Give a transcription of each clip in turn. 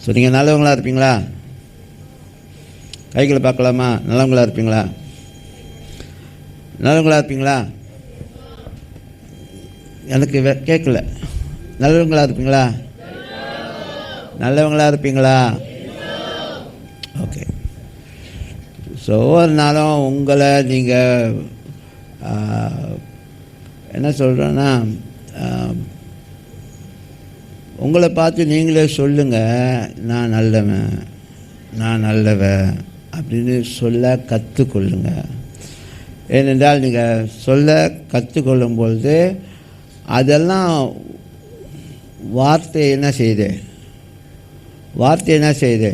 So நீங்கள் நல்லவங்களாக இருப்பீங்களா? கைகளை பார்க்கலாமா? நல்லவங்களாக இருப்பீங்களா? நல்லவங்களாக இருப்பீங்களா? எனக்கு கேட்கல. நல்லவங்களாக இருப்பீங்களா? நல்லவங்களாக இருப்பீங்களா? ஓகே. ஸோ ஒவ்வொரு நாளும் உங்களை நீங்கள் என்ன சொல்கிறேன்னா, உங்களை பார்த்து நீங்களே சொல்லுங்கள், நான் நல்லவன், நான் நல்லவன் அப்படின்னு சொல்ல கற்றுக்கொள்ளுங்க. ஏனென்றால் நீங்கள் சொல்ல கற்றுக்கொள்ளும் பொழுது அதெல்லாம் வார்த்தை என்ன செய்யுது? வார்த்தை என்ன செய்யுது?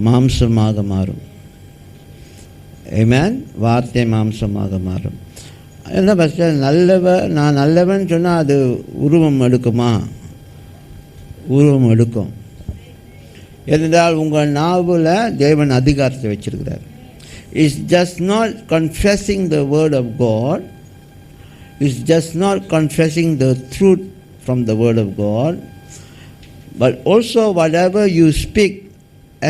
மாம்சமாக மாறும். ஆமென். வார்த்தை மாம்சமாக மாறும். என்ன ஃபஸ்ட்டு நல்லவன், நான் நல்லவன் சொன்னால் அது உருவம் எடுக்குமா? உருவம் எடுக்கும். ஏனென்றால் உங்கள் நாவில் தேவன் அதிகாரத்தை வச்சிருக்கிறார். It's just not confessing the word of God, it's just not confessing the truth from the word of God, but also whatever you speak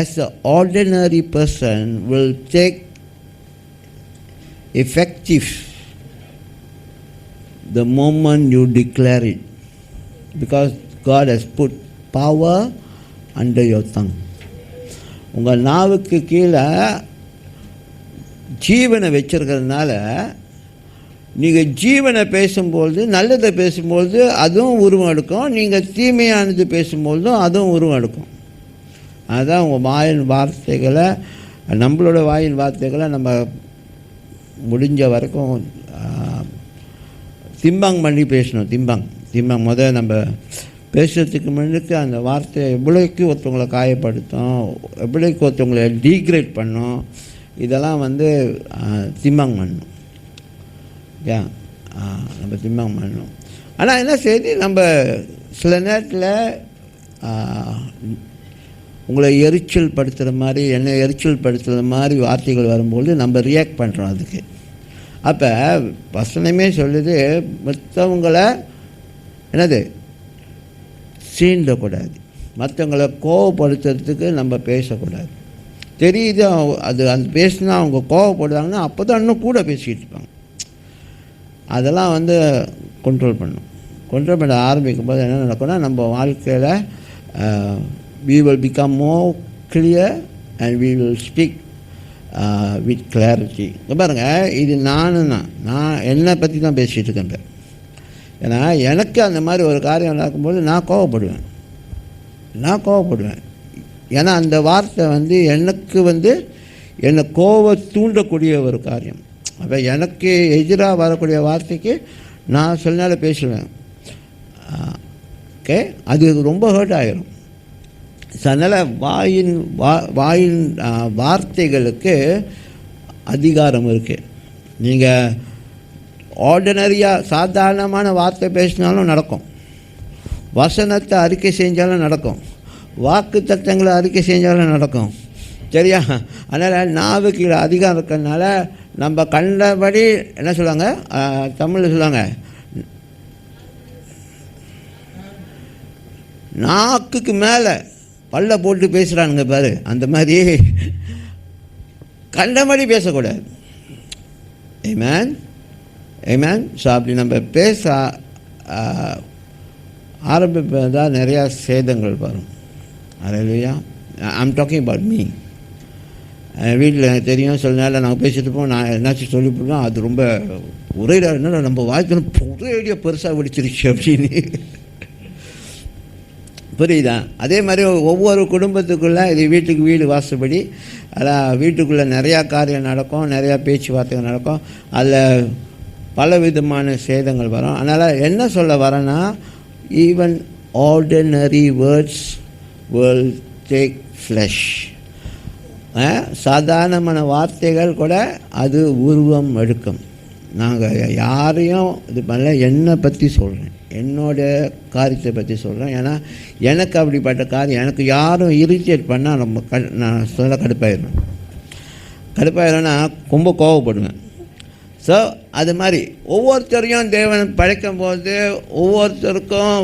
as an ordinary person will take effective the moment you declare it, because God has put power under your tongue. உங்கள் நாவுக்கு கீழே ஜீவனை வச்சிருக்கிறதுனால நீங்கள் ஜீவனை பேசும்பொழுது, நல்லதை பேசும்பொழுது அதுவும் உருவம் எடுக்கும், நீங்கள் தீமையானது பேசும்பொழுதும் அதுவும் உருவம் எடுக்கும். அதுதான் உங்கள் வாயின் வார்த்தைகளை, நம்மளோட வாயின் வார்த்தைகளை நம்ம முடிஞ்ச வரைக்கும் திம்பாங் பண்ணி பேசணும். திம்பாங் முதல் நம்ம பேசுகிறதுக்கு முன்னுக்கு அந்த வார்த்தை எவ்வளோக்கு ஒருத்தவங்களை காயப்படுத்தும், எவ்வளோக்கு ஒருத்தவங்களை டீக்ரேட் பண்ணும், இதெல்லாம் திம்பாங் பண்ணணும். நம்ம திம்பாங் பண்ணணும். ஆனால் என்ன செய்தி, நம்ம சில நேரத்தில் உங்களை எரிச்சல் படுத்துகிற மாதிரி, என்னை எரிச்சல் படுத்துகிற மாதிரி வார்த்தைகள் வரும்போது நம்ம ரியாக்ட் பண்ணுறோம் அதுக்கு. அப்போ வசனமே சொல்லுது, மற்றவங்களை என்னது சீண்டக்கூடாது, மற்றவங்களை கோவப்படுத்துறதுக்கு நம்ம பேசக்கூடாது. தெரியுது அது அந்த பேசினா அவங்க கோவப்படுறாங்கன்னா அப்போ தான் இன்னும் கூட பேசிக்கிட்டு இருப்பாங்க. அதெல்லாம் கண்ட்ரோல் பண்ணணும். கண்ட்ரோல் பண்ண ஆரம்பிக்கும் போது என்ன நடக்கும்னா, நம்ம வாழ்க்கையில் we will become more clear and we will speak with clarity. பாருங்கள், இது நான் என்னை பற்றி தான் பேசிகிட்டு இருக்கேன். ஏன்னா எனக்கு அந்த மாதிரி ஒரு காரியம் நடக்கும்போது நான் கோவப்படுவேன். ஏன்னா அந்த வார்த்தை எனக்கு என்னை தூண்டக்கூடிய ஒரு காரியம். அப்போ எனக்கு எதிராக வரக்கூடிய வார்த்தைக்கு நான் சில நாள் பேசுவேன். ஓகே, அது ரொம்ப ஹர்ட் ஆகிரும். அதனால் வாயின் வார்த்தைகளுக்கு அதிகாரம் இருக்குது. நீங்கள் ஆர்டினரியாக சாதாரணமான வார்த்தை பேசினாலும் நடக்கும், வசனத்தை அறிக்கை செஞ்சாலும் நடக்கும், வாக்கு தத்தங்களை அறிக்கை செஞ்சாலும் நடக்கும். சரியா? அதனால் நாவுக்கு அதிகாரம் இருக்கிறதுனால நம்ம கண்டபடி என்ன சொல்லுவாங்க, தமிழில் சொல்லுவாங்க, நாக்குக்கு மேலே பல்ல போட்டு பேசுகிறானுங்க பாரு, அந்த மாதிரி கண்டபடி பேசக்கூடாது. ஆமென். ஸோ அப்படி நம்ம பேச ஆரம்பிப்பதான் நிறையா சேதங்கள் வரும். அல்லேலூயா. I'm talking about me. வீட்டில் எனக்கு தெரியும், சில நேரம் நாங்கள் பேசிட்டு இருப்போம், நான் என்னாச்சும் சொல்லிவிடுவோம், அது ரொம்ப ஒரே என்ன நம்ம வாழ்க்கை ஒரே ஐடியா பெருசாக வெடிச்சிருச்சு அப்படின்னு. புரியுதா? அதே மாதிரி ஒவ்வொரு குடும்பத்துக்குள்ளே இது வீட்டுக்கு வீடு வாசப்படி, அதான் வீட்டுக்குள்ளே நிறையா காரியம் நடக்கும், நிறையா பேச்சுவார்த்தைகள் நடக்கும், அதில் பல விதமான சேதங்கள் வரும். அதனால் என்ன சொல்ல வரேன்னா, even ordinary words will take flesh. சாதாரணமான வார்த்தைகள் கூட அது உருவம் எடுக்கும். நாங்கள் யாரையும் இது பண்ணல, என்னை பற்றி சொல்கிறேன், என்னோட காரியத்தை பற்றி சொல்கிறேன். ஏன்னா எனக்கு அப்படிப்பட்ட காரியம், எனக்கு யாரும் இரிட்டேட் பண்ணால் ரொம்ப நான் சொல்ல கடுப்பாயிடும்னா ரொம்ப கோவப்படுவேன். ஸோ அது மாதிரி ஒவ்வொருத்தரையும் தேவன் படைக்கும் போது ஒவ்வொருத்தருக்கும்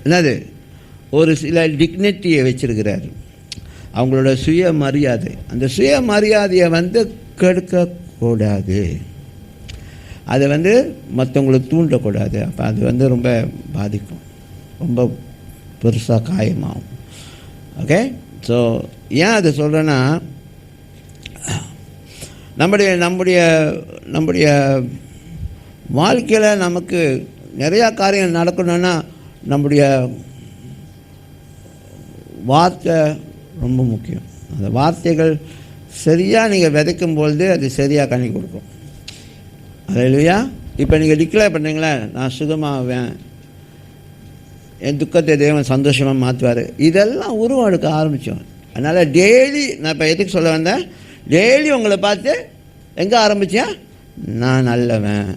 என்னது ஒரு சில டிக்னிட்டியை வச்சிருக்கிறார். அவங்களோட சுயமரியாதை, அந்த சுயமரியாதையை கெடுக்கக்கூடாது, அதை மற்றவங்களுக்கு தூண்டக்கூடாது. அப்போ அது ரொம்ப பாதிக்கும், ரொம்ப பெருசாக காயமாகும். ஓகே, ஸோ ஏன் அதை சொல்கிறேன்னா, நம்முடைய வாழ்க்கையில் நமக்கு நிறையா காரியங்கள் நடக்கணும்னா நம்முடைய வார்த்தை ரொம்ப முக்கியம். அந்த வார்த்தைகள் சரியாக நீங்கள் விதைக்கும்பொழுது அது சரியாக கனி கொடுக்கும். அல்லேலூயா. இப்போ நீங்கள் டிக்ளேர் பண்ணுறீங்களே, நான் சுகமாவேன், என் துக்கத்தை தேவன் சந்தோஷமாக மாற்றுவார், இதெல்லாம் உருவெடுக்க ஆரம்பித்தோம். அதனால் டெய்லி, நான் இப்போ எதுக்கு சொல்ல வந்தேன், டெய்லி உங்களை பார்த்து எங்கே ஆரம்பித்தேன், நான் நல்லவன்,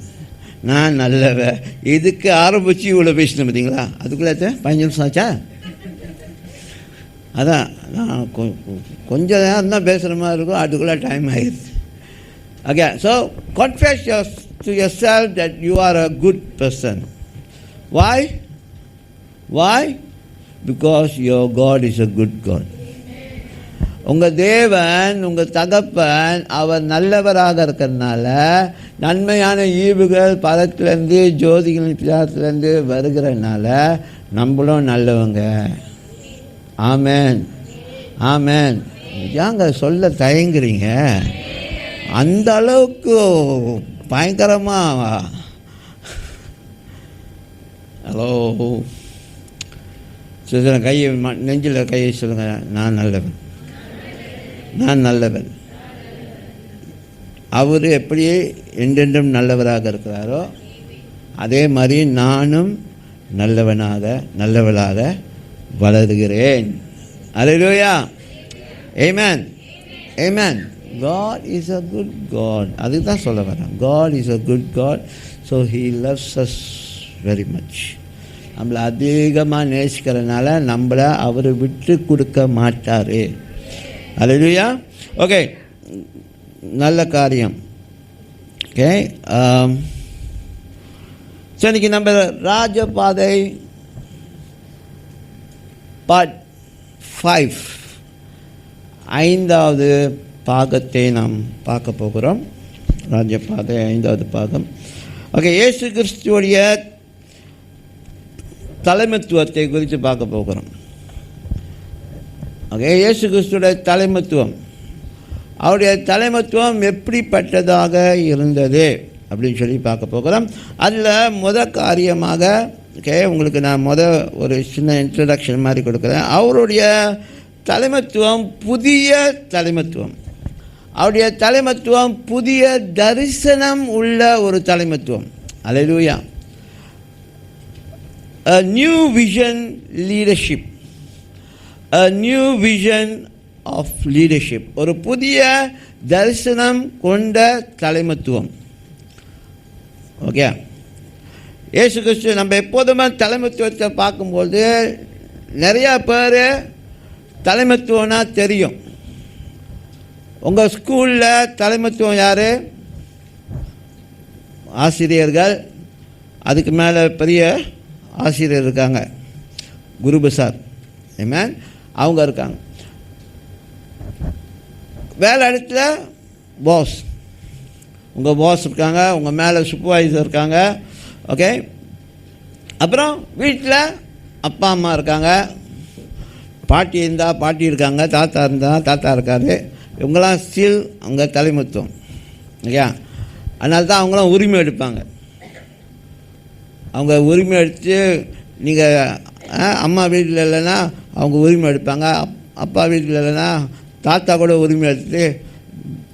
இதுக்கு ஆரம்பித்து இவ்வளோ பேசணும் பார்த்தீங்களா? அதுக்குள்ளே 15 நிமிஷம் ஆச்சா? அதான் நான் கொஞ்சம் நேரம் தான் பேசுகிற மாதிரி இருக்கும், அதுக்குள்ளே டைம் ஆகிடுது. Okay, so confess to yourself that you are a good person. Why? Because your God is a good God. உங்கள் தேவன், உங்கள் தகப்பன், அவர் நல்லவராக இருக்கிறதுனால நன்மையான ஈவுகள் பலத்திலேருந்து, ஜோதிகளின் பிதாத்திலேருந்து வருகிறதுனால நம்மளும் நல்லவங்க. ஆமேன், ஆமேன். ஏங்க சொல்ல தயங்குறீங்க? அந்த அளவுக்கு பயங்கரமாக. ஹலோ, சொல்லுங்க, கையை நெஞ்சில் கையை சொல்லுங்கள், நான் நல்லவன். அவர் எப்படி என்றென்றும் நல்லவராக இருக்கிறாரோ அதே மாதிரி நானும் நல்லவளாக வளருகிறேன். அல்லேலூயா. ஆமென், ஆமென். God is a good God. அதுக்கு தான் சொல்ல வரேன். God is a good God, so he loves us very much. நம்மளை அதிகமாக நேசிக்கிறதுனால நம்மளை அவர் விட்டு கொடுக்க மாட்டார். அல்லேலூயா. ஓகே, நல்ல காரியம். ஓகே, ஸோ இன்றைக்கி நம்ம ராஜபாதை பார்ட் 5 5வது பாகத்தை நாம் பார்க்க போகிறோம். ராஜபாதை 5வது பாகம். ஓகே, இயேசு கிறிஸ்துவோடைய தலைமைத்துவத்தை குறித்து பார்க்க போகிறோம். ஓகே, இயேசு கிறிஸ்துவோடைய தலைமைத்துவம், அவருடைய தலைமைத்துவம் எப்படிப்பட்டதாக இருந்தது அப்படின்னு சொல்லி பார்க்க போகிறோம். அதில் காரியமாக உங்களுக்கு நான் ஒரு சின்ன இன்ட்ரடக்ஷன் மாதிரி கொடுக்குறேன். அவருடைய தலைமைத்துவம் புதிய தலைமைத்துவம். அவருடைய தலைமைத்துவம் புதிய தரிசனம் உள்ள ஒரு தலைமைத்துவம். அல்லேலூயா. A new vision leadership. A new vision of leadership. ஒரு புதிய தரிசனம் கொண்ட தலைமைத்துவம். ஓகே, இயேசு கிறிஸ்து நம்ம எப்போதுமே தலைமைத்துவத்தை பார்க்கும்போது நிறையா பேர் தலைமைத்துவம்னா தெரியும். உங்கள் ஸ்கூலில் தலைமைத்துவம் யார்? ஆசிரியர்கள். அதுக்கு மேலே பெரிய ஆசிரியர் இருக்காங்க, குருபசார், ஆமென், அவங்க இருக்காங்க. வேலை இடத்துல பாஸ், உங்கள் பாஸ் இருக்காங்க, உங்கள் மேலே சூப்பர்வைசர் இருக்காங்க. ஓகே, அப்புறம் வீட்டில் அப்பா அம்மா இருக்காங்க, பாட்டி இருந்தால் பாட்டி இருக்காங்க, தாத்தா இருந்தால் தாத்தா இருக்காரு. இவங்களாம் ஸ்டில் அவங்க தலைமைத்துவம். ஓகே, அதனால தான் அவங்களாம் உரிமை எடுப்பாங்க. அவங்க உரிமை எடுத்து, நீங்கள் அம்மா வீட்டில் இல்லைன்னா அவங்க உரிமை எடுப்பாங்க, அப்பா வீட்டில் இல்லைன்னா தாத்தா கூட உரிமை எடுத்து,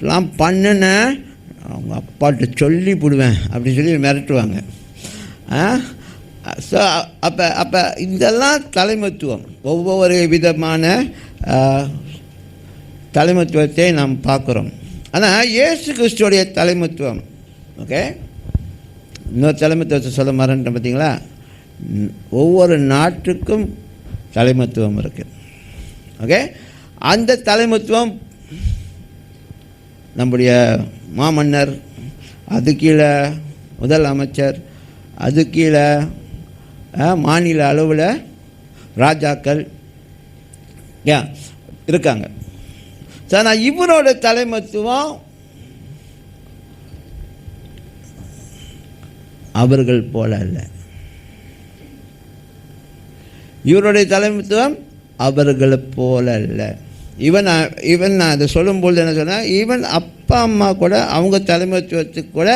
எல்லாம் பண்ணினேன் அவங்க அப்பாட்ட சொல்லி போடுவேன் அப்படின்னு சொல்லி மிரட்டுவாங்க. ஸோ அப்போ இதெல்லாம் தலைமைத்துவம். ஒவ்வொரு விதமான தலைமைத்துவத்தை நாம் பார்க்குறோம். ஆனால் இயேசு கிறிஸ்துவோடைய தலைமைத்துவம், ஓகே, இன்னொரு தலைமைத்துவத்தை சொல்ல மறந்துட்டேன் பார்த்தீங்களா? ஒவ்வொரு நாட்டுக்கும் தலைமைத்துவம் இருக்குது. ஓகே, அந்த தலைமைத்துவம் நம்முடைய மாமன்னர், அது கீழே முதல் அமைச்சர், அது கீழே மாநில அளவில் ராஜாக்கள் இருக்காங்க. ஆனால் இவரோட தலைமைத்துவம் அவர்கள் போல அல்ல. இவருடைய தலைமைத்துவம் அவர்களை போல அல்ல. ஈவன் நான் அதை சொல்லும்போது என்ன சொன்னேன், ஈவன் அப்பா அம்மா கூட அவங்க தலைமைத்துவத்துக்கு கூட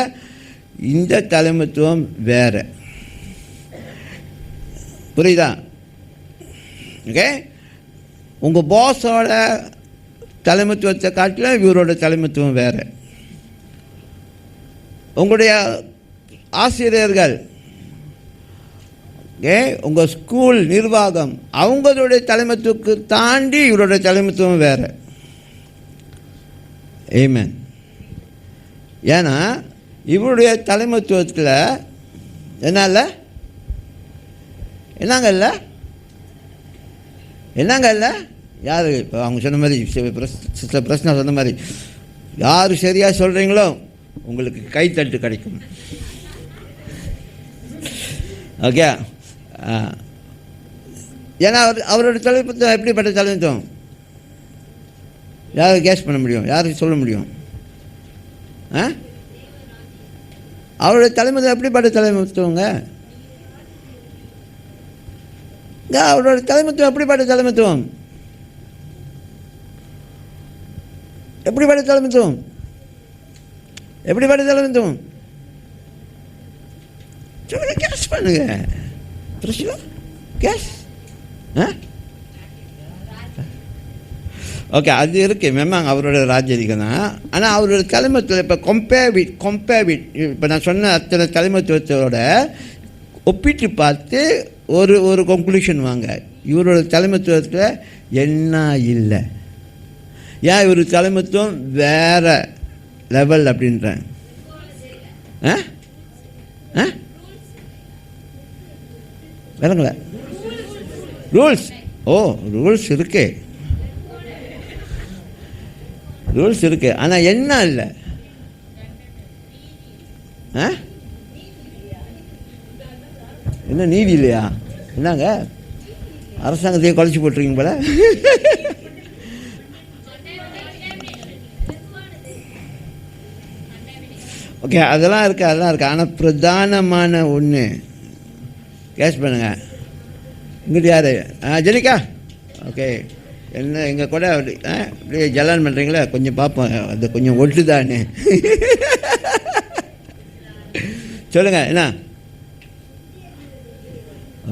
இந்த தலைமைத்துவம் வேறு. புரியுதா? ஓகே, உங்கள் பாஸோட தலைமைத்துவத்தை காட்டிலும் இவரோட தலைமைத்துவம் வேறு. உங்களுடைய ஆசிரியர்கள், உங்கள் ஸ்கூல் நிர்வாகம், அவங்களுடைய தலைமைத்துவக்கு தாண்டி இவருடைய தலைமைத்துவம் வேறு. ஆமென். ஏன்னா இவருடைய தலைமைத்துவத்தில் என்னங்க இல்லை யார் இப்போ அவங்க சொன்ன மாதிரி சிஸ்டர் பிரச்சனை சொன்ன மாதிரி யார் சரியாக சொல்கிறீங்களோ உங்களுக்கு கைத்தட்டு கிடைக்கும். ஓகே, ஏன்னா அவரோட தலைமைத்துவம் எப்படிப்பட்ட தலைமைத்துவம் யாருக்கு கேஸ் பண்ண முடியும், யாருக்கு சொல்ல முடியும்? அவருடைய தலைமைத்துவம் எப்படிப்பட்ட தலைமைத்துவங்க? அவரோட தலைமைத்துவம் எப்படிப்பட்ட தலைமைத்துவம்? எப்படிப்பட்ட தலைமைத்துவம்? எப்படிப்பட்ட தலைமைத்துவம்? கேஸ் பண்ணுங்க. கேஸ் ஓகே, அது இருக்கு மேமாங்க அவரோட ராஜ்யதிகம் தான். ஆனால் அவரோட தலைமைத்துவம் இப்போ கம்பேர் இப்போ நான் சொன்ன அத்தனை தலைமைத்துவத்தோட ஒப்பிட்டு பார்த்து ஒரு கன்க்ளூஷன் வாங்க. இவரோட தலைமைத்துவத்தில் என்ன இல்லை, ஏன் இவர் தலைமைத்துவம் வேற லெவல் அப்படின்றேன். வேறங்கள ரூல்ஸ்? ரூல்ஸ் இருக்கு, ரூல்ஸ் இருக்கு. ஆனால் என்ன இல்லை? என்ன நீதி இல்லையா? என்னங்க அரசாங்கத்தையே குறைச்சி போட்டிருக்கீங்க போல. ஓகே, அதெல்லாம் இருக்குது. ஆனால் பிரதானமான ஒன்று கேஸ் பண்ணுங்க. இங்கிட்ட யார்? ஜெனிகா. ஓகே, என்ன எங்கள் கூட அப்படியே ஜலான் பண்ணுறீங்களா? கொஞ்சம் பார்ப்போம், அது கொஞ்சம் ஒட்டுதானே. சொல்லுங்கள் என்ன?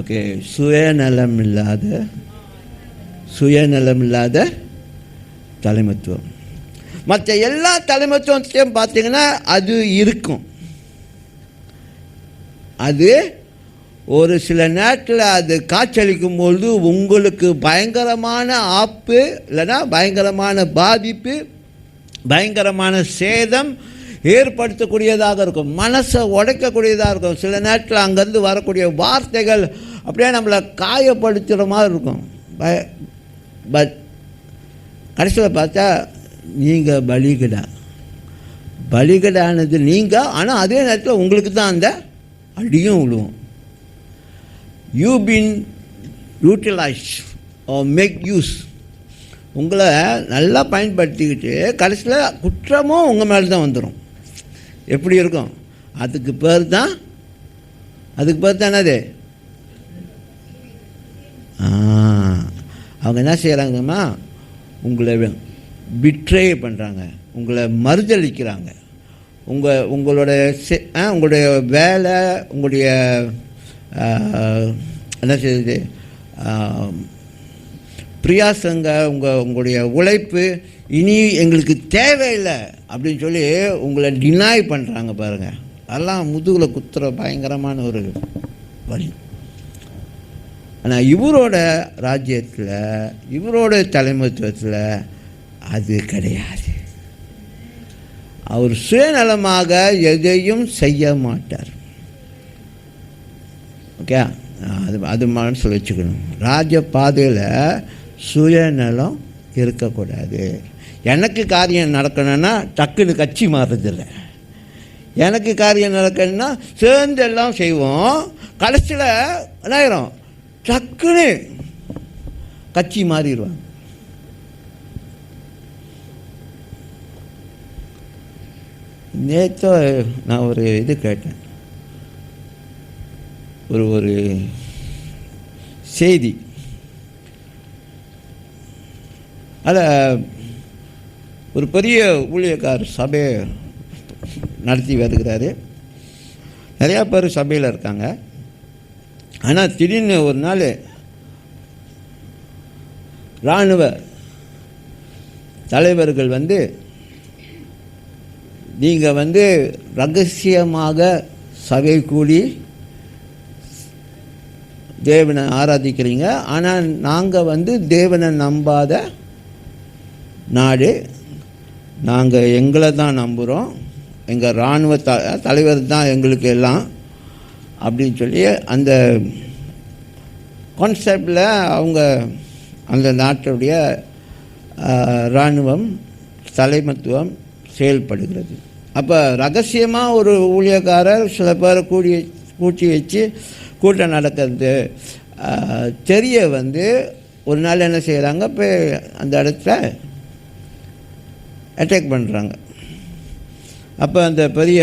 ஓகே, சுயநலம் இல்லாத தலைமைத்துவம். மற்ற எல்லா தலைமைத்துவத்தையும் பார்த்தீங்கன்னா அது இருக்கும். அது ஒரு சில நேரத்தில் அது காய்ச்சலிக்கும் பொழுது உங்களுக்கு பயங்கரமான ஆப்பு, இல்லைன்னா பயங்கரமான பாதிப்பு, பயங்கரமான சேதம் ஏற்படுத்தக்கூடியதாக இருக்கும், மனசை உடைக்கக்கூடியதாக இருக்கும். சில நேரத்தில் அங்கேருந்து வரக்கூடிய வார்த்தைகள் அப்படியே நம்மளை காயப்படுத்துகிற மாதிரி இருக்கும். பட் கடைசியில் பார்த்தா நீங்கள் பலிகடானது நீங்கள், ஆனால் அதே நேரத்தில் உங்களுக்கு தான் அந்த அடியும் விழுவும். You been utilised or make use. உங்களை நல்லா பயன்படுத்திக்கிட்டு கடைசியில் குற்றமும் உங்கள் மேலே தான் வந்துடும். எப்படி இருக்கும்? அதுக்கு பேர் தான் என்னது? அவங்க என்ன செய்கிறாங்கம்மா, உங்களை பிட்ரே பண்ணுறாங்க, உங்களை மறுதளிக்கிறாங்க. உங்களுடைய வேலை, உங்களுடைய என்ன செய்யுது, பிரியாசங்க, உங்களுடைய உழைப்பு இனி எங்களுக்கு தேவையில்லை அப்படின்னு சொல்லி உங்களை டினாய் பண்ணுறாங்க பாருங்கள். அதெல்லாம் முதுகில் குத்துற பயங்கரமான ஒரு வழி. ஆனால் இவரோட ராஜ்யத்தில், இவரோட தலைமைத்துவத்தில் அது கிடையாது. அவர் சுயநலமாக எதையும் செய்ய மாட்டார். ஓகே, அது மனசில் வச்சுக்கணும். ராஜ்ய பாதையில் சுயநலம் இருக்கக்கூடாது. எனக்கு காரியம் நடக்கணும்னா டக்குன்னு கட்சி மாறுறதில்லை. எனக்கு காரியம் நடக்கணும்னா சேர்ந்து எல்லாம் செய்வோம். கடைசியில் என்ன ஆயிரும்? டக்குன்னு கட்சி மாறிடுவாங்க. நேற்று நான் ஒரு இது கேட்டேன், ஒரு செய்தி. அதில் ஒரு பெரிய ஊழியக்காரர் சபையை நடத்தி வருகிறாரு. நிறையா பேர் சபையில் இருக்காங்க. ஆனால் திடீர்னு ஒரு நாள் இராணுவ தலைவர்கள் நீங்கள் ரகசியமாக சபை கூடி தேவனை ஆராதிக்கிறீங்க, ஆனால் நாங்கள் தேவனை நம்பாத நாடு, நாங்கள் எங்களை தான் நம்புகிறோம், எங்கள் இராணுவ தலைவர் தான் எங்களுக்கு எல்லாம் அப்படின்னு சொல்லி அந்த கான்செப்டில் அவங்க அந்த நாட்டுடைய இராணுவம் தலைமத்துவம் செயல்படுகிறது. அப்போ ரகசியமாக ஒரு ஊழியக்காரர் சில பேரை கூட்டி வச்சு கூட்டம் நடக்கிறது தெரிய ஒரு நாள் என்ன செய்கிறாங்க, இப்போ அந்த இடத்துல அட்டாக் பண்ணுறாங்க. அப்போ அந்த பெரிய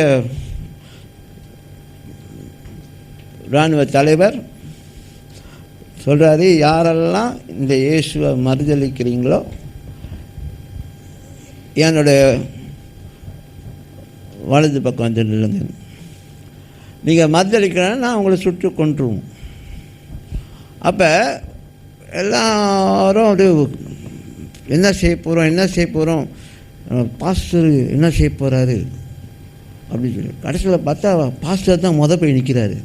இராணுவ தலைவர் சொல்கிறாரு, யாரெல்லாம் இந்த இயேசுவை மறுதளிக்கிறீங்களோ என்னுடைய வலது பக்கம் நில்லுங்க, நீங்கள் மறுதளிக்கிறேன்னா நான் உங்களை சுட்டு கொன்றுவோம். அப்போ எல்லாரும் அது என்ன செய்ய போகிறோம் பாஸ்டர் என்ன செய்ய போகிறாரு அப்படின்னு சொல்லி கடைசியில் பார்த்தா பாஸ்டர் தான் போய் நிற்கிறாரு.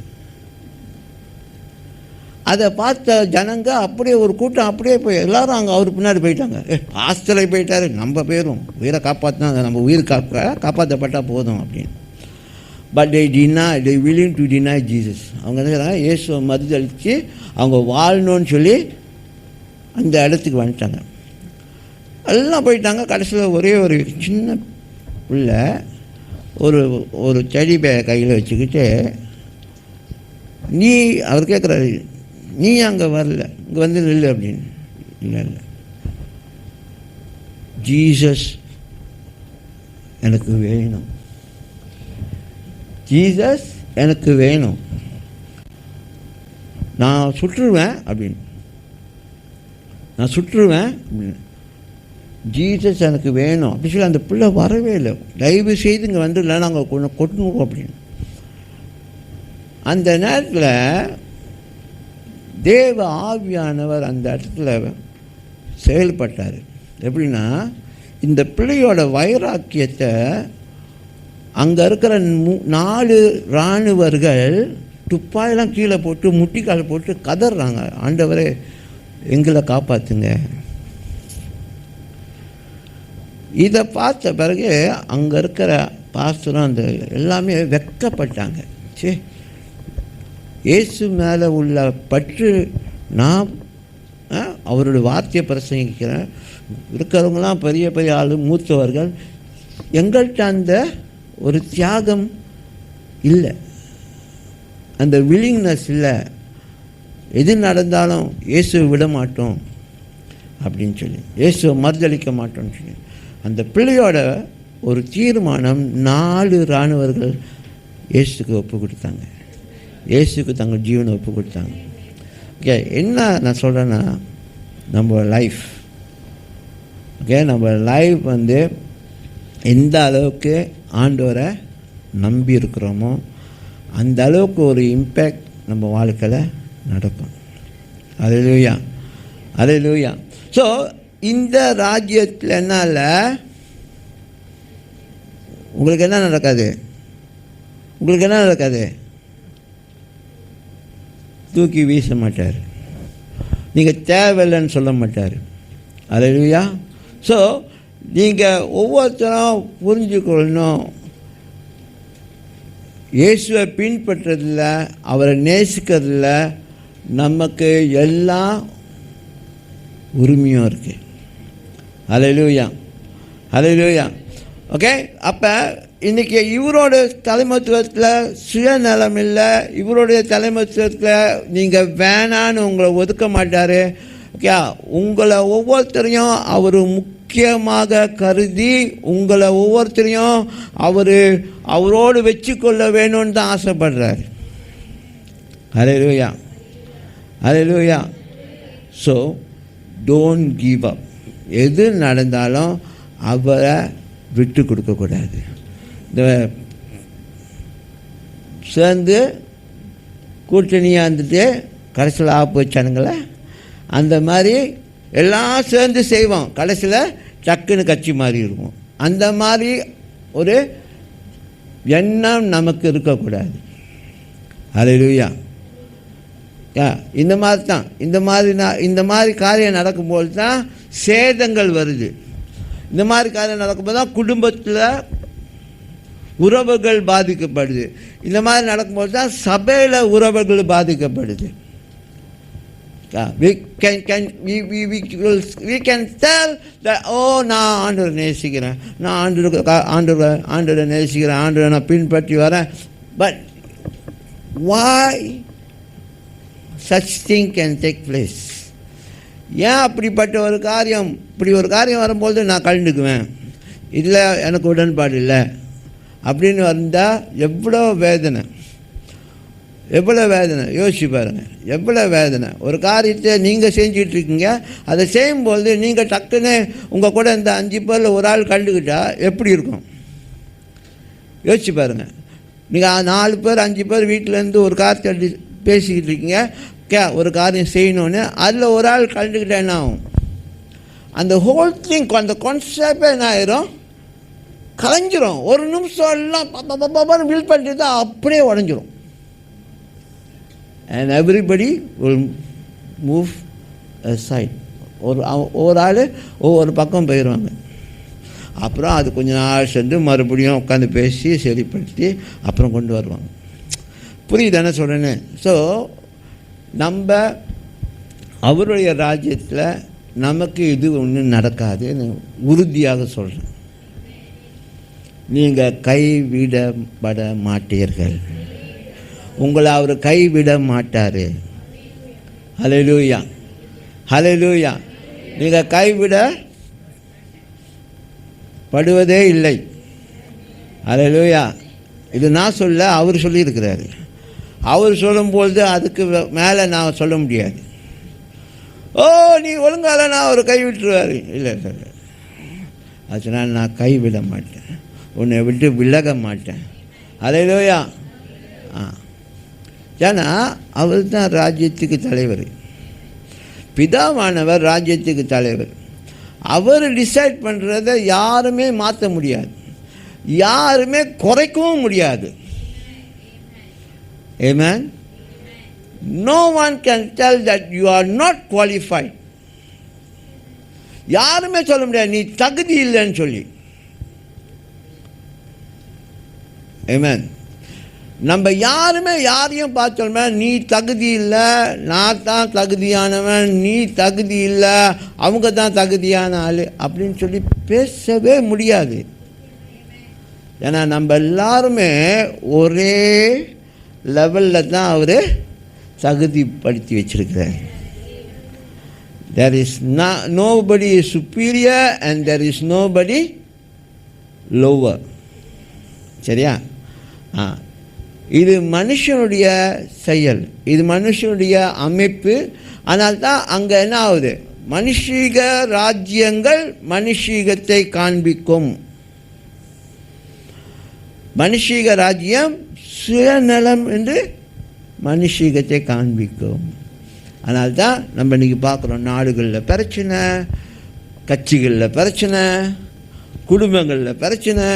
அதை பார்த்த ஜனங்க அப்படியே ஒரு கூட்டம் அப்படியே போய் எல்லோரும் அங்கே அவர் பின்னாடி போயிட்டாங்க. பாஸ்டரை போயிட்டார், நம்ம பேரும் உயிரை காப்பாற்றினா நம்ம உயிர் காப்பாற்றப்பட்டால் போதும் அப்படின்னு. But they willing to deny Jesus. அவங்க என்ன செய்கிறாங்க, இயேசுவை மறுதளித்து அவங்க வாழணும்னு சொல்லி அந்த இடத்துக்கு வந்துட்டாங்க. எல்லாம் போயிட்டாங்க. கடைசியில் ஒரே ஒரு சின்ன பிள்ளை ஒரு செடி பேயை கையில் வச்சுக்கிட்டு, அவர் கேட்குறாரு, நீ அங்கே வரல, இங்கே நில்லு அப்படின்னு. இல்லை, ஜீசஸ் எனக்கு வேணும், ஜீசஸ் எனக்கு வேணும், நான் சுற்றுவேன் அப்படின்னு, நான் சுற்றுவேன் அப்படின்னு, ஜீசஸ் எனக்கு வேணும் அப்படின்னு சொல்லி அந்த பிள்ளை வரவே இல்லை. தயவு செய்து இங்கே இல்லை, நாங்கள் கொட்டுவோம் அப்படின்னு. அந்த நேரத்தில் தேவ ஆவியானவர் அந்த இடத்துல செயல்பட்டார். எப்படின்னா, இந்த பிள்ளையோட வைராக்கியத்தை அங்கே இருக்கிற 4 இராணுவர்கள் துப்பாயெல்லாம் கீழே போட்டு முட்டிக்கால் போட்டு கதறாங்க, ஆண்டவரே எங்களை காப்பாற்றுங்க. இதை பார்த்த பிறகு அங்கே இருக்கிற பாஸ்டரும் அந்த எல்லாமே வெட்கப்பட்டாங்க. சே, இயேசு மேலே உள்ள பற்று, நான் அவருடைய வார்த்தையை பிரசங்கிக்கிறேன், இருக்கிறவங்களாம் பெரிய பெரிய ஆள் மூத்தவர்கள், எங்கள்கிட்ட அந்த ஒரு தியாகம் இல்லை, அந்த வில்லிங்னஸ் இல்லை, எது நடந்தாலும் இயேசுவை விட மாட்டோம் அப்படின்னு சொல்லி, இயேசுவை மறுதளிக்க மாட்டோம்னு சொல்லி அந்த பிள்ளையோட ஒரு தீர்மானம் 4 இராணுவர்கள் இயேசுக்கு ஒப்பு கொடுத்தாங்க, இயேசுக்கு தங்கள் ஜீவனை ஒப்பு கொடுத்தாங்க. ஓகே, என்ன நான் சொல்கிறேன்னா, நம்ம லைஃப் நம்ம லைஃப் எந்த அளவுக்கு ஆண்டவரை நம்பி இருக்கிறோமோ அந்த அளவுக்கு ஒரு இம்பேக்ட் நம்ம வாழ்க்கையில் நடக்கும். அல்லேலூயா, அல்லேலூயா. ஸோ இந்த ராஜ்யத்தில் என்னால் உங்களுக்கு என்ன நடக்காது, உங்களுக்கு என்ன நடக்காது, தூக்கி வீச மாட்டார், நீங்கள் தேவையில்லைன்னு சொல்ல மாட்டார். அல்லேலூயா. ஸோ நீங்கள் ஒவ்வொருத்தரும் புரிஞ்சுக்கொள்ளணும், இயேசுவை பின்பற்றதில்ல, அவரை நேசிக்கிறதில்ல, நமக்கு எல்லா உரிமையும் இருக்குது. அல்லேலூயா, அல்லேலூயா. ஓகே, அப்போ இன்றைக்கி இவரோட தலைமத்துவத்தில் சுயநலம் இல்லை, இவருடைய தலைமத்துவத்தில் நீங்கள் வேணான்னு உங்களை ஒதுக்க மாட்டார், ஓகே, உங்களை ஒவ்வொருத்தரையும் அவர் முக்கியமாக கருதி உங்களை ஒவ்வொருத்தரையும் அவரோடு வச்சுக்கொள்ள வேணும்னு தான் ஆசைப்படுறார். ஹல்லேலூயா, ஹல்லேலூயா. So don't give up. எது நடந்தாலும் அவரை விட்டு கொடுக்கக்கூடாது. இந்த சேர்ந்து கூட்டணியாக இருந்துட்டு கடைசியில் ஆப்பு வச்சானுங்களே, அந்த மாதிரி எல்லாம் சேர்ந்து செய்வோம், கடைசியில் டக்குன்னு கட்சி மாறி இருக்கும். அந்த மாதிரி ஒரு எண்ணம் நமக்கு இருக்கக்கூடாது. ஹல்லேலூயா. இந்த மாதிரி தான் இந்த மாதிரி காரியம் நடக்கும்போது தான் சேதங்கள் வருது. இந்த மாதிரி காரியம் நடக்கும்போது தான் குடும்பத்தில் உறவுகள் பாதிக்கப்படுது. இந்த மாதிரி நடக்கும்போது தான் சபையில் உறவுகள் பாதிக்கப்படுது. we can tell that, நான் ஆண்டவரை நேசிக்கிறேன், நான் ஆண்டவரை நேசிக்கிறேன், ஆண்டவரை நான் பின்பற்றி வரேன். But why such thing can take place? ஏன் அப்படிப்பட்ட இப்படி ஒரு காரியம் வரும்போது நான் கலந்துக்குவேன், இல்லை எனக்கு உடன்பாடு இல்லை அப்படின்னு வந்தால் எவ்வளோ வேதனை யோசிச்சு பாருங்கள், எவ்வளோ வேதனை. ஒரு காரியத்தை நீங்கள் செஞ்சிட்ருக்கீங்க, அதை செய்யும்போது நீங்கள் டக்குன்னு உங்கள் கூட இந்த 5 பேரில் ஒரு ஆள் கண்டுக்கிட்டால் எப்படி இருக்கும் யோசிச்சு பாருங்கள். நீங்கள் 4 பேர் 5 பேர் வீட்டிலேருந்து ஒரு காரியத்தை பேசிக்கிட்டு இருக்கீங்க, ஒரு காரியம் செய்யணுன்னு அதில் ஒரு ஆள் கலந்துக்கிட்டா என்ன ஆகும்? அந்த ஹோல் திங், அந்த கான்செப்டே என்ன ஆயிரும், கலைஞ்சிரும். ஒரு நிமிஷம் எல்லாம் பில் பண்ணிட்டு தான் அப்படியே உடஞ்சிரும். and everybody will move aside. ஒரு ஆள் ஒவ்வொரு பக்கம் போயிடுவாங்க. அப்புறம் அது கொஞ்ச நாள் சென்று மறுபடியும் உட்காந்து பேசி சரிப்படுத்தி அப்புறம் கொண்டு வருவாங்க. புரியுது என்ன சொல்கிறேன்னு? ஸோ நம்ம அவருடைய ராஜ்யத்தில் நமக்கு இது ஒன்றும் நடக்காதுன்னு உறுதியாக சொல்கிறேன். நீங்கள் கைவிடப்பட மாட்டீர்கள், உங்களை அவர் கைவிட மாட்டார். ஹல்லேலூயா, ஹல்லேலூயா. நீங்கள் கைவிடப்படுவதே இல்லை. ஹல்லேலூயா. இது நான் சொல்ல, அவர் சொல்லியிருக்கிறாரு. அவர் சொல்லும்பொழுது அதுக்கு மேலே நான் சொல்ல முடியாது. நீ ஒழுங்கால நான் அவர் கைவிட்டுருவார். இல்லை, அதனால் நான் கைவிட மாட்டேன், உன்னை விட்டு விலக மாட்டேன். ஹல்லேலூயா. ஏன்னா அவர் தான் ராஜ்யத்துக்கு தலைவர், பிதாவானவர் ராஜ்யத்துக்கு தலைவர். அவர் டிசைட் பண்ணுறதை யாருமே மாற்ற முடியாது, யாருமே குறைக்கவும் முடியாது. Amen. No one can tell that you are not qualified. யாருமே சொல்ல முடியாது நீ தகுதி இல்லைன்னு சொல்லி. Amen. நம்ம யாருமே யாரையும் பார்த்தோம்னா நீ தகுதி இல்லை, நான் தான் தகுதியானவன், நீ தகுதி இல்லை, அவங்க தான் தகுதியான ஆள் அப்படின்னு சொல்லி பேசவே முடியாது. ஏன்னா நம்ம எல்லாருமே ஒரே லெவலில் தான் அவர் தகுதிப்படுத்தி வச்சிருக்கிறார். There is nobody is superior and there is nobody lower. சரியா? இது மனுஷனுடைய செயல், இது மனுஷனுடைய அமைப்பு. ஆனால் தான் அங்கே என்ன ஆகுது, மனுஷீக ராஜ்யங்கள் மனுஷீகத்தை காண்பிக்கும். மனுஷீக ராஜ்யம் சுயநலம் என்று மனுஷீகத்தை காண்பிக்கும். அதனால தான் நம்ம இன்றைக்கி பார்க்குறோம், நாடுகளில் பிரச்சனை, கட்சிகளில் பிரச்சனை, குடும்பங்களில் பிரச்சனை,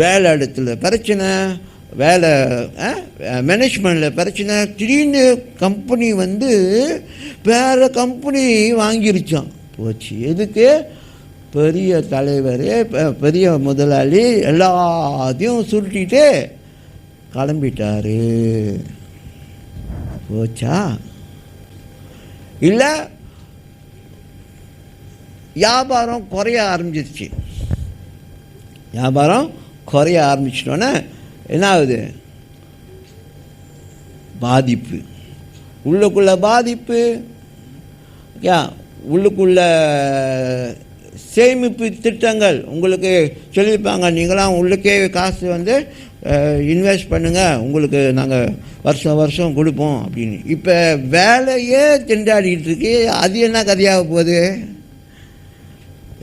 வேலை இடத்துல பிரச்சனை, வேலை மேனேஜ்மெண்ட்டில் பிரச்சனை. திடீர்னு கம்பெனி வேறு கம்பெனி வாங்கிருச்சான், போச்சு. எதுக்கு? பெரிய தலைவர், பெரிய முதலாளி எல்லாத்தையும் சுருட்டிட்டு கிளம்பிட்டாரு, போச்சா? இல்லை, வியாபாரம் குறைய ஆரம்பிச்சிருச்சு. வியாபாரம் குறைய ஆரம்பிச்சிட்டோன்னே என்ன ஆகுது? பாதிப்பு, உள்ளுக்குள்ள பாதிப்பு, உள்ளுக்குள்ள சேமிப்பு திட்டங்கள் உங்களுக்கு சொல்லியிருப்பாங்க. நீங்களாம் உள்ளுக்கே காசு வந்து இன்வெஸ்ட் பண்ணுங்கள், உங்களுக்கு நாங்கள் வருஷம் வருஷம் கொடுப்போம் அப்படின்னு. இப்போ வேலையே திண்டாடிக்கிட்டு இருக்கு. அது என்ன கதையாக போகுது?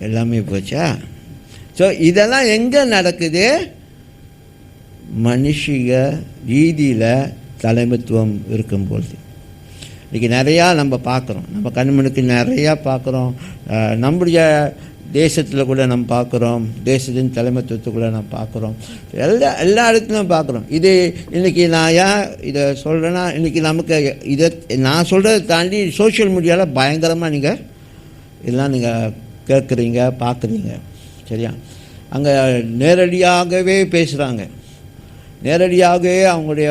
எல்லாமே போச்சா? ஸோ இதெல்லாம் எங்கே நடக்குது? மனுஷிக ரீதியில் தலைமைத்துவம் இருக்கும்பொழுது. இன்றைக்கி நிறையா நம்ம பார்க்குறோம், நம்ம கண்மனுக்கு நிறையா பார்க்குறோம். நம்முடைய தேசத்தில் கூட நம்ம பார்க்குறோம், தேசத்தின் தலைமைத்துவத்துக்குள்ளே நம்ம பார்க்குறோம், எல்லா இடத்துலையும் பார்க்குறோம். இது இன்றைக்கி நான் ஏன் இதை சொல்கிறேன்னா, இன்றைக்கி நமக்கு இதை நான் சொல்கிறத தாண்டி சோஷியல் மீடியாவில் பயங்கரமாக நீங்கள் இதெல்லாம் நீங்கள் கேட்குறீங்க, பார்க்குறீங்க. சரியா? அங்கே நேரடியாகவே பேசுகிறாங்க, நேரடியாகவே அவங்களுடைய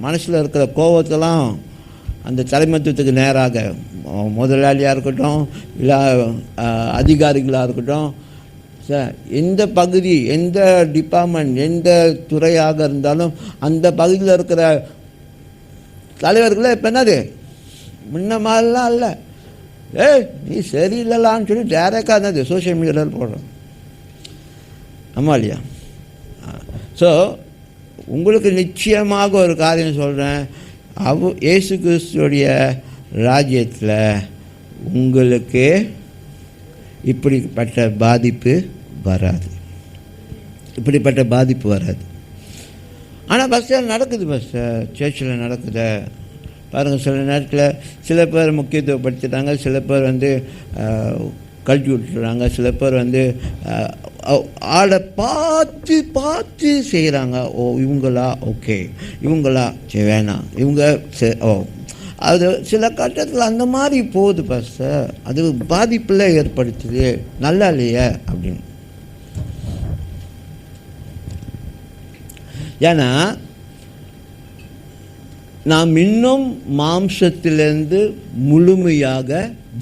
மனசில் இருக்கிற கோபத்தெல்லாம் அந்த தலைமைத்துவத்துக்கு நேராக, முதலாளியாக இருக்கட்டும், இல்லை அதிகாரிகளாக இருக்கட்டும், எந்த பகுதி, எந்த டிபார்ட்மெண்ட், எந்த துறையாக இருந்தாலும் அந்த பகுதியில் இருக்கிற தலைவர்களை இப்போ என்னது முன்ன மாதிரிலாம் இல்லை, நீ சரியில்லைலான்னு சொல்லி டேரெக்டாக என்னது சோஷியல் மீடியாவில் போடுறோம். ஆமாம் இல்லையா? ஸோ உங்களுக்கு நிச்சயமாக ஒரு காரியம் சொல்கிறேன், இயேசு கிறிஸ்துவோடைய ராஜ்யத்தில் உங்களுக்கு இப்படிப்பட்ட பாதிப்பு வராது, இப்படிப்பட்ட பாதிப்பு வராது. ஆனால் பஸ்ஸில் நடக்குது, சர்ச்சில் நடக்குது பாருங்கள். சில நேரத்தில் சில பேர் முக்கியத்துவப்படுத்திட்டாங்க, சில பேர் வந்து கழட்டி விட்டுறாங்க, சில பேர் வந்து ஆளை பார்த்து பார்த்து செய்கிறாங்க. ஓ இவங்களா, ஓகே இவங்களா, சரி வேணாம், இவங்க சரி, ஓ அது சில கட்டத்தில் அந்த மாதிரி போகுது பாஸ்டர், அது பாதிப்பில் ஏற்படுத்துது, நல்லா இல்லையே அப்படின்னு. ஏன்னா நாம் இன்னும் மாம்சத்திலிருந்து முழுமையாக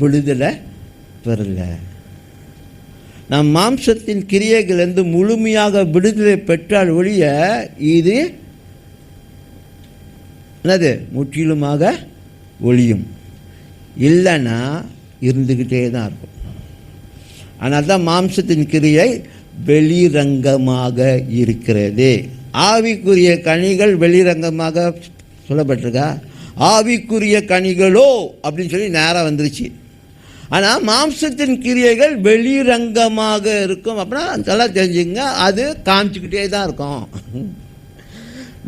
விடுதலை பெறலை. நாம் மாம்சத்தின் கிரியைகளிலிருந்து முழுமையாக விடுதலை பெற்றால் ஒழிய இது என்னது முற்றிலுமாக ஒழியும், இல்லைன்னா இருந்துக்கிட்டே தான் இருக்கும். ஆனால் தான் மாம்சத்தின் கிரியை வெளிரங்கமாக இருக்கிறது. ஆவிக்குரிய கனிகள் வெளிரங்கமாக சொல்லப்பட்டிருக்கா? ஆவிக்குரிய கனிகளோ அப்படின்னு சொல்லி நேராக வந்துருச்சு. ஆனால் மாம்சத்தின் கிரியைகள் வெளிரங்கமாக இருக்கும். அப்படின்னா அதெல்லாம் தெரிஞ்சுங்க, அது காமிச்சிக்கிட்டே தான் இருக்கும்.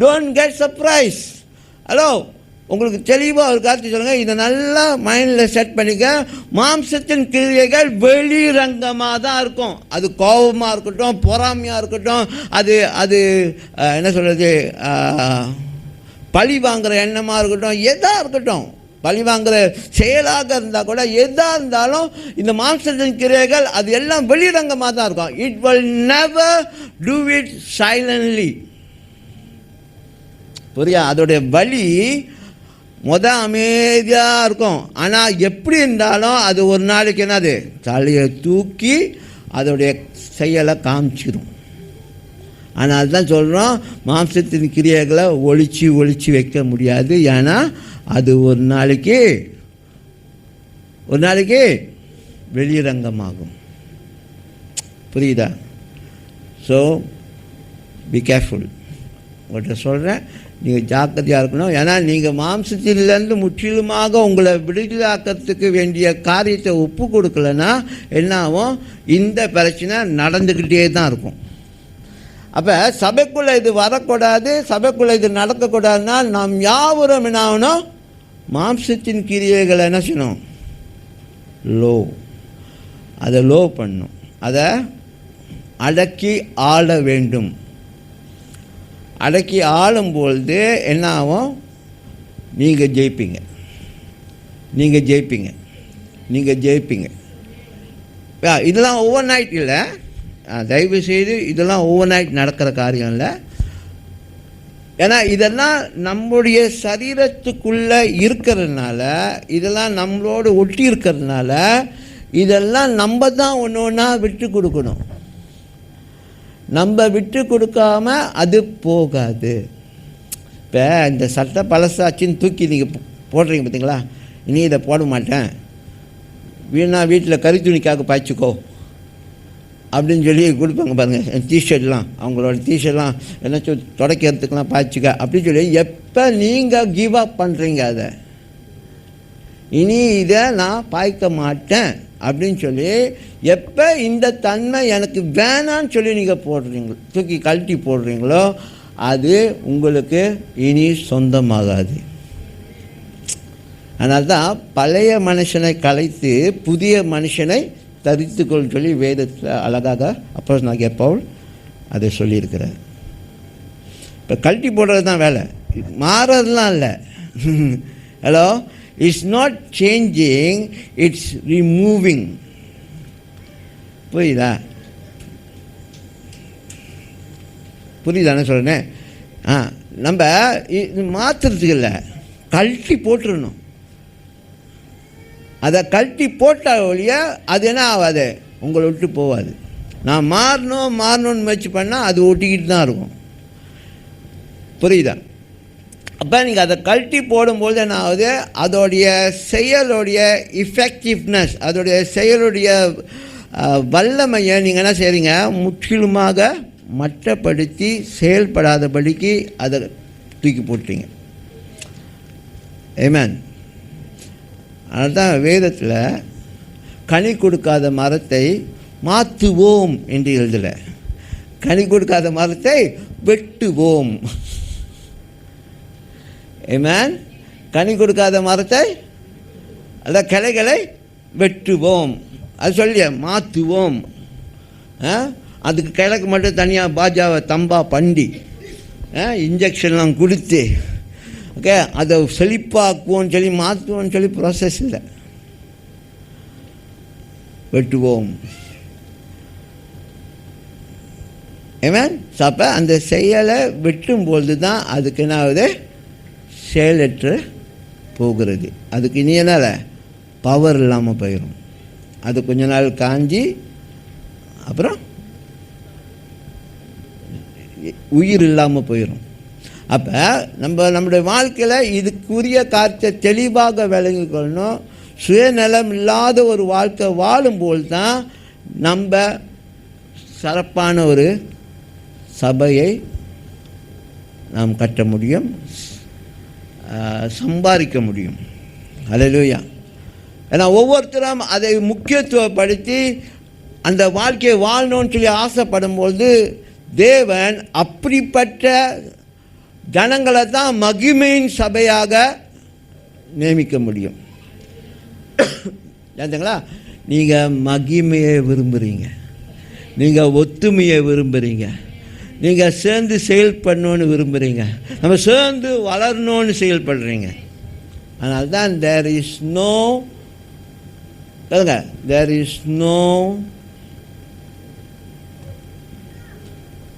Don't get surprise. ஹலோ, உங்களுக்கு தெளிவாக ஒரு காரணத்தை சொல்லுங்கள், இதை நல்லா மைண்டில் செட் பண்ணிக்க. மாம்சத்தின் கிரியைகள் வெளிரங்கமாக தான் இருக்கும். அது கோபமாக இருக்கட்டும், பொறாமையாக இருக்கட்டும், அது என்ன சொல்கிறது, பழி வாங்குகிற எண்ணமாக இருக்கட்டும், எதாக இருக்கட்டும், பழி வாங்குகிற செயலாக இருந்தால் கூட எதாக இருந்தாலும் இந்த மாம்சத்தின் கிரியைகள் அது எல்லாம் வெளிரங்கமாக தான் இருக்கும். It will never do it silently. புரியா? அதோடைய வழி அமைதியாக இருக்கும். ஆனால் எப்படி இருந்தாலும் அது ஒரு நாளைக்கு என்னது தலையை தூக்கி அதோடைய செயலை காமிச்சிடும். ஆனால் அதுதான் சொல்கிறோம், மாம்சத்தின் கிரியைகளை ஒழிச்சு வைக்க முடியாது. ஏன்னா அது ஒரு நாளைக்கு வெளிரங்கமாகும். புரியுதா? So be careful. உங்கள்கிட்ட சொல்கிறேன், நீங்கள் ஜாக்கிரதையாக இருக்கணும். ஏன்னா நீங்கள் மாம்சத்திலேருந்து முற்றிலுமாக உங்களை விடுதலாக்கிறதுக்கு வேண்டிய காரியத்தை ஒப்பு கொடுக்கலன்னா என்ன ஆகும்? இந்த பிரச்சனை நடந்துக்கிட்டே தான் இருக்கும். அப்போ சபைக்குள்ளே இது வரக்கூடாது, சபைக்குள்ளே இது நடக்கக்கூடாதுன்னா நாம் யாவரும் என்ன ஆகணும்? மாம்சத்தின் கிரியைகளை என்ன செய்யணும்? அதை லோ பண்ணணும், அதை அடக்கி ஆள வேண்டும். அடக்கி ஆளும்பொழுது என்ன ஆகும்? நீங்கள் ஜெயிப்பீங்க. இதெல்லாம் ஓவர் நைட் இல்லை, தயவு செய்து இதெல்லாம் ஓவர் நைட் நடக்கிற காரியம் இல்லை. ஏன்னா இதெல்லாம் நம்முடைய சரீரத்துக்குள்ளே இருக்கிறதுனால, இதெல்லாம் நம்மளோடு ஒட்டி இருக்கிறதுனால, இதெல்லாம் நம்ம தான் ஒன்று ஒன்றா விட்டு கொடுக்கணும். நம்ம விட்டு கொடுக்காம அது போகாது. இப்போ இந்த சட்டை பழசாச்சின்னு தூக்கி நீங்கள் போடுறீங்க பார்த்தீங்களா, இனி இதை போட மாட்டேன் வீணா வீட்டில் கறி துணிக்காக பாய்ச்சிக்கோ அப்படின்னு சொல்லி கொடுப்பாங்க பாருங்கள். என் டிஷர்ட்லாம் அவங்களோட டிஷர்ட்லாம் என்னாச்சும் துடைக்கிறதுக்கெலாம் பாய்ச்சிக்க அப்படின்னு சொல்லி எப்போ நீங்கள் கிவ் அப் பண்ணுறீங்க அதை, இனி இதை நான் பாய்க்க மாட்டேன் அப்படின்னு சொல்லி எப்போ இந்த தன்மை எனக்கு வேணான்னு சொல்லி நீங்கள் போடுறீங்களோ, தூக்கி கழட்டி போடுறீங்களோ, அது உங்களுக்கு இனி சொந்தமாகாது. அதனால தான் பழைய மனுஷனை கலைத்து புதிய மனுஷனை தரித்துக்கொள் சொல்லி வேதத்தில் அழகாக அப்போஸ்தலனாகிய பவுல் அதை சொல்லியிருக்கிறார். இப்போ கழட்டி போடுறது தான் வேலை, மாறதுலாம் இல்லை. Hello, it's not changing, it's removing. புரியுதா? புரியுதானே சொல்கிறேன்? நம்ம மாற்றுறதுக்கு இல்லை, கழட்டி போட்டுருணும். அதை கழட்டி போட்டால் ஒழிய அது என்ன ஆகாது, உங்களை விட்டு போகாது. நான் மாறணும்னு முயற்சி பண்ணால் அது ஒட்டிக்கிட்டு தான் இருக்கும். புரியுதா? அப்போ நீங்கள் அதை கழட்டி போடும்போது என்ன ஆகுது, அதோடைய செயலுடைய இஃபெக்டிவ்னஸ், அதோடைய செயலுடைய வல்லமையை நீங்கள் என்ன செய்கிறீங்க, முற்றிலுமாக மட்டப்படுத்தி செயல்படாதபடிக்கு அதை தூக்கி போட்டீங்க. ஆமென். அதுதான் வேதத்தில் கனி கொடுக்காத மரத்தை மாற்றுவோம் என்று எழுதலை, கனி கொடுக்காத மரத்தை வெட்டுவோம். ஆமென். கனி கொடுக்காத மரத்தை அல்ல கிளைகளை வெட்டுவோம், அது சொல்லிய மாற்றுவோம். அதுக்கு கிழக்கு மட்டும் தனியாக பாஜாவை தம்பா பண்டி இன்ஜெக்ஷன்லாம் கொடுத்து ஓகே அதை செழிப்பாக்குவோன்னு சொல்லி மாற்றுவோன்னு சொல்லி ப்ராசஸ் இல்லை, வெட்டுவோம். ஆமென். அப்போ அந்த செயலை வெட்டும்பொழுது தான் அதுக்கு என்ன ஆகுது, செயலற்று போகிறது. அதுக்கு இனி என்னால் பவர் இல்லாமல் போயிடும். அது கொஞ்ச நாள் காஞ்சி அப்புறம் உயிர் இல்லாமல் போயிடும். அப்போ நம்முடைய வாழ்க்கையில் இதுக்குரிய காரியத்தை தெளிவாக விளங்கிக் கொள்ளணும். சுயநலம் இல்லாத ஒரு வாழ்க்கை வாழும்போது தான் நம்ம சிறப்பான ஒரு சபையை நாம் கட்ட முடியும், சம்பாதிக்க முடியும். அல்லேலூயா. ஏன்னா ஒவ்வொருத்தரும் அதை முக்கியத்துவப்படுத்தி அந்த வாழ்க்கையை வாழணும்னு சொல்லி ஆசைப்படும்போது தேவன் அப்படிப்பட்ட ஜனங்களை தான் மகிமையின் சபையாக நியமிக்க முடியும். ஏந்துங்களா, நீங்கள் மகிமையை விரும்புகிறீங்க, நீங்கள் ஒத்துமையை விரும்புகிறீங்க, நீங்கள் சேர்ந்து செயல்படணுன்னு விரும்புகிறீங்க, நம்ம சேர்ந்து வளரணும்னு செயல்படுறீங்க. அதனால தான் there is no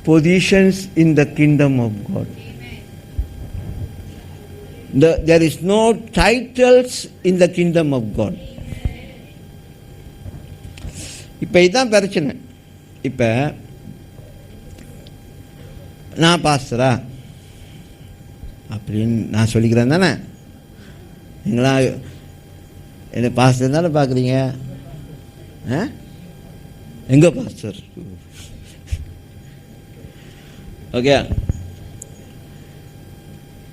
positions in the kingdom of God. There is no titles in the kingdom of God. இப்போ இதுதான் பிரச்சனை. இப்போ நான் பாஸ்டரா அப்படின்னு நான் சொல்லிக்கிறேன் தானே, நீங்களா என்னை பாஸ்டர் தானே பார்க்குறீங்க. எங்கே பாஸ்டர்? ஓகே.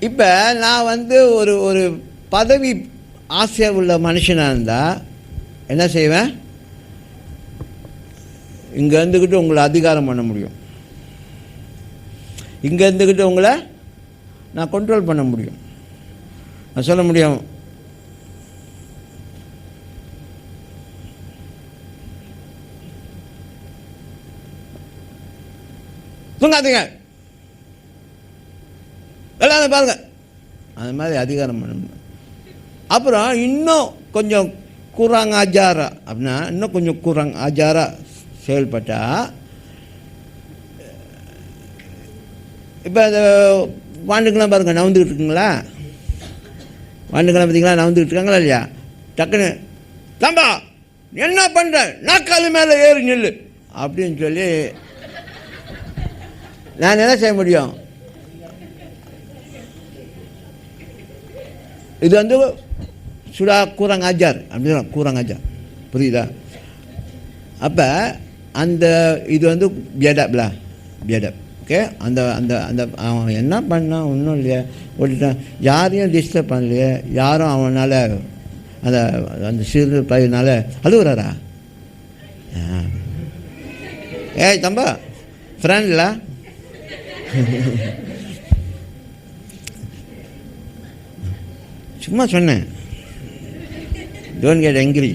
இப்போ நான் ஒரு பதவி ஆசை உள்ள மனுஷனாக இருந்தால் என்ன செய்வேன், இங்கே இருந்துக்கிட்டு உங்களை அதிகாரம் பண்ண முடியும், இங்கே இருந்துக்கிட்டு உங்களை நான் கண்ட்ரோல் பண்ண முடியும். நான் சொல்ல முடியும், தூங்காதீங்க எல்லாரும் பாருங்க, அது மாதிரி அதிகாரம் பண்ணணும். அப்புறம் இன்னும் கொஞ்சம் கூறாங்க ஆஜாரா அப்படின்னா இன்னும் கொஞ்சம் கூறாங்க ஆஜாரா செயல்பட்டா, இப்போ அந்த வாண்டுக்கெல்லாம் பாருங்கள் நவுந்துக்கிட்டு இருக்குங்களா, வாண்டுக்கெல்லாம் பார்த்தீங்களா நவுந்துக்கிட்டு இருக்காங்களா இல்லையா, டக்குன்னு தம்பா என்ன பண்ணுற, நாக்காலு மேலே ஏறி நில்லு அப்படின்னு சொல்லி நான் என்ன செய்ய முடியும். இது சுடா கூறாங்க ஆஜார் அப்படின்னு கூறாங்க ஆஜார். புரியுதா? அப்போ அந்த இது வந்து பியடப் ஓகே. அந்த அந்த அந்த அவன் என்ன பண்ணான் ஒன்றும் இல்லையா, ஓடிட்டான். யாரையும் டிஸ்டர்ப் பண்ணலையே, யாரும் அவனால் அந்த அந்த சிறு பையனால் அழுகுறாரா? ஏய் தம்பா ஃப்ரெண்ட்ல சும்மா சொன்னேன், டோன்ட் கெட் ஆங்கிரி.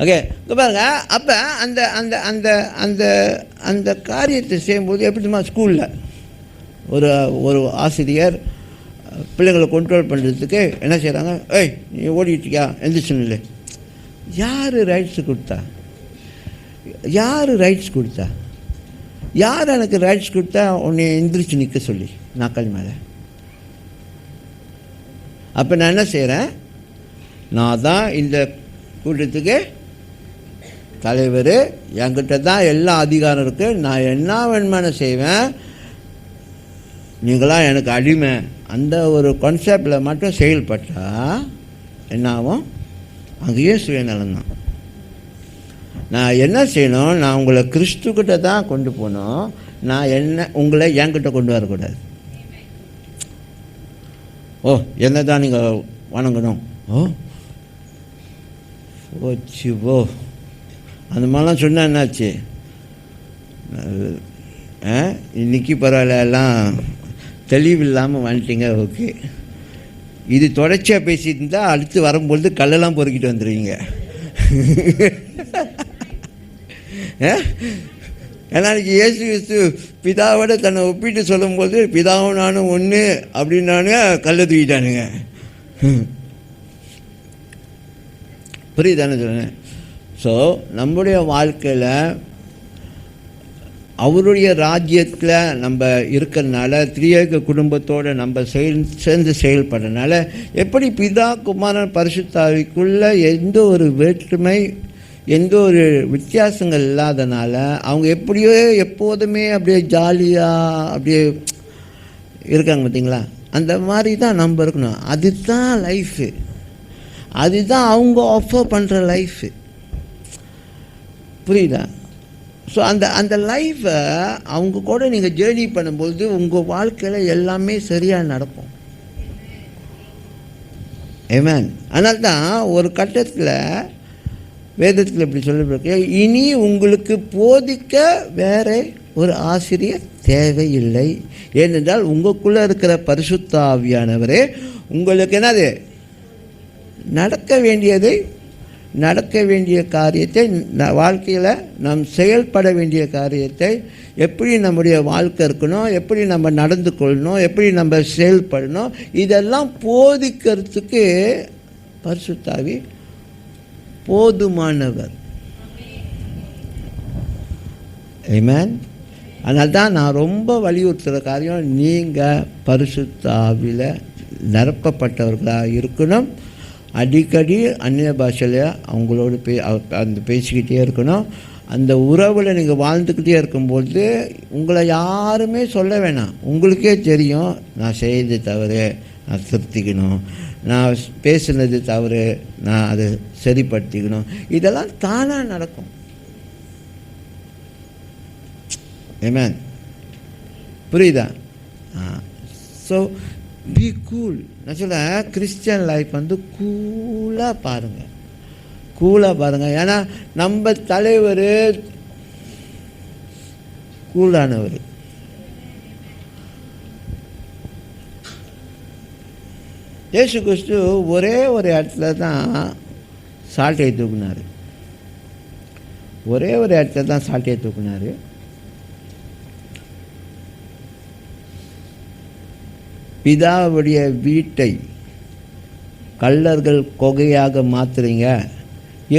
ஓகே, இப்போ பாருங்க. அப்போ அந்த அந்த அந்த அந்த அந்த காரியத்தை செய்யும்போது எப்படிமா ஸ்கூலில் ஒரு ஒரு ஆசிரியர் பிள்ளைங்களை கண்ட்ரோல் பண்ணுறதுக்கு என்ன செய்கிறாங்க, ஏய் நீ ஓடிட்டியா எந்திரிச்சு இல்லை. யார் ரைட்ஸு கொடுத்தா? யார் ரைட்ஸ் கொடுத்தா? யார் எனக்கு ரைட்ஸ் கொடுத்தா உன்னை எந்திரிச்சு நிற்க சொல்லி நாக்கள் மேலே? அப்போ நான் என்ன செய்கிறேன், நான் தான் இந்த கூட்டத்துக்கு தலைவர், என்கிட்ட தான் எல்லா அதிகாரம் இருக்குது, நான் என்ன வேணுமான செய்வேன், நீங்களாம் எனக்கு அடிமை. அந்த ஒரு கான்செப்டில் மட்டும் செயல்பட்டால் என்ன ஆகும்? அங்கேயே சுயநலம்தான். நான் என்ன செய்யணும், நான் உங்களை கிறிஸ்துக்கிட்ட தான் கொண்டு போகணும், நான் உங்களை என்கிட்ட கொண்டு வரக்கூடாது. ஓ என்ன தான் நீங்கள் வணங்கணும், ஓச்சு ஓ அந்த மாதிரிலாம் சொன்னால் என்னாச்சு? இன்றைக்கி பரவாயில்ல, எல்லாம் தெளிவில்லாமல் வந்துட்டீங்க. ஓகே, இது தொடர்ச்சியாக பேசிட்டு இருந்தால் அடுத்து வரும்பொழுது கல்லெல்லாம் பொறுக்கிட்டு வந்துடுவீங்க. ஏன்னா இயேசு கிறிஸ்து பிதாவோட தன்னை ஒப்பிட்டு சொல்லும்போது பிதாவும் நானும் ஒன்று அப்படின்னானு கல்லை தூக்கிட்டானுங்க. புரியுதானே சொல்லுங்கள். ஸோ நம்முடைய வாழ்க்கையில் அவருடைய ராஜ்யத்தில் நம்ம இருக்கிறதுனால, திரியேக குடும்பத்தோடு நம்ம சேர்ந்து செயல்படுறதுனால, எப்படி பிதா குமாரன் பரிசுத்தாவிக்குள்ளே எந்த ஒரு வேற்றுமை எந்த ஒரு வித்தியாசங்கள் இல்லாதனால அவங்க எப்படியோ எப்போதுமே அப்படியே ஜாலியாக அப்படியே இருக்காங்க பார்த்தீங்களா? அந்த மாதிரி தான் நம்ம இருக்கணும். அதுதான் லைஃபு, அதுதான் அவங்க ஆஃபர் பண்ணுற லைஃபு. புரியுதா? ஸோ அந்த அந்த லைஃப்பை அவங்க கூட நீங்கள் ஜேர்னி பண்ணும்போது உங்கள் வாழ்க்கையில் எல்லாமே சரியாக நடக்கும். ஆமென். அதனால தான் ஒரு கட்டத்தில் வேதத்தில் இப்படி சொல்லப்பட்டிருக்கு, இனி உங்களுக்கு போதிக்க வேற ஒரு ஆசிரியர் தேவையில்லை, ஏனென்றால் உங்களுக்குள்ளே இருக்கிற பரிசுத்த ஆவியானவரே உங்களுக்கு என்னது நடக்க வேண்டிய காரியத்தை, வாழ்க்கையில் நாம் செயல்பட வேண்டிய காரியத்தை, எப்படி நம்முடைய வாழ்க்கை இருக்கணும், எப்படி நம்ம நடந்து கொள்ளணும், எப்படி நம்ம செயல்படணும், இதெல்லாம் போதிக்கிறதுக்கு பரிசுத்த ஆவி போதுமானவர். ஆமென். அதனால தான் நான் ரொம்ப வலியுறுத்துகிற காரியம், நீங்கள் பரிசுத்த ஆவியில் நிரப்பப்பட்டவர்களாக இருக்கணும். அடிக்கடி அந்நிய பாஷையில் அவங்களோடு அந்த பேசிக்கிட்டே இருக்கணும். அந்த உறவில் நீங்கள் வாழ்ந்துக்கிட்டே இருக்கும்போது உங்களை யாருமே சொல்ல வேணாம், உங்களுக்கே தெரியும் நான் செய்தது தவறு, நான் திருத்திக்கணும், நான் பேசுனது தவறு, நான் அதை சரிப்படுத்திக்கணும். இதெல்லாம் தானாக நடக்கும். ஆமென். புரியுதா? So be cool. நான் சொல்ல கிறிஸ்டியன் லைஃப் வந்து கூலாக பாருங்கள். ஏன்னா நம்ம தலைவர் கூலானவர். இயேசு கிறிஸ்து ஒரே ஒரு இடத்துல தான் சாட்டையை தூக்குனார். பிதாவுடைய வீட்டை கள்ளர்கள் கொகையாக மாற்றுறீங்க.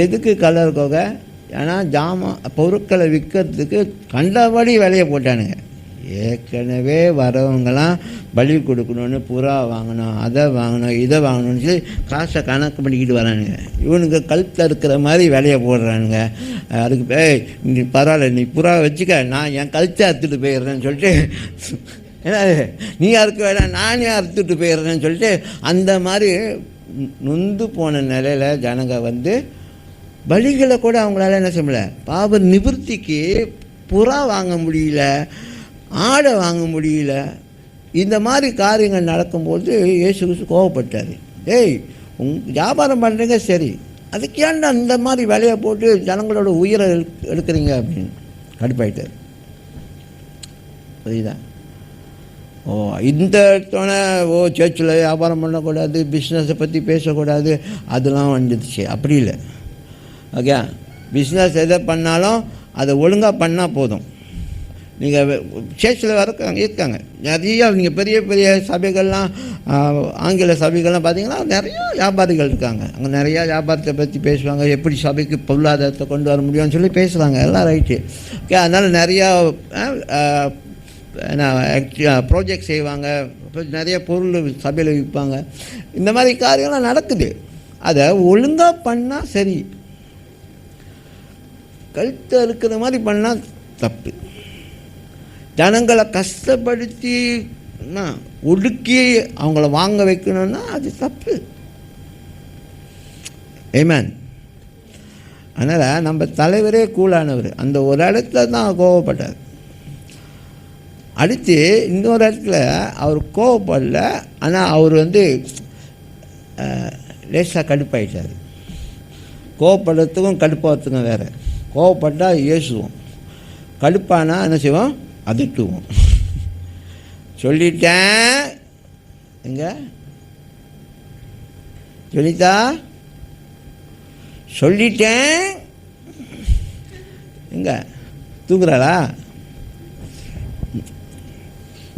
எதுக்கு கள்ளர் கொகை? ஏன்னா பொருட்களை விற்கிறதுக்கு கண்டபடி விலையை போட்டானுங்க. ஏற்கனவே வரவங்களாம் பலி கொடுக்கணுன்னு புறா வாங்கணும், அதை வாங்கணும், இதை வாங்கணும்னு சொல்லி காசை கணக்கு பண்ணிக்கிட்டு வரானுங்க. இவனுங்க கழுத்தில் இருக்கிற மாதிரி விலையை போடுறானுங்க. அதுக்கு நீ பரவாயில்ல, நீ புறா வச்சுக்க, நான் என் கழுத்தை அறுத்துட்டு போயிடுறேன்னு சொல்லிட்டு, ஏன்னா நீ அறுக்க வேணாம் நானே அறுத்துட்டு போயிடுறேன்னு சொல்லிட்டு அந்த மாதிரி நொந்து போன நிலையில் ஜனங்க வந்து பலிகளை கூட அவங்களால என்ன செய்ய முடியல, பாவ நிவர்த்திக்கு புறா வாங்க முடியல, ஆடை வாங்க முடியல. இந்த மாதிரி காரியங்கள் நடக்கும்போது இயேசு கிறிஸ்து கோவப்பட்டார். வியாபாரம் பண்ணுறீங்க சரி, அதுக்கு ஏன்டா இந்த மாதிரி வேலையை போட்டு ஜனங்களோட உயிரை எடுக்கிறீங்க அப்படின்னு கடுப்பாயிட்டார். புரியுதா? இந்த இடத்தோடனே சர்ச்சில் வியாபாரம் பண்ணக்கூடாது, பிஸ்னஸை பற்றி பேசக்கூடாது, அதெல்லாம் வந்துடுச்சு. அப்படி இல்லை. ஓகே, பிஸ்னஸ் எதை பண்ணாலும் அதை ஒழுங்காக பண்ணால் போதும். நீங்கள் சர்ச்சில் இருக்காங்க நிறையா, நீங்கள் பெரிய பெரிய சபைகள்லாம், ஆங்கில சபைகள்லாம் பார்த்தீங்கன்னா நிறையா வியாபாரிகள் இருக்காங்க. அங்கே நிறையா வியாபாரத்தை பற்றி பேசுவாங்க, எப்படி சபைக்கு பொருளாதாரத்தை கொண்டு வர முடியும்னு சொல்லி பேசுகிறாங்க. எல்லாம் ரைட்டு. ஓகே, அதனால் நிறையா ப்ராஜெக்ட் செய்வாங்க, நிறைய பொருள் சபையில் விற்பாங்க. இந்த மாதிரி காரியங்கள்லாம் நடக்குது. அதை ஒழுங்காக பண்ணால் சரி, கழுத்தை இருக்கிற மாதிரி பண்ணால் தப்பு. ஜனங்களை கஷ்டப்படுத்தி ஒடுக்கி அவங்கள வாங்க வைக்கணும்னா அது தப்பு. ஆமென். அதனால் நம்ம தலைவரே கூலானவர், அந்த ஒரு இடத்துல தான் கோவப்பட்டார். அடுத்து இன்னொரு இடத்துல அவர் கோவப்படல, ஆனால் அவர் லேசாக கடுப்பாயிட்டார். கோவப்படுறதுக்கும் கடுப்பாகிறதுக்கும் வேறு. கோவப்பட்டால் ஏசுவோம், கடுப்பானா என்ன செய்வோம், அதட்டுவோம். சொல்லிட்டேன் எங்க சொல்லித்தா, சொல்லிட்டேன் எங்க தூக்குறாளா?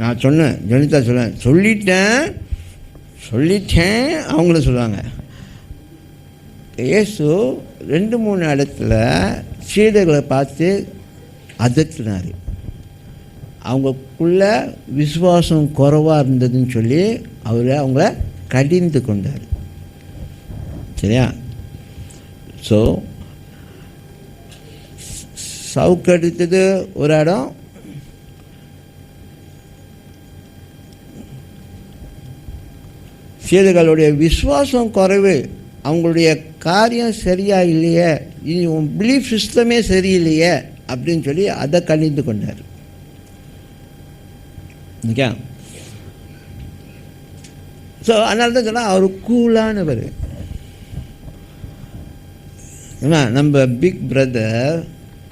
நான் சொன்னேன், ஜனிதா சொல்லிட்டேன் அவங்களும் சொல்லுவாங்க. இயேசு 2-3 இடத்துல சீடர்களை பார்த்து அதட்டினார். அவங்களுக்குள்ள விசுவாசம் குறைவாக இருந்ததுன்னு சொல்லி அவங்கள கடிந்து கொண்டார். சரியா? ஸோ சவுக்கடித்தது ஒரு இடம், சீடர்களுடைய விசுவாசம் குறைவு, அவங்களுடைய காரியம் சரியா இல்லையே, இனி உன் பிலீஃப் சிஸ்டமே சரியில்லையே அப்படின்னு சொல்லி அதை கணிந்து கொண்டார். ஓகே, ஸோ அதனால தான் சொன்னால் அவர் கூலானவர். நம்ம பிக் பிரதர்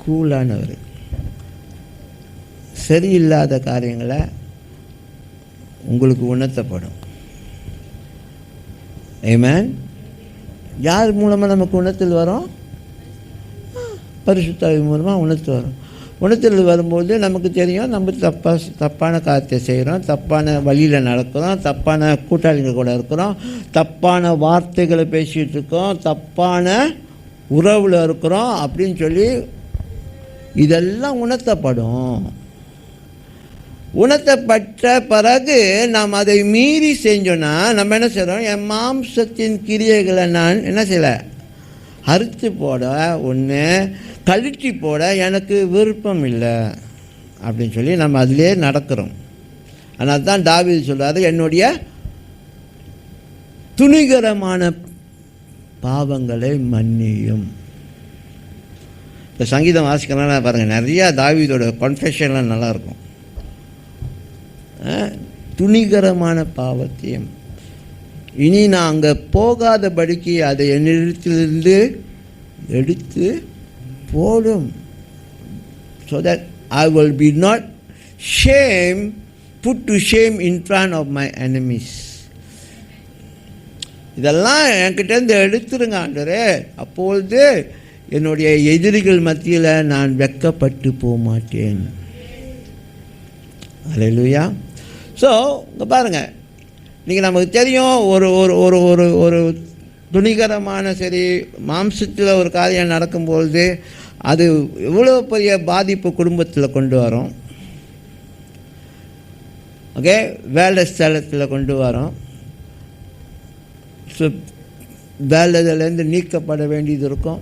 கூலானவர். சரியில்லாத காரியங்களை உங்களுக்கு உணர்த்தப்படும். ஆமென். யார் மூலமாக நமக்கு உணர்த்தல் வரும்? பரிசுத்த ஆவி மூலமாக உணர்த்து வரும். உணர்த்தல் வரும்போது நமக்கு தெரியும் நம்ம தப்பான காரியத்தை செய்கிறோம், தப்பான வழியில் நடக்கிறோம், தப்பான கூட்டாளிங்க கூட இருக்கிறோம், தப்பான வார்த்தைகளை பேசிகிட்டு இருக்கோம், தப்பான உறவில் இருக்கிறோம் அப்படின்னு சொல்லி இதெல்லாம் உணர்த்தப்படும். உணர்த்தப்பட்ட பிறகு நாம் அதை மீறி செஞ்சோன்னா நம்ம என்ன செய்கிறோம்? என் மாம்சத்தின் கிரியைகளை நான் என்ன செய்யலை, அறுத்து போட, ஒன்று கழட்டி போட எனக்கு விருப்பம் இல்லை அப்படின்னு சொல்லி நம்ம அதிலே நடக்கிறோம். ஆனால் தான் தாவீது சொல்கிறாரு, என்னுடைய துணிகரமான பாவங்களை மன்னியும். இப்போ சங்கீதம் வாசிக்கிறனால பாருங்கள், நிறையா தாவீதோட கன்ஃபெஷன்லாம் நல்லாயிருக்கும். துணிகரமான பாவத்தையும் இனி நான் அங்கே போகாதபடிக்கு அதை என்னிடத்திலிருந்து எடுத்து போடும். So that I will be not put to shame in front of my enemies. இதெல்லாம் என்கிட்டேருந்து எடுத்துருங்க ஆண்டவரே, அப்பொழுது என்னுடைய எதிரிகள் மத்தியில் நான் வெட்கப்பட்டு போக மாட்டேன். அல்லேலூயா. ஸோ இங்கே பாருங்கள், நீங்கள் நமக்கு தெரியும் ஒரு ஒரு ஒரு ஒரு ஒரு துணிகரமான சரி மாம்சத்தில் ஒரு காரியம் நடக்கும்பொழுது அது எவ்வளோ பெரிய பாதிப்பு குடும்பத்தில் கொண்டு வரும். ஓகே, வேலை ஸ்தலத்தில் கொண்டு வரும். ஸோ வேலையிலேருந்து நீக்கப்பட வேண்டியது இருக்கும்.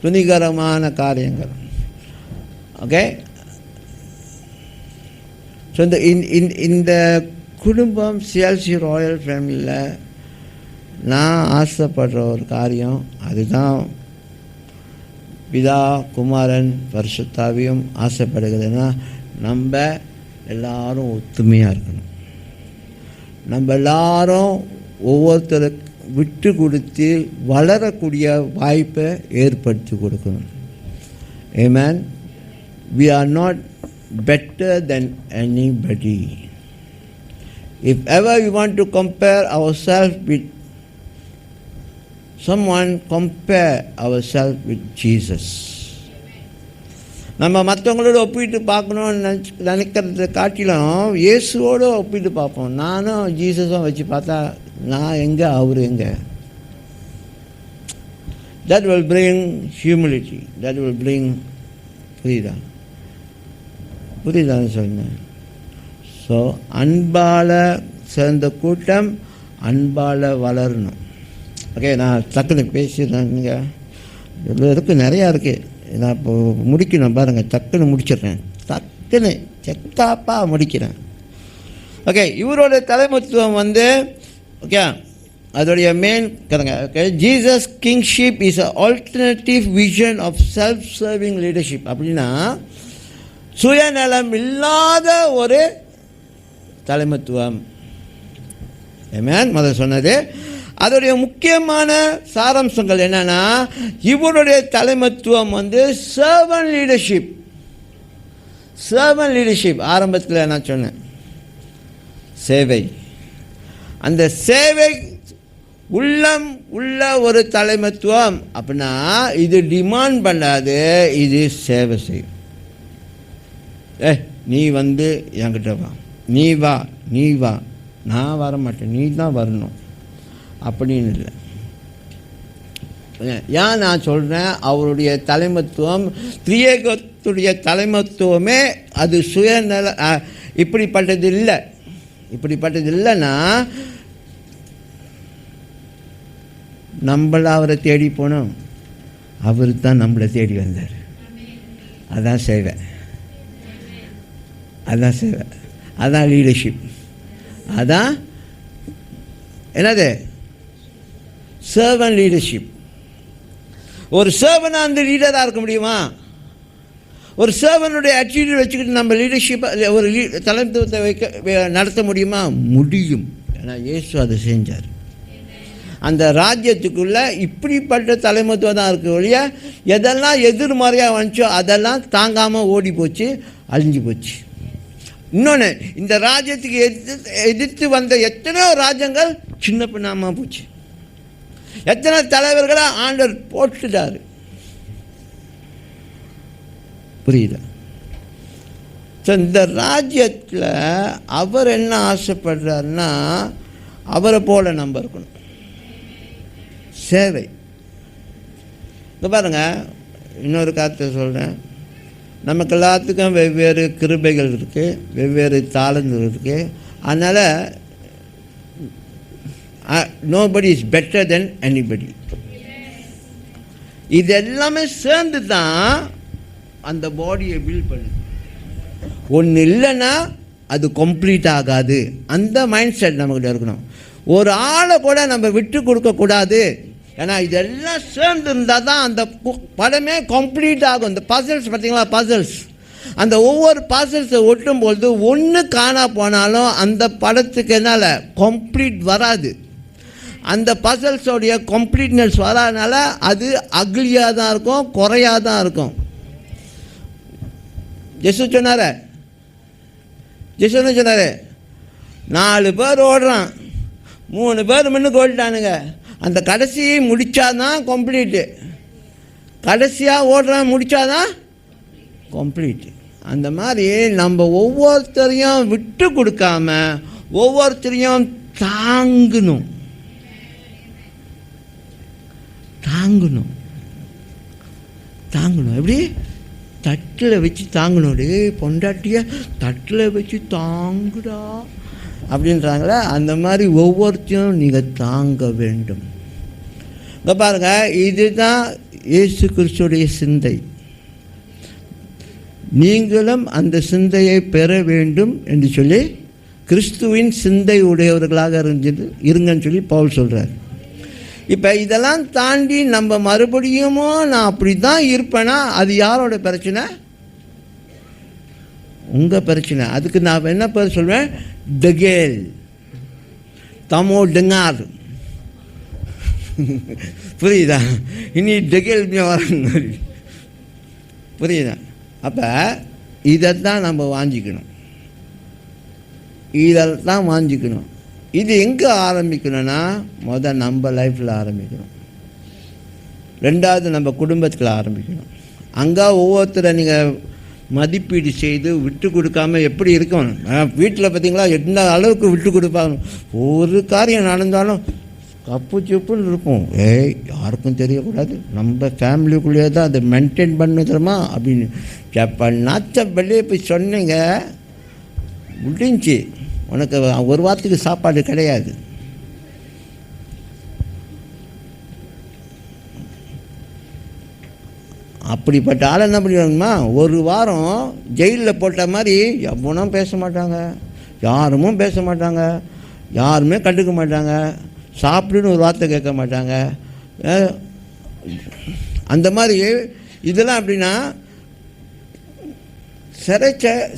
துணிகரமான காரியங்கள். ஓகே, ஸோ இந்த குடும்பம் சிஎல்சி ராயல் ஃபேமிலியில் நான் ஆசைப்படுற ஒரு காரியம் அதுதான் பிதா குமாரன் பரிசுத்தாவியும் ஆசைப்படுகிறதுன்னா நம்ம எல்லாரும் ஒத்துமையாக இருக்கணும். நம்ம எல்லாரும் ஒவ்வொருத்தருக்கு விட்டு கொடுத்து வளரக்கூடிய வாய்ப்பை ஏற்படுத்தி கொடுக்கணும். Amen. We are not better than anybody. If ever we want to compare ourselves with someone, compare ourselves with Jesus. நம்ம மற்றவங்களோட ஒப்பிட்டு பார்க்கணும்னு நினைக்கிறத காட்டிலும் இயேசுவோடு ஒப்பிட்டு பார்ப்போம். நானும் ஜீசஸும் வச்சு பார்த்தா நான் எங்கே அவர் எங்கே. That will bring humility. That will bring புரியுதான்னு சொன்னேன். ஸோ அன்பால் சேர்ந்த கூட்டம் அன்பால் வளரணும். ஓகே, நான் டக்குன்னு பேசிடுறேன். நீங்கள் இருக்கு நிறையா இருக்குது. நான் இப்போ முடிக்கணும் பாருங்கள், டக்குன்னு முடிச்சிடுறேன். டக்குன்னு செக்காப்பாக முடிக்கிறேன். ஓகே, இவரோட தலைமைத்துவம் ஓகே அதோடைய மெயின் கதங்க. Okay, Jesus kingship is a alternative vision of self serving leadership. அப்படின்னா சுயநலம் இல்லாத ஒரு தலைமைத்துவம். ஆமென். முதல்ல சொன்னது அதோடைய முக்கியமான சாராம்சங்கள் என்னன்னா, இவருடைய தலைமைத்துவம் சர்வன்ட் லீடர்ஷிப். சர்வன்ட் லீடர்ஷிப் ஆரம்பத்தில் நான் சொன்னேன், சேவை. அந்த சேவை உள்ளம் உள்ள ஒரு தலைமைத்துவம். அப்படின்னா இது டிமாண்ட் பண்ணாது, இது சேவை செய்யும். நீ என்கிட்ட வா, நீ வா, நீ வா, நான் வர மாட்டேன், நீ தான் வரணும் அப்படின்னு இல்லை. ஏன் நான் சொல்கிறேன், அவருடைய தலைமைத்துவம் திரியேகத்துடைய தலைமைத்துவமே அது சுயநல இப்படிப்பட்டது இல்லை. இப்படிப்பட்டது இல்லைன்னா நம்மள அவரை தேடி போனோம், அவர் தான் நம்மளை தேடி வந்தார். அதான் சேவை, அதான் சேவை, அதான் லீடர்ஷிப், அதான் என்னது சர்வன் லீடர்ஷிப். ஒரு சர்வனாக அந்த லீடராக இருக்க முடியுமா? ஒரு சர்வனுடைய ஆட்டிடியூட் வச்சுக்கிட்டு நம்ம லீடர்ஷிப் ஒரு தலைமைத்துவத்தை நடத்த முடியுமா? முடியும். ஏன்னா இயேசு அதை செஞ்சார். அந்த ராஜ்யத்துக்குள்ளே இப்படிப்பட்ட தலைமைத்துவம் தான் இருக்க ஒழிய எதெல்லாம் எதிர்மறையாக வந்துச்சோ அதெல்லாம் தாங்காமல் ஓடி போச்சு, அழிஞ்சு போச்சு. இன்னொன்று, இந்த ராஜ்யத்துக்கு எதிர்த்து வந்த எத்தனையோ ராஜ்யங்கள் சின்ன பின்னாமல் போச்சு. எத்தனை தலைவர்களை ஆண்டவர் போட்டுட்டார். புரியுதா? ஸோ இந்த ராஜ்யத்தில் அவர் என்ன ஆசைப்படுறாருன்னா, அவரை போல நம்ம இருக்கணும். சேவை. இங்கே பாருங்கள், இன்னொரு காரியத்தை சொல்கிறேன். நமக்கு எல்லாத்துக்கும் வெவ்வேறு கிருபைகள் இருக்குது, வெவ்வேறு தாளங்கள் இருக்குது. அதனால் nobody is better then anybody. இது எல்லாமே சேர்ந்து தான் அந்த பாடியை பில்ட் பண்ணுது. ஒன்று இல்லைன்னா அது கம்ப்ளீட் ஆகாது. அந்த மைண்ட் செட் நம்மக்கிட்ட இருக்கணும். ஒரு ஆளை கூட நம்ம விட்டு கொடுக்கக்கூடாது. ஏன்னா இதெல்லாம் சேர்ந்து இருந்தால் தான் அந்த படமே கம்ப்ளீட் ஆகும். இந்த பசல்ஸ் பார்த்தீங்களா, பசல்ஸ், அந்த ஒவ்வொரு பசல்ஸை ஒட்டும்பொழுது ஒன்று காணா போனாலும் அந்த படத்துக்கு என்னால் கம்ப்ளீட் வராது. அந்த பசல்ஸோடைய கம்ப்ளீட்னஸ் வராதனால அது அக்லியாக தான் இருக்கும், குறையாக தான் இருக்கும். ஜெசு சொன்னார், 4 பேர் ஓடுறான், 3 பேர் முன்னுக்கு ஓடிட்டானுங்க. அந்த கடைசியை முடித்தாதான் கம்ப்ளீட்டு. கடைசியாக ஓடுறான் முடித்தாதான் கம்ப்ளீட்டு. அந்த மாதிரி நம்ம ஒவ்வொருத்தரையும் விட்டு கொடுக்காம ஒவ்வொருத்தரையும் தாங்கணும். தாங்கணும் தாங்கணும் எப்படி? தட்டில் வச்சு தாங்கணும். டே பொண்டாட்டிய தட்டில் வச்சு தாங்குடா அப்படின்றாங்களே, அந்த மாதிரி ஒவ்வொருத்தையும் நீங்கள் தாங்க வேண்டும். இங்கே பாருங்கள், இதுதான் இயேசு கிறிஸ்துடைய சிந்தை. நீங்களும் அந்த சிந்தையை பெற வேண்டும் என்று சொல்லி கிறிஸ்துவின் சிந்தை உடையவர்களாக இருங்கன்னு சொல்லி பவுல் சொல்கிறார். இப்போ இதெல்லாம் தாண்டி நம்ம மறுபடியும் நான் அப்படி தான் இருப்பேன்னா அது யாரோட பிரச்சனை? உங்கள் பிரச்சனை. அதுக்கு நான் என்ன பேர் சொல்வேன்? டகேல், தமோ டெங்கார். புரியுதா? இனி டகேல் வரணும், புரியுதா? அப்போ இதைத்தான் நம்ம வாஞ்சிக்கணும், இதெல்லாம் வாஞ்சிக்கணும். இது எங்கே ஆரம்பிக்கணும்னா நம்ம லைஃப்பில் ஆரம்பிக்கணும். ரெண்டாவது நம்ம குடும்பத்தில் ஆரம்பிக்கணும். அங்கே ஒவ்வொருத்தரை நீங்கள் மதிப்பீடு செய்து விட்டு கொடுக்காமல் எப்படி இருக்கணும். வீட்டில் பார்த்திங்களா என்ன அளவுக்கு விட்டு கொடுப்பாங்க. ஒரு காரியம் நடந்தாலும் கப்பு சிப்புன்னு இருக்கும். யாருக்கும் தெரியக்கூடாது, நம்ம ஃபேமிலிக்குள்ளேயே தான் அதை மெயின்டைன் பண்ணுறோமா அப்படின்னு. இப்போ நாச்ச வெளியே போய் சொன்னீங்க, முடிஞ்சு உனக்கு ஒரு வாரத்துக்கு சாப்பாடு கிடையாது. அப்படிப்பட்ட ஆள் என்ன பண்ணிடுவாங்கம்மா, ஒரு வாரம் ஜெயிலில் போட்ட மாதிரி எவனும் பேச மாட்டாங்க, யாருமும் பேச மாட்டாங்க, யாருமே கண்டுக்க மாட்டாங்க, சாப்பிடுன்னு ஒரு வார்த்தை கேட்க மாட்டாங்க. அந்த மாதிரி இதெல்லாம் அப்படின்னா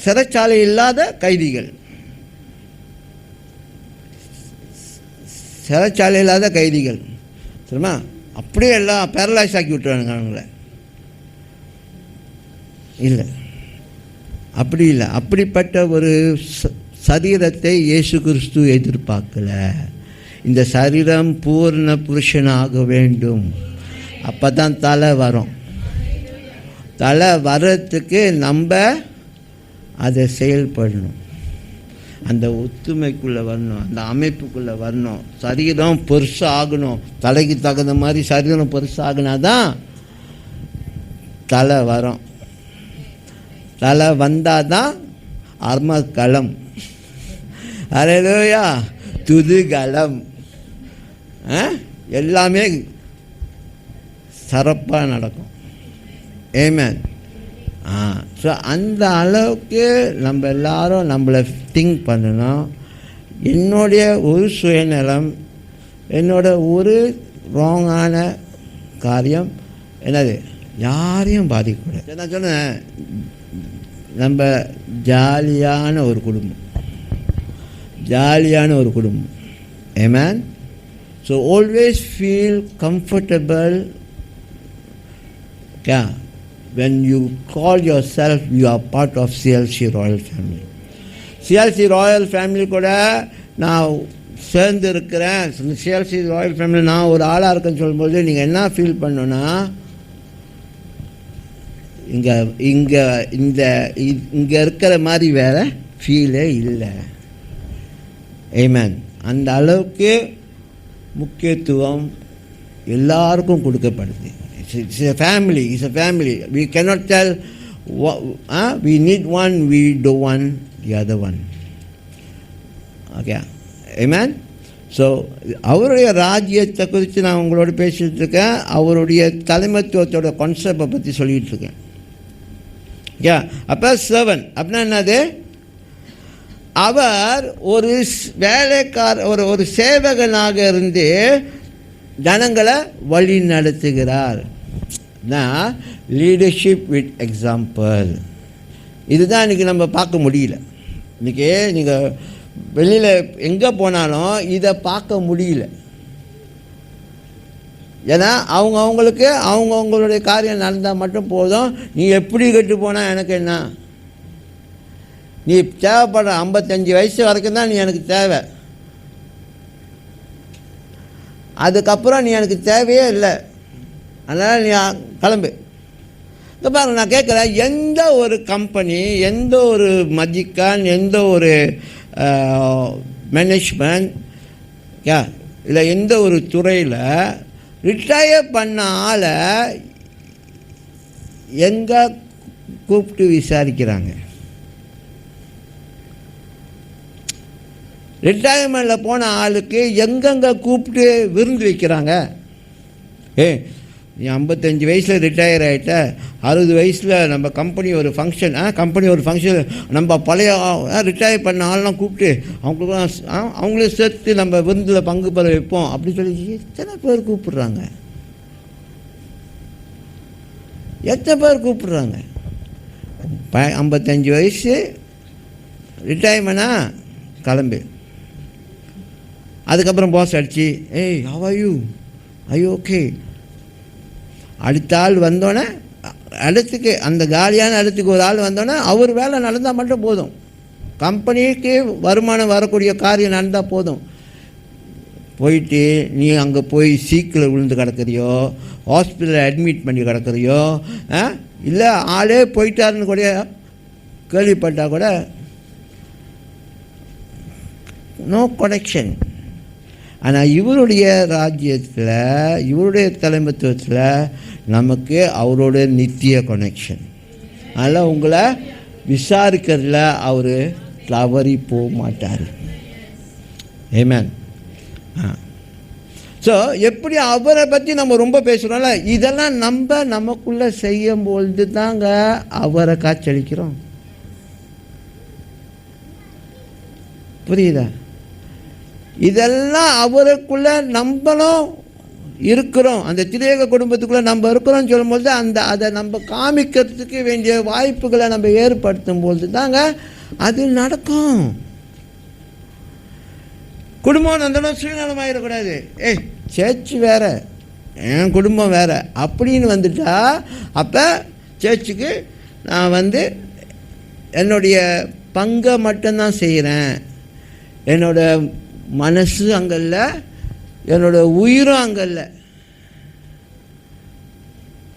சிறைச்சாலை இல்லாத கைதிகள், சிறைச்சாலை இல்லாத கைதிகள் சரிம்மா. அப்படியே எல்லாம் பேரலைஸ் ஆக்கி விட்டுறானுங்க அவங்கள. இல்லை, அப்படி இல்லை. அப்படிப்பட்ட ஒரு சரீரத்தை இயேசு கிறிஸ்து எதிர்பார்க்கல. இந்த சரீரம் பூர்ண புருஷனாக வேண்டும். அப்போ தான் தலை வரும். தலை வர்றதுக்கு நம்ம அதை செயல்படணும், அந்த ஒத்துமைக்குள்ளே வரணும், அந்த அமைப்புக்குள்ளே வரணும். சரீரம் பெருசாக ஆகணும், தலைக்கு தகுந்த மாதிரி சரீரம் பெருசாகினா தான் தலை வரும். தலை வந்தால் தான் அர்மக்களம், அல்லேலூயா, துதுகலம், எல்லாமே சிறப்பாக நடக்கும். ஆமென். ஸோ அந்த அளவுக்கு நம்ம எல்லாரும் நம்மளை திங்க் பண்ணணும். என்னுடைய ஒரு சுயநலம், என்னோட ஒரு ராங்கான காரியம் என்னது யாரையும் பாதிக்கக்கூடாது. நான் சொன்னேன், நம்ம ஜாலியான ஒரு குடும்பம், ஜாலியான ஒரு குடும்பம். ஆமென். So always feel comfortable. When you call yourself, you are part of CLC Royal Family. CLC Royal Family கூட நான் சேர்ந்து இருக்கிறேன். CLC Royal Family நான் ஒரு ஆளாக இருக்கேன்னு சொல்லும்போது நீங்கள் என்ன ஃபீல் பண்ணணுன்னா, இங்கே இங்கே இந்த இங்கே இருக்கிற மாதிரி வேறு ஃபீலே இல்லை. ஆமென். அந்த அளவுக்கு முக்கியத்துவம் எல்லாருக்கும் கொடுக்கப்படுது. It's a family. It's a family. We cannot tell we need one, we don't want the other one. Okay. Amen. So அவருடைய ராஜ்யத்தை குறித்து நான் உங்களோட பேசிகிட்டு இருக்கேன். அவருடைய தலைமைத்துவத்தோட கான்செப்டை பற்றி சொல்லிகிட்டு இருக்கேன். அப்போ சர்வன் அப்படின்னா என்னது? அவர் ஒரு ஒரு சேவகனாக இருந்து ஜனங்களை வழி நடத்துகிறார். Leadership with example. இதுதான் இன்றைக்கி நம்ம பார்க்க முடியல. இன்றைக்கி நீங்கள் வெளியில் எங்கே போனாலும் இதை பார்க்க முடியல. ஏன்னா அவங்களுக்கு அவங்களுடைய காரியம் நடந்தால் மட்டும் போதும். நீ எப்படி கெட்டு போனால் எனக்கு என்ன? நீ தேவைப்படுற 55 வயசு வரைக்கும் தான் நீ எனக்கு தேவை, அதுக்கப்புறம் நீ எனக்கு தேவையே இல்லை, அதனால் நீ கிளம்பு. இங்கே பாருங்க, நான் கேட்குறேன், எந்த ஒரு கம்பெனி, எந்த ஒரு மஜிக்கான், எந்த ஒரு மேனேஜ்மெண்ட் இல்லை எந்த ஒரு துறையில் ரிட்டையர் பண்ண ஆளை எங்கே கூப்பிட்டு விசாரிக்கிறாங்க? ரிட்டையர்மெண்ட்டில் போன ஆளுக்கு எங்கெங்கே கூப்பிட்டு விருந்து வைக்கிறாங்க? நீ 55 வயசில் ரிட்டையர் ஆகிட்ட, 60 வயசில் நம்ம கம்பெனி ஒரு ஃபங்க்ஷன் நம்ம பழைய ரிட்டையர் பண்ண ஆள்லாம் கூப்பிட்டு அவங்களே சேர்த்து நம்ம விருந்தில் பங்கு பெற வைப்போம் அப்படின்னு சொல்லி எத்தனை பேர் கூப்பிடுறாங்க? எத்தனை பேர் கூப்பிடுறாங்க? 55 வயசு ரிட்டையர்மெண்ட்டா கிளம்பு. அதுக்கப்புறம் பாஸ் அடிச்சு, ஏய் how are you, I okay. அடுத்த ஆள் வந்தோடனே இடத்துக்கு, அந்த காலியான இடத்துக்கு ஒரு ஆள் வந்தோடனே அவர் வேலை நடந்தால் மட்டும் போதும், கம்பெனிக்கு வருமானம் வரக்கூடிய காரியம் நடந்தால் போதும். போயிட்டு நீ அங்கே போய் சீக்கில் விழுந்து கிடக்குறியோ, ஹாஸ்பிட்டலில் அட்மிட் பண்ணி கிடக்குறியோ, இல்லை ஆளே போயிட்டாருன்னு கூட கேள்விப்பட்டால் கூட நோ கனெக்ஷன். ஆனால் இவருடைய ராஜ்யத்தில், இவருடைய தலைமைத்துவத்தில் நமக்கு அவரோட நித்திய கனெக்ஷன். அதனால் உங்களை விசாரிக்கிறதுல அவர் தவறி போக மாட்டார். ஆமென். ஸோ எப்படி அவரை பற்றி நம்ம ரொம்ப பேசுகிறோம்ல, இதெல்லாம் நமக்குள்ளே செய்யும்பொழுது தாங்க அவரை காட்சியளிக்கிறோம். புரியுதா? இதெல்லாம் அவருக்குள்ளே நம்மளும் இருக்கிறோம், அந்த திரியேக குடும்பத்துக்குள்ளே நம்ம இருக்கிறோம்னு சொல்லும்போது அதை நம்ம காமிக்கிறதுக்கு வேண்டிய வாய்ப்புகளை நம்ம ஏற்படுத்தும் போது தாங்க அது நடக்கும். குடும்பம் அந்த சுயநலமாகிடக்கூடாது. சேர்ச்சி வேற, என் குடும்பம் வேற அப்படின்னு வந்துட்டா, அப்போ சேர்ச்சுக்கு நான் என்னுடைய பங்கை மட்டும்தான் செய்கிறேன், என்னோட மனசு அங்கே இல்லை, என்னோட உயிரும் அங்கே இல்லை.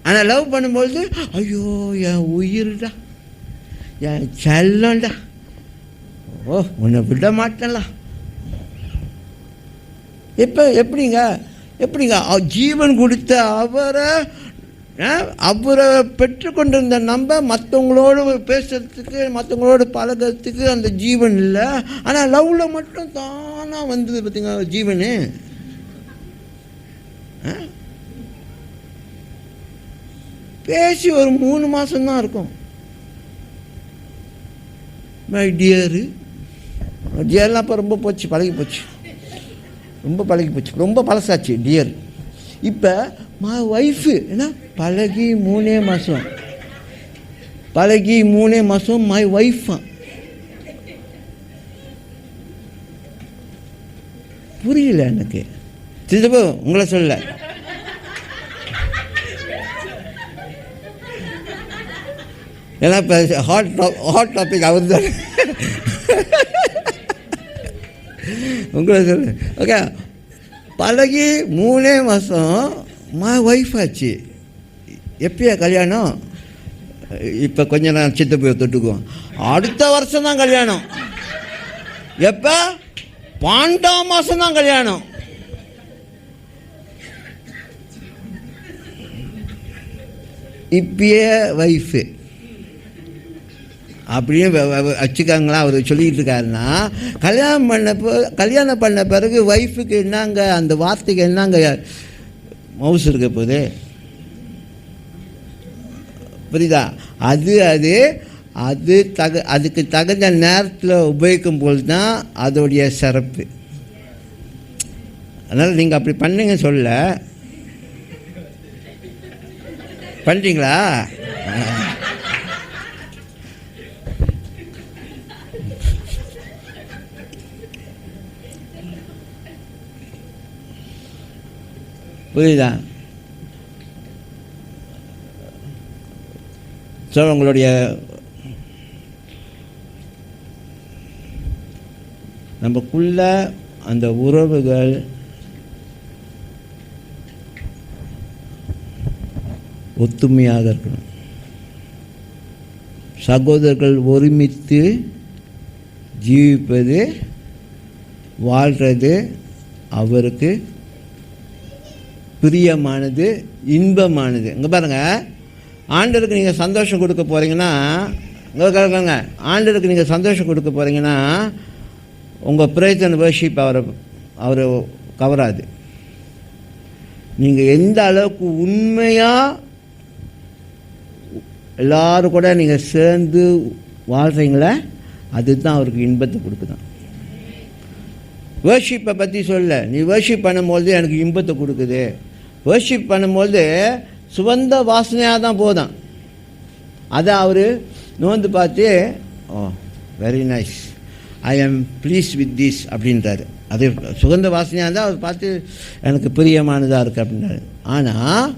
ஆனால் லவ் பண்ணும்பொழுது ஐயோ என் உயிர்டா, என் செல்லண்டா, உன்னை விட மாட்டேன்லாம். எப்படிங்க ஜீவன் கொடுத்த அவரை பெற்றுக்கொண்டிருந்த நம்ம மற்றவங்களோடு பேசுறதுக்கு, மற்றவங்களோடு பழகிறதுக்கு அந்த ஜீவன் இல்லை. ஆனால் லவ்வில் மட்டும் தானாக வந்தது பார்த்தீங்க ஜீவனு. பேசி ஒரு 3 மாதம்தான் இருக்கும். மை டியர்லாம் இப்போ ரொம்ப போச்சு, பழகி போச்சு, ரொம்ப பழசாச்சு டியர். இப்போ மை ஒய்ஃபு என்ன பழகி 3 மாதம் மை ஒய்ஃபா. புரியல எனக்கு. திரும்ப உங்களை சொல்ல, ஏன்னா இப்போ ஹாட் டாபிக் அவர் தான். உங்களை சொல்ல, ஓகே. பழகி 3 மாதம் மை ஒய்ஃப் ஆச்சு. எப்பயா கல்யாணம்? இப்போ கொஞ்சம் நான் சித்த போய் தொட்டுக்குவோம், அடுத்த வருஷம் தான் கல்யாணம். எப்போ? 12ஆம் மாதம் தான் கல்யாணம். இப்பயே ஒய்ஃபு அப்படியே வச்சுக்காங்களா அவர் சொல்லிக்கிட்டு இருக்காருன்னா, கல்யாணம் பண்ண பிறகு ஒய்ஃபுக்கு என்னங்க, அந்த வார்த்தைக்கு என்னங்க மவுசு இருக்க போகுது? புரியுதா? அதுக்கு தகுந்த நேரத்தில் உபயோகிக்கும் போது தான் அதோடைய சிறப்பு. அதனால் நீங்கள் அப்படி பண்ணுங்க சொல்ல பண்ணுறீங்களா? புரியுதா? ஸோ உங்களுடைய நமக்குள்ள அந்த உறவுகள் ஒத்துமையாக இருக்கணும். சகோதரர்கள் ஒருமித்து ஜீவிப்பது, வாழ்கிறது அவருக்கு பிரியமானது, இன்பமானது. இங்கே பாருங்கள், ஆண்டவருக்கு நீங்கள் சந்தோஷம் கொடுக்க போகிறீங்கன்னா, இங்கே கேட்குங்க, ஆண்டவருக்கு நீங்கள் சந்தோஷம் கொடுக்க போகிறீங்கன்னா உங்கள் பிரேஸ் அண்ட் வர்ஷிப் அவர் கவராது. நீங்கள் எந்த அளவுக்கு உண்மையாக எல்லோரும் கூட நீங்கள் சேர்ந்து வாழ்கிறீங்களே, அதுதான் அவருக்கு இன்பத்தை கொடுக்குதான். வர்ஷிப்பை பற்றி சொல்ல, நீ வர்ஷிப் பண்ணும்போது எனக்கு இன்பத்தை கொடுக்குது. வர்ஷிப் பண்ணும்போது சுகந்த வாசனையாக தான் போதான். அதை அவர் நோந்து பார்த்து, ஓ வெரி நைஸ், ஐ ஆம் ப்ளீஸ் வித் திஸ் அப்படின்றாரு. அது சுகந்த வாசனையாக இருந்தால் அவர் பார்த்து எனக்கு பிரியமானதாக இருக்குது அப்படின்றாரு. ஆனால்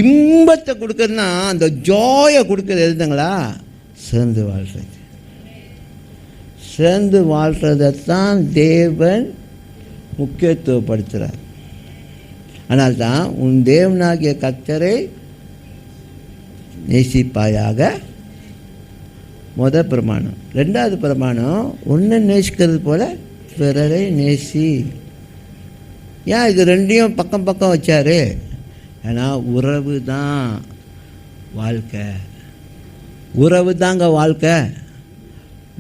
இன்பத்தை கொடுக்குறதுனா, அந்த ஜாயை கொடுக்குறது எழுதுங்களா, சேர்ந்து வாழ்கிறது. சேர்ந்து வாழ்கிறதான் தேவன் முக்கியத்துவப்படுத்துகிறார். அதனால்தான் உன் தேவனாகிய கர்த்தரை நேசிப்பாயாக முதல் பிரமாணம். ரெண்டாவது பிரமாணம், ஒன்றை நேசிக்கிறது போல பிறரை நேசி. ஏன் இது ரெண்டையும் பக்கம் பக்கம் வச்சாரு? ஏன்னா உறவு தான் வாழ்க்கை. உறவு தாங்க வாழ்க்கை.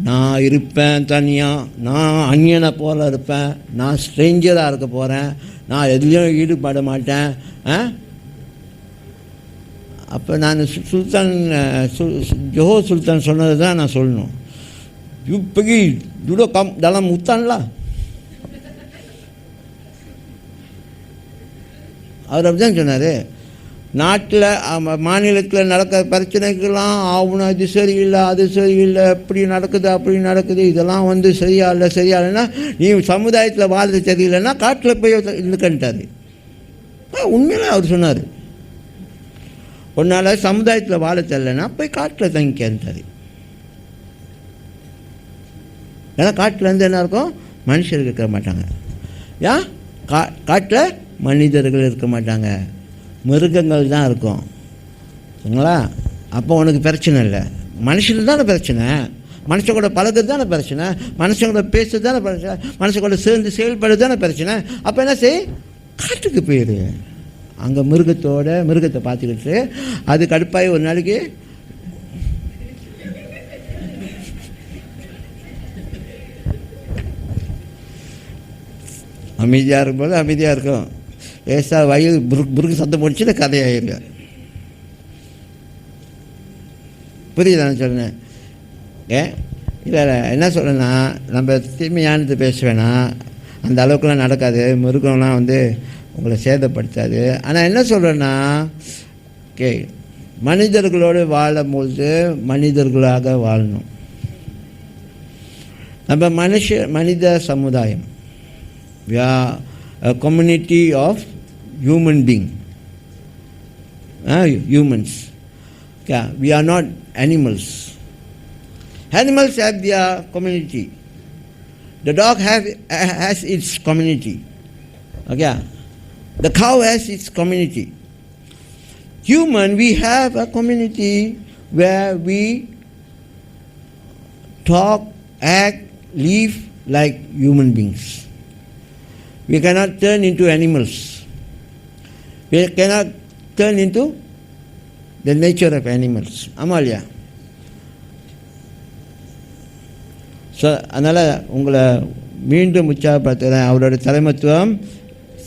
நான் இருப்பேன் தனியாக, நான் அந்நியனை போல இருப்பேன், நான் ஸ்ட்ரேஞ்சராக இருக்க போகிறேன், நான் எதுலேயும் ஈடுபட மாட்டேன். அப்போ நான் சுல்தான் ஜோஹோ சுல்தான் சொன்னது தான் நான் சொல்லணும். இப்போக்கி ஜுடோ கம் dalam hutan lah. அவர் அப்படி தான் சொன்னார். நாட்டில் மாநிலத்தில் நடக்கிற பிரச்சனைக்கெல்லாம் ஆகணும், இது சரியில்லை, அது சரியில்லை, இப்படி நடக்குது, அப்படி நடக்குது, இதெல்லாம் வந்து சரியா இல்லை, சரியா இல்லைன்னா நீ சமுதாயத்தில் வாழ்றது சரியில்லைன்னா காட்டில் போய் இருந்துக்கிட்டார். உண்மையில அவர் சொன்னார், உன்னால் சமுதாயத்தில் வாழ தெரியலன்னா போய் காட்டில் தங்கிக்கிட்டார். ஏன்னா காட்டில் வந்து என்ன இருக்கும், மனுஷர்கள் இருக்க மாட்டாங்க. ஏன் காட்டில் மனிதர்கள் இருக்க மாட்டாங்க, மிருகங்கள் தான் இருக்கும். சரிங்களா? அப்போ உனக்கு பிரச்சனை இல்லை. மனுஷன் தானே பிரச்சனை, மனுஷன் கூட பழகிறது தானே பிரச்சனை, மனுஷன் கூட பேசுறது தானே பிரச்சனை, மனுஷன் கூட சேர்ந்து செயல்படுறது தானே பிரச்சனை. அப்போ என்ன செய், காட்டுக்கு போயிடு. அங்கே மிருகத்தை பார்த்துக்கிட்டு அது கடுப்பாகி ஒரு நாளைக்கு அமைதியாக இருக்கும்போது அமைதியாக இருக்கும். ஏசா வயது புருக்கு சத்தம் போட்டுச்சுன்னா கதையாயிருங்க. புரியுதான்னு சொன்னேன். இல்லை என்ன சொல்கிறேன்னா, நம்ம தீமையானது பேச வேணாம், அந்த அளவுக்குலாம் நடக்காது, மிருகம்லாம் வந்து உங்களை சேதப்படுத்தாது. ஆனால் என்ன சொல்கிறேன்னா, மனிதர்களோடு வாழும்போது மனிதர்களாக வாழணும். நம்ம மனித சமுதாயம், we are a community of human beings, humans. Okay, we are not animals. Animals have their community. The dog has its community. Okay, the cow has its community. Human, we have a community where we talk, act, live like human beings. We cannot turn into animals. We cannot turn into the nature of animals. Amalia. So அதனால் உங்களை மீண்டும் உற்சாகப்படுத்துகிறேன். அவரோட தலைமத்துவம்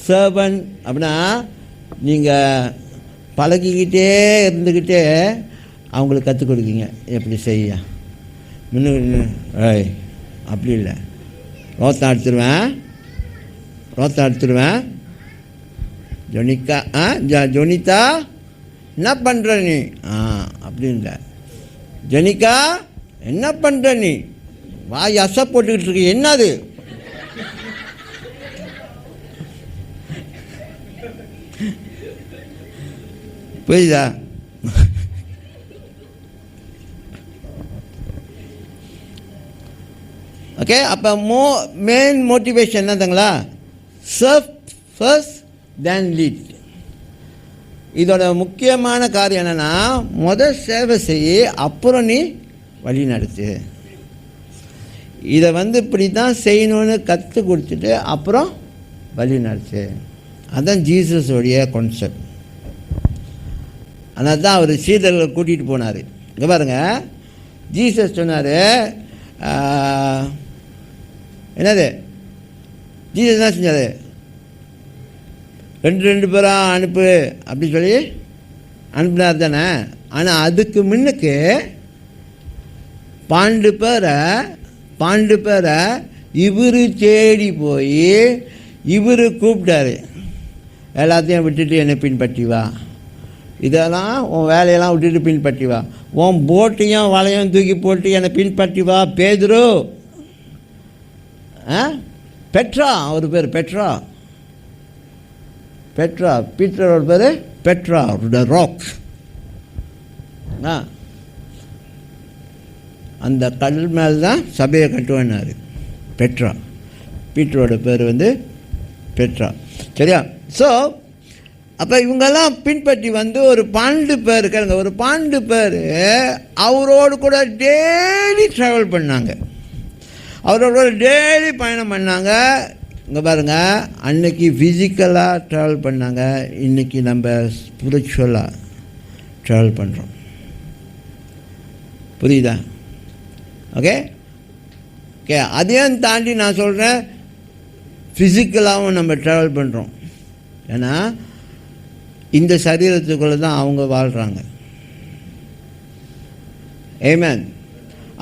servant அப்படின்னா நீங்கள் பழகிக்கிட்டே இருந்துக்கிட்டே அவங்களுக்கு கற்றுக் கொடுக்குங்க எப்படி செய்ய. முன்னு அப்படி இல்லை, ரோத்தம் எடுத்துருவேன். ஜொனிதா என்ன பண்ணுற நீ, அப்படி இல்லை, ஜொனிகா என்ன பண்ணுற நீ, வாய் அசை போட்டுக்கிட்டு இருக்கு, என்னது, புரியுதா? ஓகே. அப்போ மெயின் மோட்டிவேஷன் என்னதுங்களா, சர்வ் ஃபர்ஸ்ட் தென் லீட். இதோட முக்கியமான காரியம் என்னென்னா, முதல் சேவை செய்ய, அப்புறம் நீ வழி நடத்து. இதை இப்படி தான் செய்யணும்னு கற்றுக் கொடுத்துட்டு அப்புறம் வழி நடத்து. அதுதான் ஜீசஸோடைய கான்செப்ட். அதனால தான் அவர் சீடர்களை கூட்டிகிட்டு போனார். இங்கே பாருங்கள், ஜீசஸ் சொன்னார், என்னது ஜீசஸ் என்ன செஞ்சார், ரெண்டு பேராக அனுப்பு அப்படி சொல்லி அனுப்பினார் தானே. ஆனால் அதுக்கு முன்னுக்கு 12 பேரை இவர் தேடி போய் இவர் கூப்பிட்டாரு, எல்லாத்தையும் விட்டுட்டு என்னை பின்பற்றி வா, இதெல்லாம் உன் வேலையெல்லாம் விட்டுட்டு பின்பற்றி வா, உன் போட்டையும் வலையும் தூக்கி போட்டு என்னை பின்பற்றி வா பேதுரு. பெட்ரா அவர் பேர், பெட்ரா பீட்டரோட பேர் பெட்ரா த ராக். அந்த கடல் மேலே தான் சபையை கட்டுவேன்னாரு பெட்ரா. பீட்டரோட பேர் வந்து பெட்ரா. சரியா? ஸோ அப்போ இவங்கெல்லாம் பின்பற்றி வந்து ஒரு 12 பேர் இருக்காங்க. ஒரு 12 பேர் அவரோடு கூட டெய்லி ட்ராவல் பண்ணாங்க, அவரோட டெய்லி பயணம் பண்ணாங்க. இங்கே பாருங்கள், அன்னைக்கு ஃபிசிக்கலாக ட்ராவல் பண்ணாங்க, இன்றைக்கி நம்ம ஸ்பிரிச்சுவலாக ட்ராவல் பண்ணுறோம். புரியுதா? ஓகே. அதையும் தாண்டி நான் சொல்கிறேன், ஃபிசிக்கலாகவும் நம்ம ட்ராவல் பண்ணுறோம். ஏன்னா இந்த சரீரத்துக்குள்ளே தான் அவங்க வாழ்கிறாங்க. ஆமென்.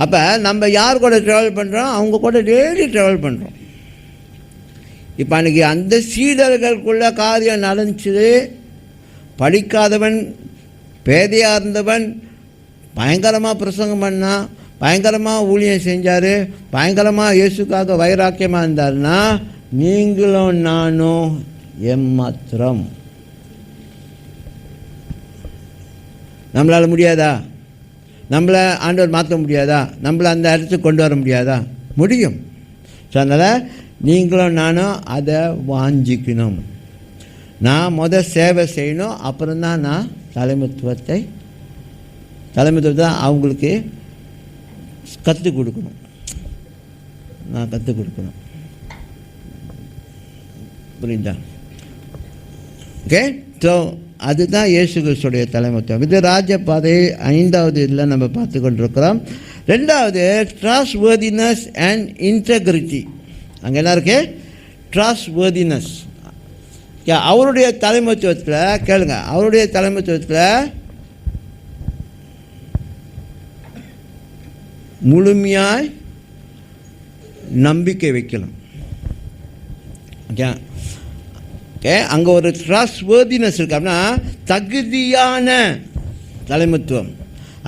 அப்போ நம்ம யார் கூட ட்ராவல் பண்ணுறோம்? அவங்க கூட டெய்லி ட்ராவல் பண்ணுறோம். இப்போ அன்றைக்கி அந்த சீடர்களுக்குள்ள காரியம் நடந்துச்சு. படிக்காதவன், பேதையாக இருந்தவன் பயங்கரமாக பிரசங்கம் பண்ணால், பயங்கரமாக ஊழியம் செஞ்சார், பயங்கரமாக இயேசுக்காக வைராக்கியமாக இருந்தார்னா, நீங்களும் நானும் ஏமாத்திரம். நம்மளால் முடியாதா? நம்மளை ஆண்டவர் மாற்ற முடியாதா? நம்மளை அந்த இடத்துக்கு கொண்டு வர முடியாதா? முடியும். ஸோ அதனால் நீங்களும் நானும் அதை வாஞ்சிக்கணும். நான் சேவை செய்யணும், அப்புறம்தான் நான் தலைமைத்துவத்தை அவங்களுக்கு கற்றுக் கொடுக்கணும். நான் கற்றுக் கொடுக்கணும். புரியுதா? ஓகே. ஸோ அதுதான் இயேசு கிறிஸ்துடைய தலைமைத்துவம். இது ராஜபாதை 5வது இதில் நம்ம பார்த்து கொண்டிருக்கிறோம். 2வது ட்ரஸ்ட்வர்தினஸ் அண்ட் இன்டெகிரிட்டி. அங்கே என்ன இருக்கு? ட்ரஸ்ட்வர்தினஸ். அவருடைய தலைமைத்துவத்தில் கேளுங்க, அவருடைய தலைமைத்துவத்தில் முழுமையாய் நம்பிக்கை வைக்கலாம். ஓகே. அங்கே ஒரு ட்ரஸ்ட்வர்தினஸ் இருக்கு. அப்படின்னா தகுதியான தலைமைத்துவம்.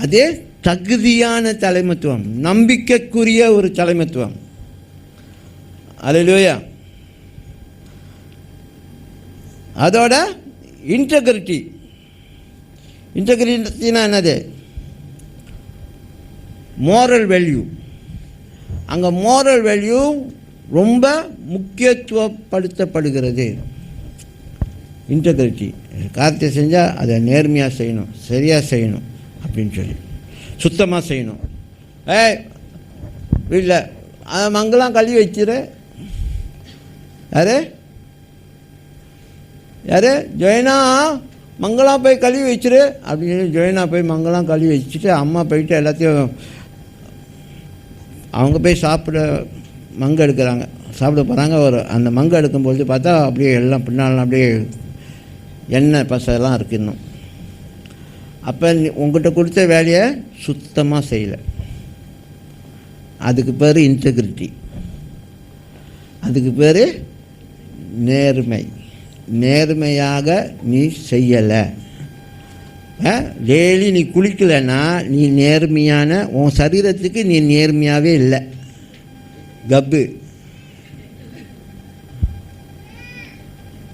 அதே தகுதியான தலைமைத்துவம், நம்பிக்கைக்குரிய ஒரு தலைமைத்துவம். அல்லேலூயா. அதோட இன்டெகிரிட்டினா என்னது? Moral value. அங்கே மோரல் வேல்யூ ரொம்ப முக்கியத்துவப்படுத்தப்படுகிறது. இன்டெகிரிட்டி, காரியத்தை செஞ்சால் அதை நேர்மையாக செய்யணும், சரியாக செய்யணும் அப்படின்னு சொல்லி, சுத்தமாக செய்யணும். வீட்டில் மங்கெல்லாம் கழுவி வச்சிரு. யார்? ஜொயனா மங்கெல்லாம் போய் கழுவி வச்சிரு அப்படின்னு சொல்லி ஜொயனா போய் மங்கெல்லாம் கழுவி வச்சுட்டு அம்மா போயிட்டு எல்லாத்தையும் அவங்க போய் மங்கு எடுக்கிறாங்க, சாப்பிட போகிறாங்க. அந்த மங்கு எடுக்கும்பொழுது பார்த்தா அப்படியே எல்லாம் பின்னாலாம் அப்படியே எண்ணெய் பசைலாம் இருக்குது இன்னும். அப்போ உங்கள்கிட்ட கொடுத்த வேலையை சுத்தமாக செய்யலை. அதுக்கு பேர் இன்டெகிரிட்டி, அதுக்கு பேர் நேர்மை. நேர்மையாக நீ செய்யலை. டெய்லி நீ குளிக்கலைன்னா நீ நேர்மையான, உன் சரீரத்துக்கு நீ நேர்மையாகவே இல்லை, கப்பு.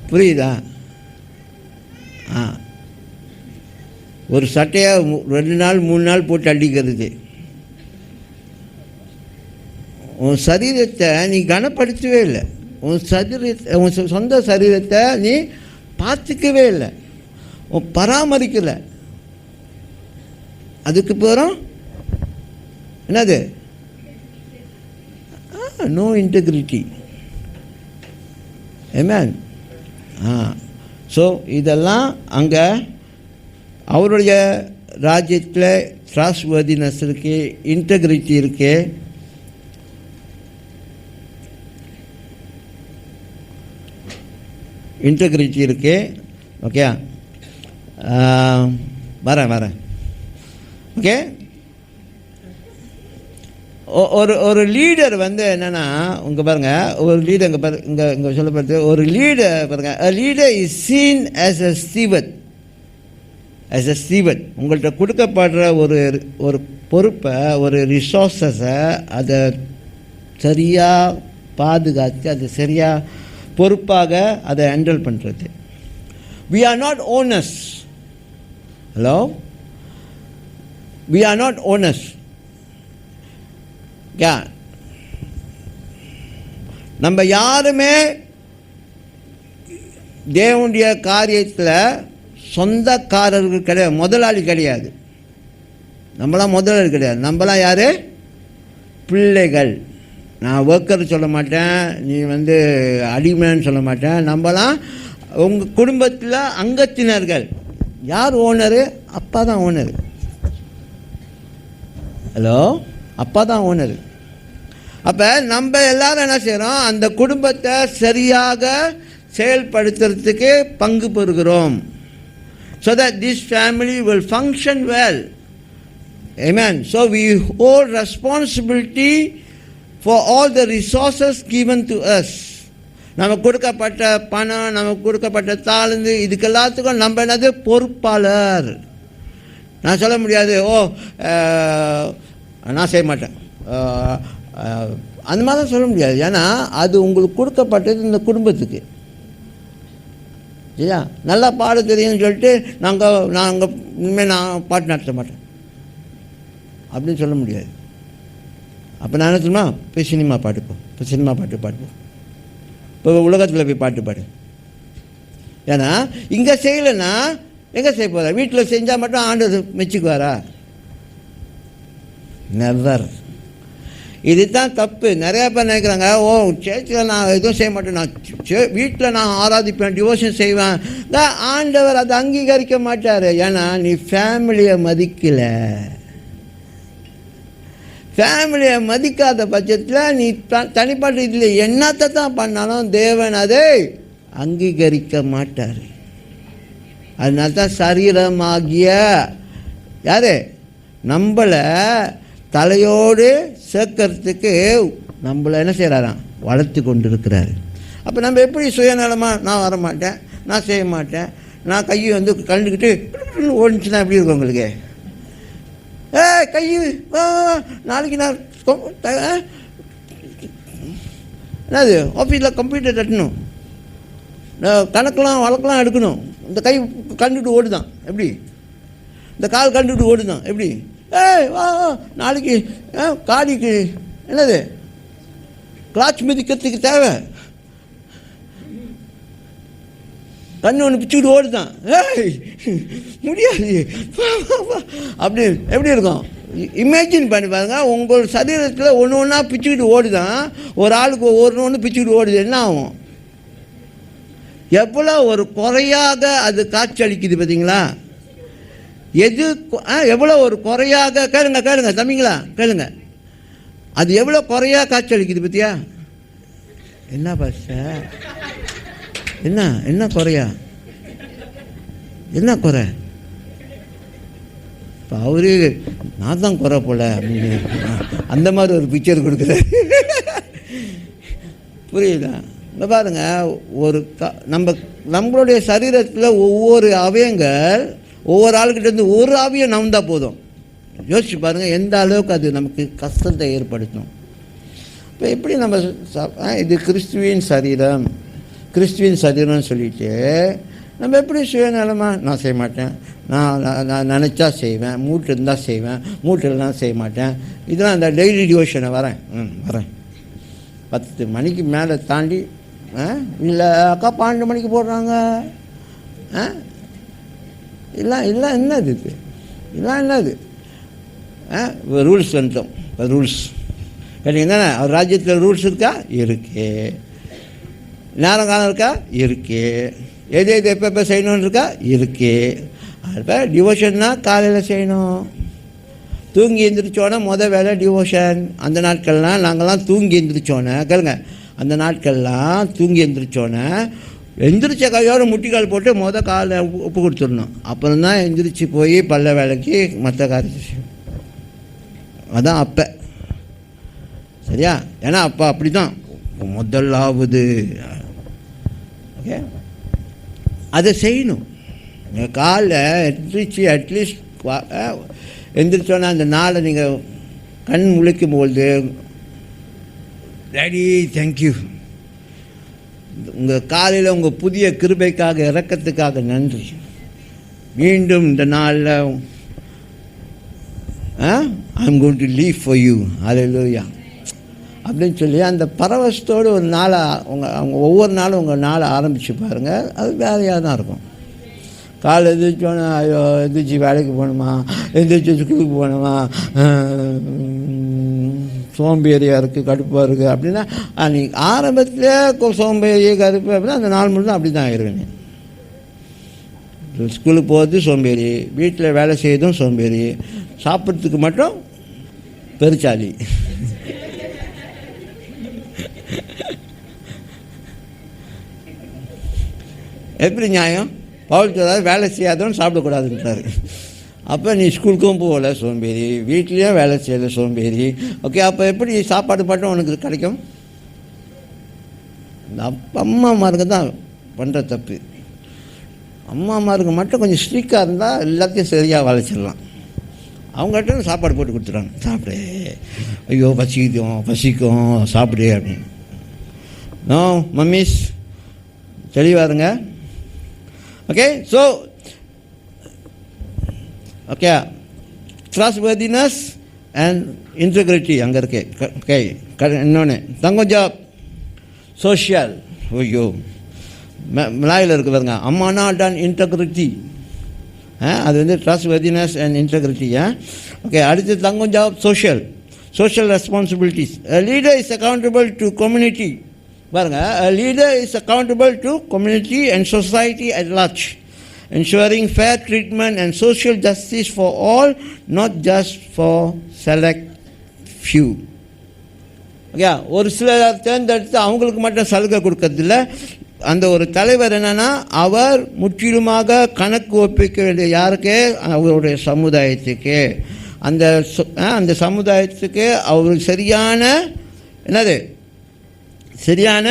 புரியுதா? ஒரு சட்டையை 2 நாள் 3 நாள் போட்டு அடிக்கிறது. உன் சரீரத்தை நீ கனப்படுத்தவே இல்லை. உன் சொந்த சரீரத்தை நீ பார்த்துக்கவே இல்லை, உன் பராமரிக்கலை. அதுக்கு போகிறோம் என்னது? No integrity. ஆமென். ஸோ இதெல்லாம் அங்கே அவருடைய ராஜ்யத்தில் ட்ரஸ்ட்வர்தினஸ் இருக்குது, இன்டெகிரிட்டி இருக்குது. இன்டெகிரிட்டி இருக்குது. ஓகே, வரேன். ஓகே, ஒரு லீடர் வந்து என்னென்னா, இங்கே பாருங்கள், ஒரு லீடர் இங்கே சொல்லப்படுது, ஒரு லீடர் பாருங்கள், a leader is seen as a steward. உங்கள்கிட்ட கொடுக்கப்படுற ஒரு பொறுப்பை, ஒரு ரிசோர்ஸஸை அதை சரியாக பாதுகாத்து, அது சரியாக பொறுப்பாக அதை ஹேண்டில் பண்ணுறது. we are not owners. hello, we are not owners. நம்ம யாருமே தேவனுடைய காரியத்தில் சொந்தக்காரர்கள் கிடையாது, முதலாளி கிடையாது. நம்மளாம் முதலாளி கிடையாது. நம்மளாம் யார்? பிள்ளைகள். நான் ஒர்க்கர் சொல்ல மாட்டேன், நீ வந்து அடிமைன்னு சொல்ல மாட்டேன். நம்மளாம் உங்கள் குடும்பத்தில் அங்கத்தினர்கள். யார் ஓனரு? அப்பா தான் ஓனரு. ஹலோ, அப்பா தான் ஓனரு. அப்போ நம்ம எல்லாரும் என்ன செய்கிறோம்? அந்த குடும்பத்தை சரியாக செயல்படுத்துறதுக்கு பங்கு பெறுகிறோம். so that this family will function well. Amen. So we hold responsibility for all the resources given to us. நமக்கு கொடுக்கப்பட்ட பணம், நமக்கு கொடுக்கப்பட்ட தாளந்து, இதுக்கு எல்லாத்துக்கும் நம்ம என்னது? பொறுப்பாளர். நான் சொல்ல முடியாது, நான் செய்ய மாட்டேன், அந்த மாதிரி தான் சொல்ல முடியாது. ஏன்னா அது உங்களுக்கு கொடுக்கப்பட்டது இந்த குடும்பத்துக்கு. சரியா? நல்லா பாட தெரியும்னு சொல்லிட்டு நாங்கள் இனிமேல் நான் பாட்டு நடத்த மாட்டேன் அப்படின்னு சொல்ல முடியாது. அப்போ நான் என்ன சொல்லுமா? போய் சினிமா பாட்டுப்போம், இப்போ சினிமா பாட்டு பாடுப்போம், இப்போ உலகத்தில் போய் பாட்டு பாடு. ஏன்னா இங்கே செய்யலைன்னா எங்கே செய்ய போகிறா? வீட்டில் செஞ்சால் மட்டும் ஆண்டவர் மெச்சுக்குவாரா? நெவர். இதுதான் தப்பு. நிறையா பேர் நினைக்கிறாங்க, சேர்ச்சில் நான் எதுவும் செய்ய மாட்டேன், நான் வீட்டில் நான் ஆராதிப்பேன், டிவோஷன் செய்வேன். ஆண்டவர் அதை அங்கீகரிக்க மாட்டார். ஏன்னா நீ ஃபேமிலியை மதிக்கலை. ஃபேமிலியை மதிக்காத பட்சத்தில் நீ தனிப்பட்ட இதில் என்னத்தை தான் பண்ணாலும் தேவன் அதை அங்கீகரிக்க மாட்டார். அதனால தான் சரீரமாகிய யார் நம்மளை தலையோடு சேர்க்கறதுக்கு நம்மளை என்ன செய்கிறாராம்? வளர்த்து கொண்டு இருக்கிறாரு. அப்போ நம்ம எப்படி சுயநலமாக நான் வரமாட்டேன், நான் செய்ய மாட்டேன், நான் கையை வந்து கண்டுக்கிட்டு ஓடிச்சுன்னா எப்படி இருக்கும் உங்களுக்கு? கை நாளைக்கு நான் என்னது ஆஃபீஸில் கம்ப்யூட்டர் தட்டணும், கணக்கெலாம் வழக்கெலாம் எடுக்கணும், இந்த கை கண்டுட்டு ஓடுதான் எப்படி? இந்த கால் கண்டுட்டு ஓடுதான் எப்படி? வா நாளைக்கு காடிக்கு என்னது கிளாச் மிதிக்கிறதுக்கு தேவை, கண்ணு ஒன்று பிச்சுக்கிட்டு ஓடுதான், முடியாது அப்படி எப்படி இருக்கும்? இமேஜின் பண்ணி பாருங்க. உங்கள் சரீரத்தில் ஒன்று ஒன்றா பிச்சுக்கிட்டு ஓடுதான், ஒரு ஆளுக்கு ஒன்று பிச்சுக்கிட்டு ஓடுது, என்ன ஆகும்? எவ்வளோ ஒரு குறையாக அது காட்சி அளிக்குது பார்த்தீங்களா? எது எவ்வளோ ஒரு குறையாக, கேளுங்க தம்பிங்களா கேளுங்க, அது எவ்வளோ குறையாக காட்சி அளிக்குது பற்றியா? என்ன பாஷ, என்ன குறையா, என்ன குறை? இப்போ அவரு நான் தான் குறை போல அப்படின்னு அந்த மாதிரி ஒரு பிக்சர் கொடுக்குறாரு. புரியுதா? இந்த பாருங்க, ஒரு நம்மளுடைய சரீரத்தில் ஒவ்வொரு அவயங்கள், ஒவ்வொரு ஆளுக்கிட்டேருந்து ஒரு ஆவியம் நவந்தால் போதும். யோசிச்சு பாருங்கள் எந்த அளவுக்கு அது நமக்கு கஷ்டத்தை ஏற்படுத்தும். இப்போ எப்படி நம்ம இது கிறிஸ்துவின் சரீரம்னு சொல்லிட்டு நம்ம எப்படி சுயநலமாக நான் செய்ய மாட்டேன், நான் நினச்சா செய்வேன், மூட்டு இருந்தால் செய்வேன், மூட்டு இருந்தால் செய்ய மாட்டேன், இதெல்லாம் அந்த டெய்லி டிவோஷனை வரேன் 10 மணிக்கு மேலே தாண்டி இல்லை அக்கா 12 மணிக்கு போடுறாங்க, இல்லை என்னது இது, இதெல்லாம் என்னது? ரூல்ஸ் வந்துட்டோம். இப்போ ரூல்ஸ் கேட்டிங்கன்னா அவர் ராஜ்யத்தில் ரூல்ஸ் இருக்கா? இருக்கு. நேரம் காலம் இருக்கா? இருக்கு. எது எப்போ செய்யணும்னு இருக்கா? இருக்கு. அப்போ டிவோஷன்னா காலையில் செய்யணும். தூங்கி எழுந்திரிச்சோன்னே வேலை டிவோஷன். அந்த நாட்கள்லாம் நாங்கள்லாம் தூங்கி எழுந்திரிச்சோன்னே கேளுங்க, அந்த நாட்கள்லாம் தூங்கி எழுந்திரிச்சோன்னே எந்திரிச்ச கையோடு முட்டிக்கால் போட்டு காலை உப்பு கொடுத்துடணும். அப்புறம் தான் எந்திரிச்சு போய் பல்ல வேலைக்கு மற்ற காரியத்தை. அதான் அப்போ சரியா? ஏன்னா அப்போ அப்படி தான் முதலாவது. ஓகே, அதை செய்யணும். காலை எந்திரிச்சு அட்லீஸ்ட் எந்திரிச்சோன்னா அந்த நாளை நீங்கள் கண் முழிக்கும் பொழுது, டேடி தேங்க்யூ, உங்கள் காலையில் உங்கள் புதிய கிருபைக்காக இரக்கத்துக்காக நன்றி, மீண்டும் இந்த நாளில் I'm going to leave for you, ஹல்லேலூயா அப்படின்னு சொல்லி அந்த பரவசத்தோடு ஒரு நாளை அவங்க ஒவ்வொரு நாளும் உங்கள் நாளை ஆரம்பித்து பாருங்கள். அது வேலையாக தான் இருக்கும். காலை எந்திரிச்சோன்னா ஐயோ எந்திரிச்சு வேலைக்கு போகணுமா, எந்திரிச்சு ஸ்கூலுக்கு போகணுமா, சோம்பேறியாக இருக்குது, கடுப்பாக இருக்குது அப்படின்னா நீங்கள் ஆரம்பத்தில் சோம்பேறி கடுப்பு அப்படின்னா அந்த நாள் முழுதும் அப்படி தான் ஆயிடுவீங்க. ஸ்கூலுக்கு போகிறது சோம்பேறி, வீட்டில் வேலை செய்யறதும் சோம்பேறி, சாப்பிட்றதுக்கு மட்டும் பெருச்சாலி. எப்படி நியாயம்? பவுல் சொல்றாரு வேலை செய்யாதவன் சாப்பிடக்கூடாதுன்றாரு. அப்போ நீ ஸ்கூலுக்கும் போகல சோம்பேறி, வீட்லேயும் வேலை செய்யலை சோம்பேறி. ஓகே, அப்போ எப்படி சாப்பாடு மட்டும் உனக்கு கிடைக்கும்? இந்த அம்மாமாருக்கு தான் பண்ணுற தப்பு. அம்மாமாருக்கு மட்டும் கொஞ்சம் ஸ்ட்ரிக்டாக இருந்தால் எல்லாத்தையும் சரியாக வளைச்சிடலாம். அவங்ககிட்ட சாப்பாடு போட்டு கொடுத்துட்றாங்க, சாப்பிடு, ஐயோ பசிக்கும் சாப்பிடு அப்படின்னு. நோ மம்மிஸ், தெளிவாருங்க. Okay, so okay, trustworthiness and integrity அங்கே இருக்கு. ஓகே, இன்னொன்று தங்கம் ஜாப், சோஷியல். ஐயோ மலாயில் இருக்கு பாருங்க, அம்மானா டன் இன்டெகிரிட்டி. அது வந்து ட்ரஸ்ட்வர்தினஸ் அண்ட் இன்டெகிரிட்டி. ஓகே, அடுத்து தங்கம் job, social responsibilities. Leader is accountable to community. பாருங்க, a leader is accountable to community and society at large, ensuring fair treatment and social justice for all, not just for select few. Okay, ஒரு சிலர் தேர்ந்தெடுத்து அவங்களுக்கு மட்டும் சலுகை கொடுக்கறதில்ல. அந்த ஒரு தலைவர் என்னன்னா, அவர் முற்றிலுமாக கணக்கு ஒப்பிக்க வேண்டிய யாருக்கு? அவருடைய சமுதாயத்துக்கு. அந்த சமுதாயத்துக்கு அவருக்கு சரியான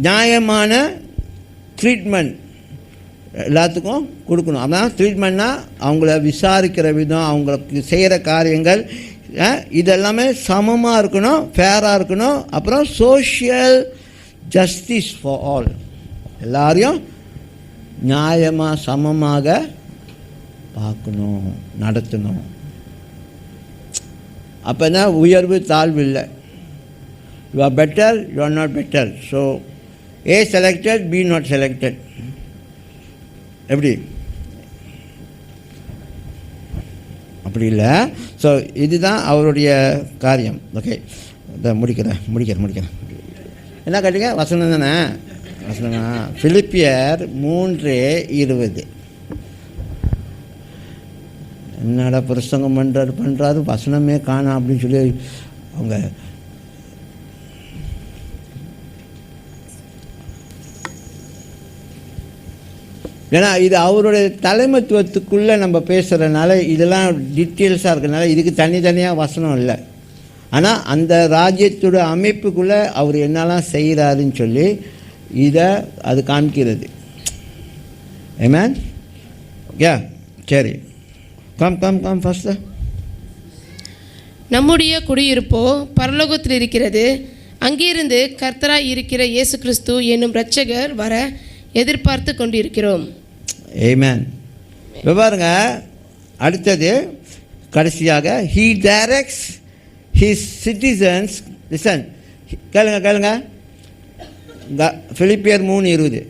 நியாயமான ட்ரீட்மெண்ட் எல்லாத்துக்கும் கொடுக்கணும். அதான் ட்ரீட்மெண்ட்னா அவங்கள விசாரிக்கிற விதம், அவங்களுக்கு செய்கிற காரியங்கள் இதெல்லாமே சமமாக இருக்கணும், ஃபேராக இருக்கணும். அப்புறம் சோஷியல் ஜஸ்டிஸ் ஃபார் ஆல், எல்லாரையும் நியாயமாக சமமாக பார்க்கணும், நடத்தணும். அப்போனா உயர்வு தாழ்வு இல்லை. You are better, you are not better. So, A selected, B not selected. எப்படி? அப்படி இல்லை. ஸோ இதுதான் அவருடைய காரியம். ஓகே, இதை முடிக்கிறேன். என்ன கேட்டீங்க? வசனம் தானே? வசனமா? பிலிப்பியர் 3:20. என்னடா பிரசங்கம் பண்ணுறாரு வசனமே காணாம் அப்படின்னு சொல்லி அவங்க ஏன்னா இது அவருடைய தலைமைத்துவத்துக்குள்ளே நம்ம பேசுகிறனால இதெல்லாம் டீட்டெயில்ஸாக இருக்கிறனால இதுக்கு தனித்தனியாக வசனம் இல்லை. ஆனால் அந்த ராஜ்யத்தோட அமைப்புக்குள்ளே அவர் என்னெல்லாம் செய்கிறாருன்னு சொல்லி இதை அது காமிக்கிறது. ஆமென். சரி, கம் ஃபர்ஸ்ட். நம்முடைய குடியிருப்போ பரலோகத்தில் இருக்கிறது, அங்கிருந்து கர்த்தராய் இருக்கிற இயேசு கிறிஸ்து என்னும் இரட்சகர் வர எதிர்பார்த்து கொண்டிருக்கிறோம். ஆமென். பாருங்க, அடுத்தது கடைசியாக he directs his citizens. listen, கேளுங்க பிலிப்பியர் 3:20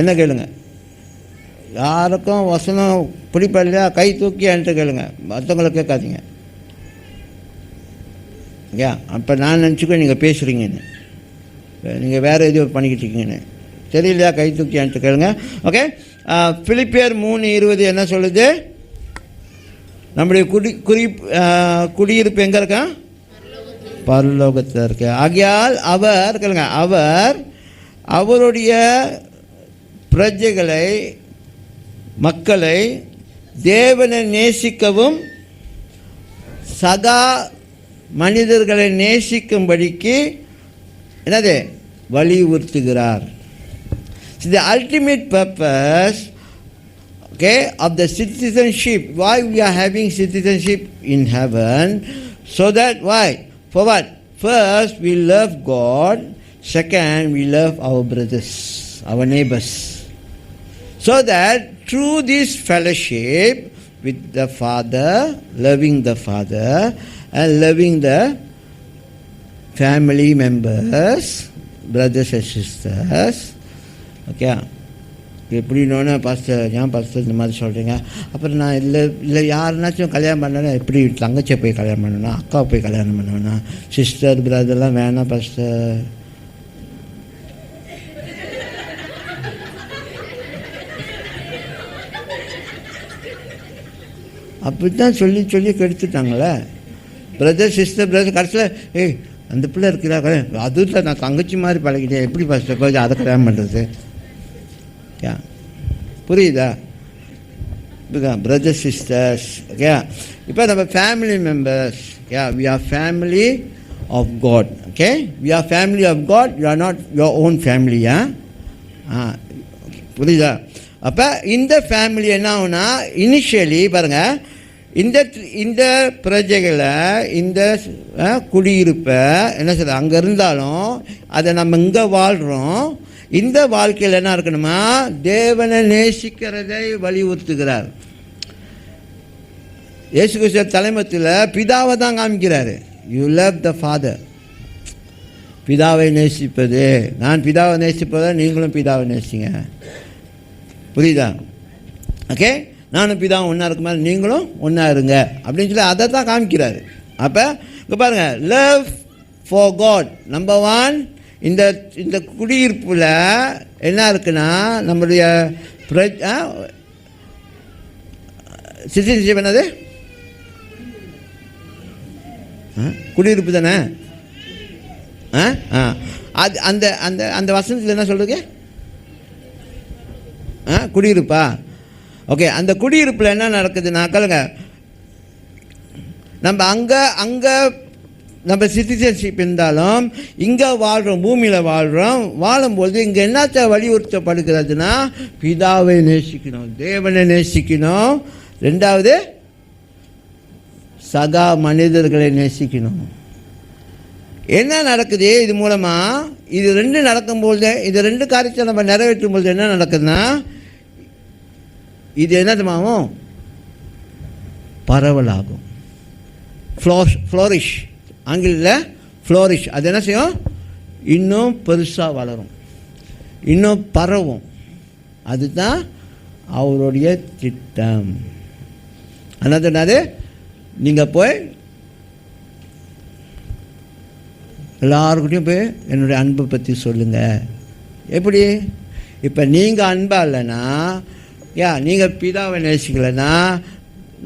என்ன கேளுங்க? யாருக்கும் வசனம் பிடிப்படலையா கை தூக்கி என்கிட்ட கேளுங்க, மற்றவங்களை கேட்காதீங்க. அப்போ நான் நினச்சிக்கோ நீங்கள் பேசுகிறீங்கன்னு, நீங்கள் வேறு எதுவும் பண்ணிக்கிட்டு இருக்கீங்கன்னு தெரியலையா? கை தூக்கி என்கிட்ட கேளுங்க. ஓகே, பிலிப்பியர் 3:20 என்ன சொல்லுது? நம்முடைய குடியிருப்பு எங்கே இருக்கா? பரலோகத்தில் இருக்கு. ஆகையால் அவர் கேளுங்க, அவர் அவருடைய பிரஜைகளை, மக்களை தேவனை நேசிக்கவும் சகா மனிதர்களை நேசிக்கும்படிக்கு என்னது வலியுறுத்துகிறார். The ultimate purpose, okay, of the citizenship, why we are having citizenship in heaven, so that why? For what? First, we love God. Second, we love our brothers, our neighbors. So that through this fellowship with the Father, loving the Father and loving the family members, brothers and sisters, okay. எப்படின்னு pastor, ஏன் pastor இந்த மாதிரி சொல்கிறீங்க? அப்புறம் நான் இல்லை யாருனாச்சும் கல்யாணம் பண்ணேன்னா எப்படி தங்கச்சியை போய் கல்யாணம் பண்ணணும்னா, அக்காவை போய் கல்யாணம் பண்ணுவேன்னா, சிஸ்டர் பிரதர்லாம் வேணாம் பாஸ்டர். அப்படி தான் சொல்லி கெடுத்துட்டாங்களே. பிரதர் சிஸ்டர் பிரதர் கடைசியில் அந்த பிள்ளை இருக்கிறா, அதுல நான் தங்கச்சி மாதிரி பழகிட்டேன், எப்படி பாஸ்டர் கொஞ்சம் அதை கல்யாணம் பண்ணுறது? புரியுதா? இதுதான் பிரதர் சிஸ்டர்ஸ். ஓகே. இப்போ நம்ம family members. We are family of God. Okay, we are family of God. You are not your own ஃபேமிலியா? புரியுதா? அப்போ இந்த ஃபேமிலி என்ன ஆகுனா, இனிஷியலி பாருங்கள், இந்த பிரஜைகளை, இந்த குடியிருப்பை என்ன சொல்ல அங்கே இருந்தாலும் அதை நம்ம இங்கே வாழ்கிறோம். இந்த வாழ்க்கையில் என்ன இருக்கணுமா, தேவனை நேசிக்கிறதை வலியுறுத்துகிறார். இயேசு கிறிஸ்து தலைமத்தில் பிதாவை தான் காமிக்கிறாரு. You love the father. பிதாவை நேசிப்பது, நான் பிதாவை நேசிப்பதை நீங்களும் பிதாவை நேசிங்க. புரியுதா? ஓகே, நானும் பிதாவும் ஒன்றா இருக்க மாதிரி நீங்களும் ஒன்றா இருங்க அப்படின்னு சொல்லி அதை தான் காமிக்கிறாரு. அப்போ இங்கே பாருங்கள், லவ் ஃபார் காட் நம்பர் 1. இந்த குடியிருப்பில் என்ன இருக்குன்னா, நம்முடைய சிட்டிசன்ஷிப் என்னது? குடியிருப்பு தானே? அது அந்த அந்த அந்த வசனத்தில் என்ன சொல்கிறீங்க? குடியிருப்பா? ஓகே. அந்த குடியிருப்பில் என்ன நடக்குதுன்னா, கேளுங்க, நம்ம அங்கே நம்ம சிட்டிசன்ஷிப் இருந்தாலும் இங்கே வாழ்கிறோம், பூமியில் வாழும்போது இங்கே என்னத்தை வலியுறுத்தப்படுகிறதுனா, பிதாவை நேசிக்கணும், தேவனை நேசிக்கணும். 2வது சகா மனிதர்களை நேசிக்கணும். என்ன நடக்குது இது மூலமாக? இது 2 நடக்கும்போது, இது 2 காரியத்தை நம்ம நிறைவேற்றும் பொழுது என்ன நடக்குதுன்னா, இது என்னதுமாகும்? பரவலாகும். ஃப்ளோரிஷ், ஆங்கிலத்தில் ஃப்ளோரிஷ். அது என்ன செய்யும்? இன்னும் பெருசாக வளரும், இன்னும் பரவும். அதுதான் அவருடைய திட்டம். என்னது? நீங்கள் போய் எல்லாருக்கிட்டையும் போய் என்னுடைய அன்பை பற்றி சொல்லுங்கள். எப்படி? இப்போ நீங்கள் அன்பாக இல்லைன்னா, நீங்கள் பிதாவை நேசிக்கலைன்னா,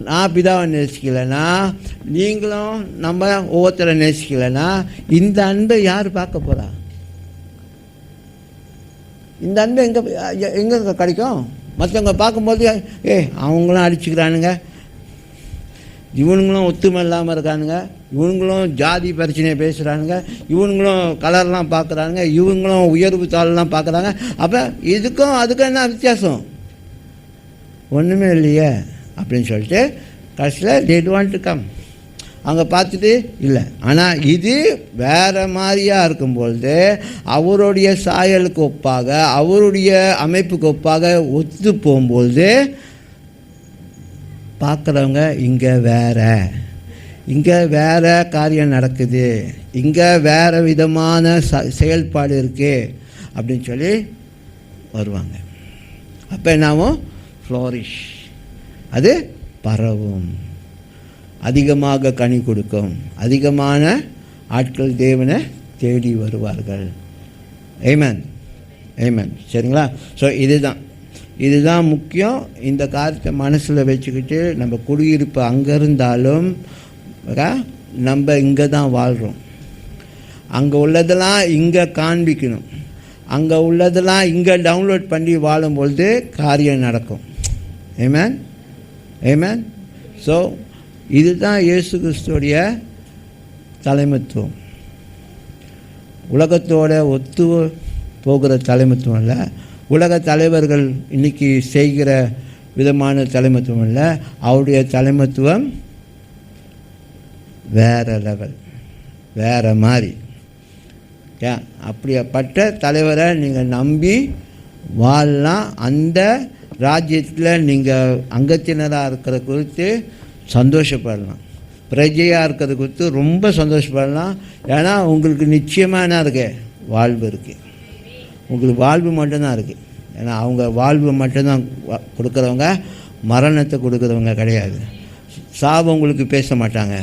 நான் பிதாவை நேசிக்கலைன்னா, நீங்களும் நம்ம ஒவ்வொருத்தரை நேசிக்கலைன்னா, இந்த அன்பை யார் பார்க்க போகிறா? இந்த அன்பை எங்கே கிடைக்கும்? மற்றவங்க பார்க்கும்போது அவங்களும் அடிச்சுக்கிறானுங்க, இவனுங்களும் ஒத்துமை இல்லாமல் இருக்கானுங்க, இவனுங்களும் ஜாதி பிரச்சனையை பேசுகிறானுங்க, இவனுங்களும் கலர்லாம் பார்க்குறானுங்க, இவங்களும் உயர்வு தாழ்லாம் பார்க்குறாங்க. அப்போ இதுக்கும் அதுக்கும் என்ன வித்தியாசம்? ஒன்றுமே இல்லையே அப்படின்னு சொல்லிட்டு கடைசியில் they don't want to come. அங்கே பார்த்துட்டு இல்லை. ஆனால் இது வேறு மாதிரியாக இருக்கும்பொழுது, அவருடைய சாயலுக்கு ஒப்பாக, அவருடைய அமைப்புக்கு ஒப்பாக ஒத்து போகும்பொழுது பார்க்குறவங்க இங்கே வேறு காரியம் நடக்குது, இங்கே வேறு விதமான செயல்பாடு இருக்குது அப்படின்னு சொல்லி வருவாங்க. அப்போ என்னாவும் ஃப்ளோரிஷ், அது பரவும், அதிகமாக கனி கொடுக்கும், அதிகமான ஆட்கள் தேவனை தேடி வருவார்கள். ஆமென், ஆமென். சரிங்களா? ஸோ இதுதான் முக்கியம். இந்த காரியத்தை மனசில் வச்சுக்கிட்டு நம்ம குடியிருப்பு அங்கே இருந்தாலும் நம்ம இங்கே தான் வாழ்கிறோம். அங்கே உள்ளதெல்லாம் இங்கே காண்பிக்கணும். அங்கே உள்ளதெல்லாம் இங்கே டவுன்லோட் பண்ணி வாழும்பொழுது காரியம் நடக்கும். ஆமென், ஆமென். ஸோ இதுதான் இயேசு கிறிஸ்துவோடைய தலைமைத்துவம். உலகத்தோட ஒத்து போகிற தலைமைத்துவம் இல்லை, உலக தலைவர்கள் இன்றைக்கி செய்கிற விதமான தலைமைத்துவம் இல்லை. அவருடைய தலைமைத்துவம் வேறு லெவல், வேறு மாதிரி. அப்படிப்பட்ட தலைவரை நீங்கள் நம்பி வாழலாம். அந்த ராஜ்யத்தில் நீங்கள் அங்கத்தினராக இருக்கிற குறித்து சந்தோஷப்படலாம், பிரஜையாக இருக்கிறது குறித்து ரொம்ப சந்தோஷப்படலாம். ஏன்னா உங்களுக்கு நிச்சயமாக என்ன இருக்குது? வாழ்வு இருக்குது. உங்களுக்கு வாழ்வு மட்டும்தான் இருக்குது. ஏன்னா அவங்க வாழ்வு மட்டும்தான் கொடுக்குறவங்க, மரணத்தை கொடுக்குறவங்க கிடையாது. சாவு உங்களுக்கு பேச மாட்டாங்க.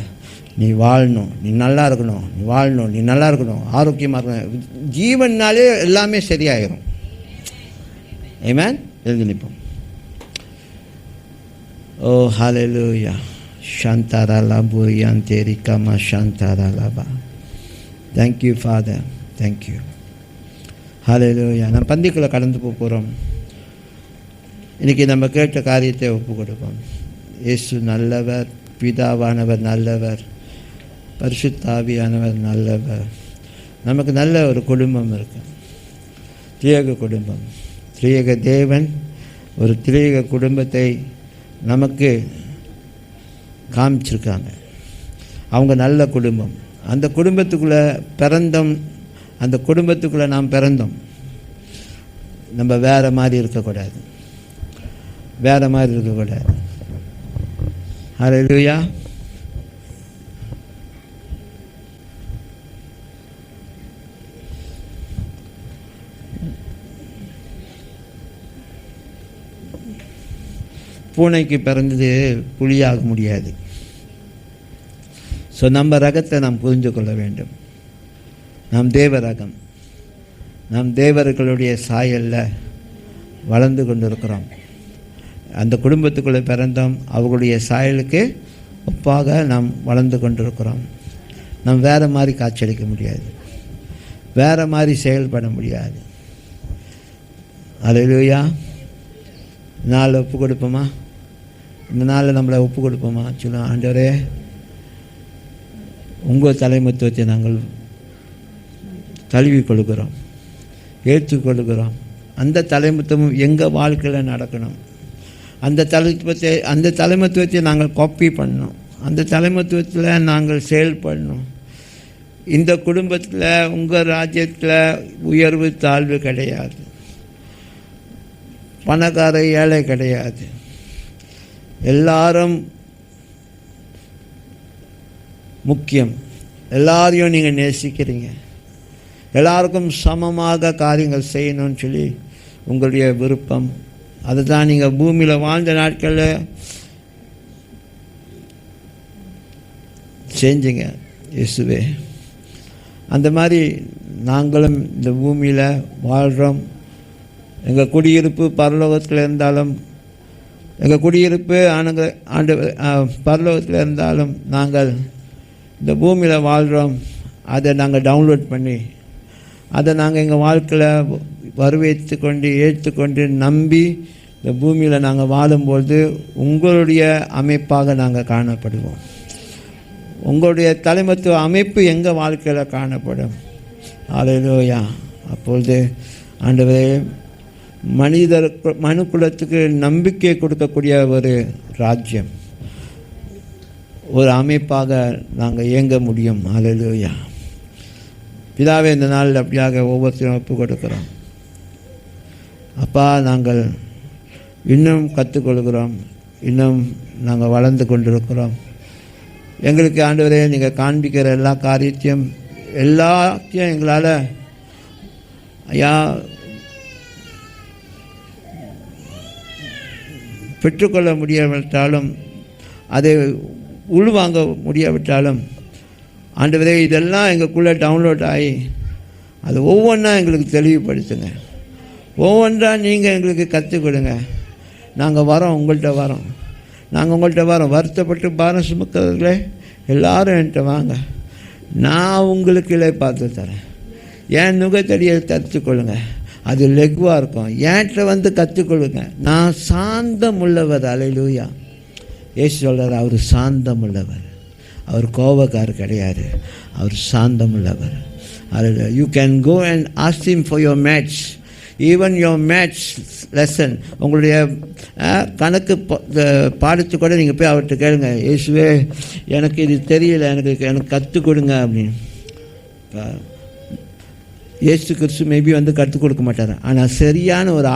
நீ வாழணும், நீ நல்லா இருக்கணும், நீ வாழணும், நீ நல்லா இருக்கணும், ஆரோக்கியமாக இருக்கணும். ஜீவன்னாலே எல்லாமே சரியாயிரும். ஆமென். எழுதி நிற்போம். ஓ ஹல்லேலூயா. ஷாந்தாராலாபு யாந்தேரிகாமா ஷாந்தாராலாபா. Thank you father, thank you. ஹல்லேலூயா. நம்ம பந்திக்குள்ளே கடந்து போகிறோம். இன்றைக்கி நம்ம கேட்ட காரியத்தை ஒப்பு கொடுப்போம். இயேசு நல்லவர், பிதாவானவர் நல்லவர், பரிசுத்தாவியானவர் நல்லவர். நமக்கு நல்ல ஒரு குடும்பம் இருக்கு, திரியேக குடும்பம். திரியேக தேவன் ஒரு திரியேக குடும்பத்தை நமக்கு காமிச்சிருக்காங்க. அவங்க நல்ல குடும்பம். அந்த குடும்பத்துக்குள்ளே பிறந்தோம், அந்த குடும்பத்துக்குள்ளே நாம் பிறந்தோம். நம்ம வேறு மாதிரி இருக்கக்கூடாது, வேறு மாதிரி இருக்கக்கூடாது. ஹல்லேலூயா. பூனைக்கு பிறந்தது புலியாக முடியாது. ஸோ நம்ம ரகத்தை நாம் புரிந்து கொள்ள வேண்டும். நாம் தேவ ரகம், நாம் தேவர்களுடைய சாயலில் வளர்ந்து கொண்டிருக்கிறோம். அந்த குடும்பத்துக்குள்ளே பிறந்தோம், அவர்களுடைய சாயலுக்கு ஒப்பாக நாம் வளர்ந்து கொண்டிருக்கிறோம். நாம் வேறு மாதிரி காட்சியளிக்க முடியாது, வேறு மாதிரி செயல்பட முடியாது. அல்லேலூயா. நாளில் ஒப்பு கொடுப்போமா? இந்த நாளில் நம்மளை ஒப்பு கொடுப்போமா? சொல்லுவோம், ஆண்டவரே உங்கள் தலைமைத்துவத்தை நாங்கள் தழுவி கொள்கிறோம், ஏற்றுக்கொள்கிறோம். அந்த தலைமைத்துவம் எங்கள் வாழ்க்கையில் நடக்கணும். அந்த தலைமைத்துவத்தை நாங்கள் காப்பி பண்ணணும். அந்த தலைமைத்துவத்தில் நாங்கள் செயல்படணும். இந்த குடும்பத்தில், உங்கள் ராஜ்யத்தில் உயர்வு தாழ்வு கிடையாது, பணக்கார ஏழை கிடையாது. எல்லாரும் முக்கியம். எல்லாரையும் நீங்கள் நேசிக்கிறீங்க. எல்லாருக்கும் சமமாக காரியங்கள் செய்யணும்னு சொல்லி உங்களுடைய விருப்பம். அதுதான் நீங்கள் பூமியில் வாழ்ந்த நாட்களில் செஞ்சீங்க இயேசுவே. அந்த மாதிரி நாங்களும் இந்த பூமியில் வாழ்கிறோம். எங்கள் குடியிருப்பு பரலோகத்தில் இருந்தாலும், எங்கள் குடியிருப்பு ஆண்டு பரலோகத்தில் இருந்தாலும், நாங்கள் இந்த பூமியில் வாழ்கிறோம். அதை நாங்கள் டவுன்லோட் பண்ணி, அதை நாங்கள் எங்கள் வாழ்க்கையில் வரவேற்று கொண்டு, ஏற்றுக்கொண்டு, நம்பி இந்த பூமியில் நாங்கள் வாழும்பொழுது உங்களுடைய அமைப்பாக நாங்கள் காணப்படுவோம். உங்களுடைய தலைமைத்துவ அமைப்பு எங்கள் வாழ்க்கையில் காணப்படும். அல்லேலூயா. அப்பொழுது ஆண்டவரே, மனுக்குலத்துக்கு நம்பிக்கை கொடுக்கக்கூடிய ஒரு ராஜ்யம், ஒரு அமைப்பாக நாங்கள் இயங்க முடியும். அல்லேலூயா. பிதாவே, இந்த நாளில் அப்படியாக ஒவ்வொருத்தரும் ஒப்பு கொடுக்குறோம். அப்பா, நாங்கள் இன்னும் கற்றுக்கொள்கிறோம், இன்னும் நாங்கள் வளர்ந்து கொண்டிருக்கிறோம். எங்களுக்கு ஆண்டவரே, நீங்கள் காண்பிக்கிற எல்லா காரியத்தையும் எல்லாத்தையும் எங்களால் ஐயா பெற்றுக்கொள்ள முடியாவிட்டாலும், அதை உள்வாங்க முடியாவிட்டாலும், ஆண்டவரே இதெல்லாம் எங்களுக்குள்ளே டவுன்லோட் ஆகி அது ஒவ்வொன்றா எங்களுக்கு தெளிவுபடுத்துங்க. ஒவ்வொன்றா நீங்கள் எங்களுக்கு கற்றுக் கொடுங்க. நாங்கள் வரோம், உங்கள்கிட்ட வரோம், நாங்கள் உங்கள்கிட்ட வரோம். வருத்தப்பட்டு பாரம் சுமக்கிறவர்களே எல்லாரும் என்கிட்ட வாங்க, நான் உங்களுக்கு இலை பார்த்து தரேன். என் நுகத்தடியை கற்றுக்கொள்ளுங்க, அது லெகுவாக இருக்கும். ஏன்ட்ட வந்து கற்றுக்கொள்ளுங்க, நான் சாந்தம் உள்ளவர். அல்லேலூயா. இயேசு சொல்கிறார், அவர் சாந்தம் உள்ளவர், அவர் கோபக்காரர் கிடையாது, அவர் சாந்தம் உள்ளவர். அல்லேலூயா. You can go and ask him for your maths, even your maths lesson, உங்களுடைய கணக்கு பாடத்து கூட நீங்கள் போய் அவர்கிட்ட கேளுங்க, இயேசுவே எனக்கு இது தெரியல, எனக்கு கற்றுக் கொடுங்க அப்படின்னு. இயேசு கிறிஸ்து மேபி வந்து கற்றுக் கொடுக்க மாட்டார், ஆனால் சரியான ஒரு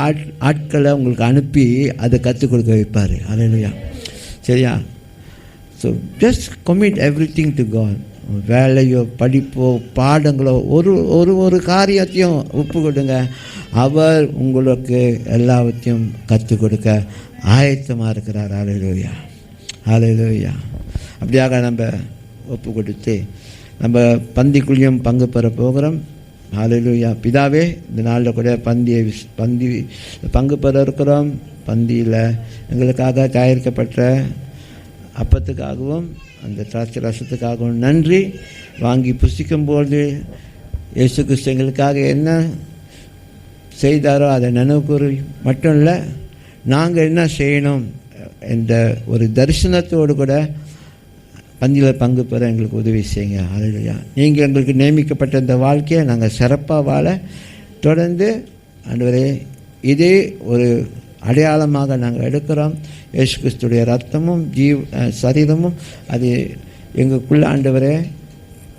ஆட்களை உங்களுக்கு அனுப்பி அதை கற்றுக் கொடுக்க வைப்பார். அல்லேலூயா. சரியா? So just commit everything to God. வேலையோ படிப்போ பாடங்களோ ஒரு காரியத்தையும் ஒப்பு கொடுங்க, அவர் உங்களுக்கு எல்லாவற்றையும் கற்றுக் கொடுக்க ஆயத்தமாக இருக்கிறார். அல்லேலூயா. அல்லேலூயா. அப்படியாக நம்ம ஒப்பு கொடுத்து நம்ம பந்திக்குள்ளேயும் பங்கு பெற போகிறோம். அல்லேலூயா. பிதாவே, இந்த நாளில் கூட பந்தி பங்கு பெற இருக்கிறோம். பந்தியில் எங்களுக்காக தயாரிக்கப்பட்ட அப்பத்துக்காகவும் அந்த திராட்சை ரசத்துக்காகவும் நன்றி. வாங்கி புசிக்கும்போது இயேசு கிறிஸ்து எங்களுக்காக என்ன செய்தாரோ அதை நினைவு கூறி மட்டும் இல்லை, நாங்கள் என்ன செய்யணும் என்ற ஒரு தரிசனத்தோடு கூட பந்தியில் பங்கு பெற எங்களுக்கு உதவி செய்யுங்க. அல்லேலூயா. நீங்கள் எங்களுக்கு நியமிக்கப்பட்ட இந்த வாழ்க்கையை நாங்கள் சிறப்பாக வாழ தொடர்ந்து ஆண்டவரே இதே ஒரு அடையாளமாக நாங்கள் எடுக்கிறோம். இயேசு கிறிஸ்துடைய ரத்தமும் சரீரமும் அது எங்களுக்குள்ள ஆண்டவரே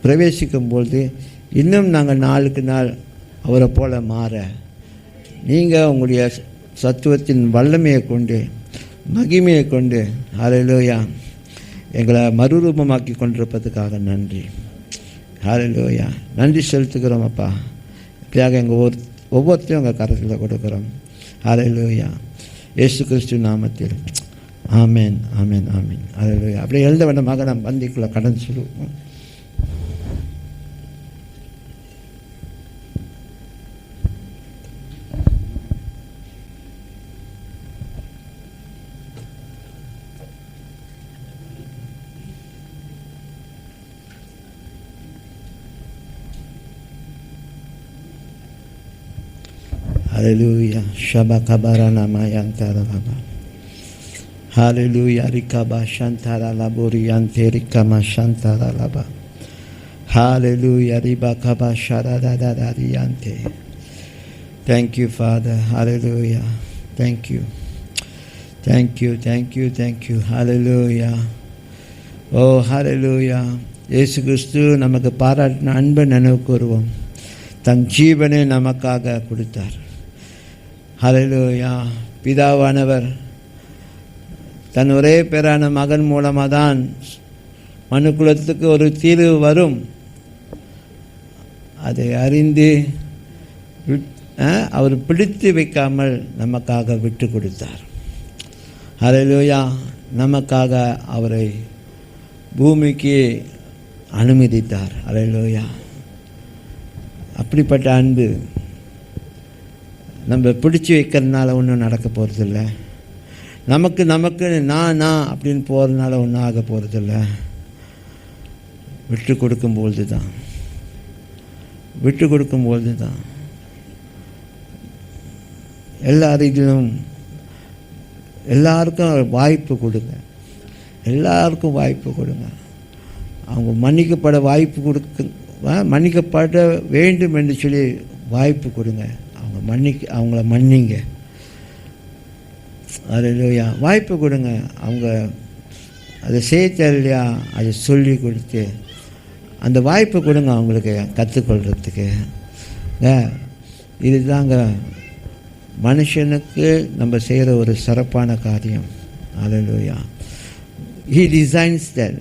பிரவேசிக்கும்பொழுது இன்னும் நாங்கள் நாளுக்கு நாள் அவரை போல மாற நீங்கள் உங்களுடைய சத்துவத்தின் வல்லமையை கொண்டு மகிமையை கொண்டு அல்லேலூயா எங்களை மறுரூபமாக்கி கொண்டிருப்பதுக்காக நன்றி. அல்லேலூயா. நன்றி செலுத்துகிறோம் அப்பா. இப்படியாக எங்கள் ஒவ்வொருத்தையும் எங்கள் கரத்தில் கொடுக்குறோம். அல்லேலூயா. இயேசு கிறிஸ்து நாமத்தில் ஆமேன், ஆமேன், ஆமேன். அல்லேலூயா. அப்படியே எழுத வேண்டமாக நாம் பந்திக்குள்ளே கடன் சொல்லுவோம். Hallelujah. Shabakabarana mayantara laba. Hallelujah. Rikaba shantara laburiante rikama shantara laba. Hallelujah. Ribakaba sharadadadariante. Thank you, Father. Hallelujah. Thank you. Thank you, thank you, thank you. Hallelujah. Oh, hallelujah. இயேசு கிறிஸ்து நமக்கு பாராட்டின அன்பை நினைவு கூறுவோம். தன் ஜீவனை நமக்காக கொடுத்தார். ஹல்லேலூயா. பிதாவானவர் தன் ஒரே பேரான மகன் மூலமாக தான் மனுக்குலத்துக்கு ஒரு தீர்வு வரும் அதை அறிந்து அவர் பிடித்து வைக்காமல் நமக்காக விட்டு கொடுத்தார். ஹல்லேலூயா. நமக்காக அவரை பூமிக்கு அனுமதித்தார். ஹல்லேலூயா. அப்படிப்பட்ட அன்பு நம்ம பிடிச்சி வைக்கிறதுனால ஒன்றும் நடக்க போகிறதில்ல. நமக்கு நான் அப்படின்னு போகிறதுனால ஒன்றும் ஆக போகிறதில்ல. விட்டு கொடுக்கும்பொழுது தான் எல்லாரிலும் எல்லாருக்கும் வாய்ப்பு கொடுங்க. அவங்க மன்னிக்கப்பட வேண்டும் என்று சொல்லி வாய்ப்பு கொடுங்க. அவங்கள மன்னிங்க. அல்லேலூயா. வாய்ப்பு கொடுங்க. அவங்க அதை செய்ய தெரியலையா அதை சொல்லி கொடுத்து அந்த வாய்ப்பு கொடுங்க அவங்களுக்கு கற்றுக்கொள்கிறதுக்கு. இதுதாங்க மனுஷனுக்கு நம்ம செய்கிற ஒரு சிறப்பான காரியம். அல்லேலூயா. He designs that.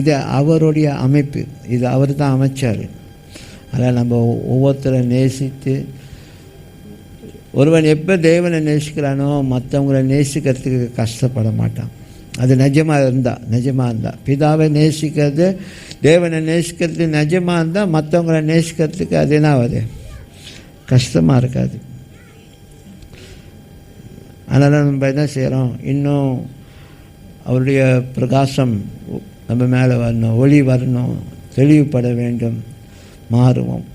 இது அவருடைய அமைப்பு. இது அவர் தான் அமைச்சார். அதனால் நம்ம ஒவ்வொருத்தரை நேசித்து ஒருவன் எப்போ தேவனை நேசிக்கிறானோ மற்றவங்களை நேசிக்கிறதுக்கு கஷ்டப்பட மாட்டான். அது நிஜமாக இருந்தால் பிதாவை நேசிக்கிறது தேவனை நேசிக்கிறது நிஜமாக இருந்தால் மற்றவங்களை நேசிக்கிறதுக்கு அது என்ன ஆகுது, கஷ்டமாக இருக்காது. அதனால் நம்ம என்ன செய்கிறோம், இன்னும் அவருடைய பிரகாசம் நம்ம மேலே வரணும், ஒளி வரணும், தெளிவுபட வேண்டும், மாறுவோம்.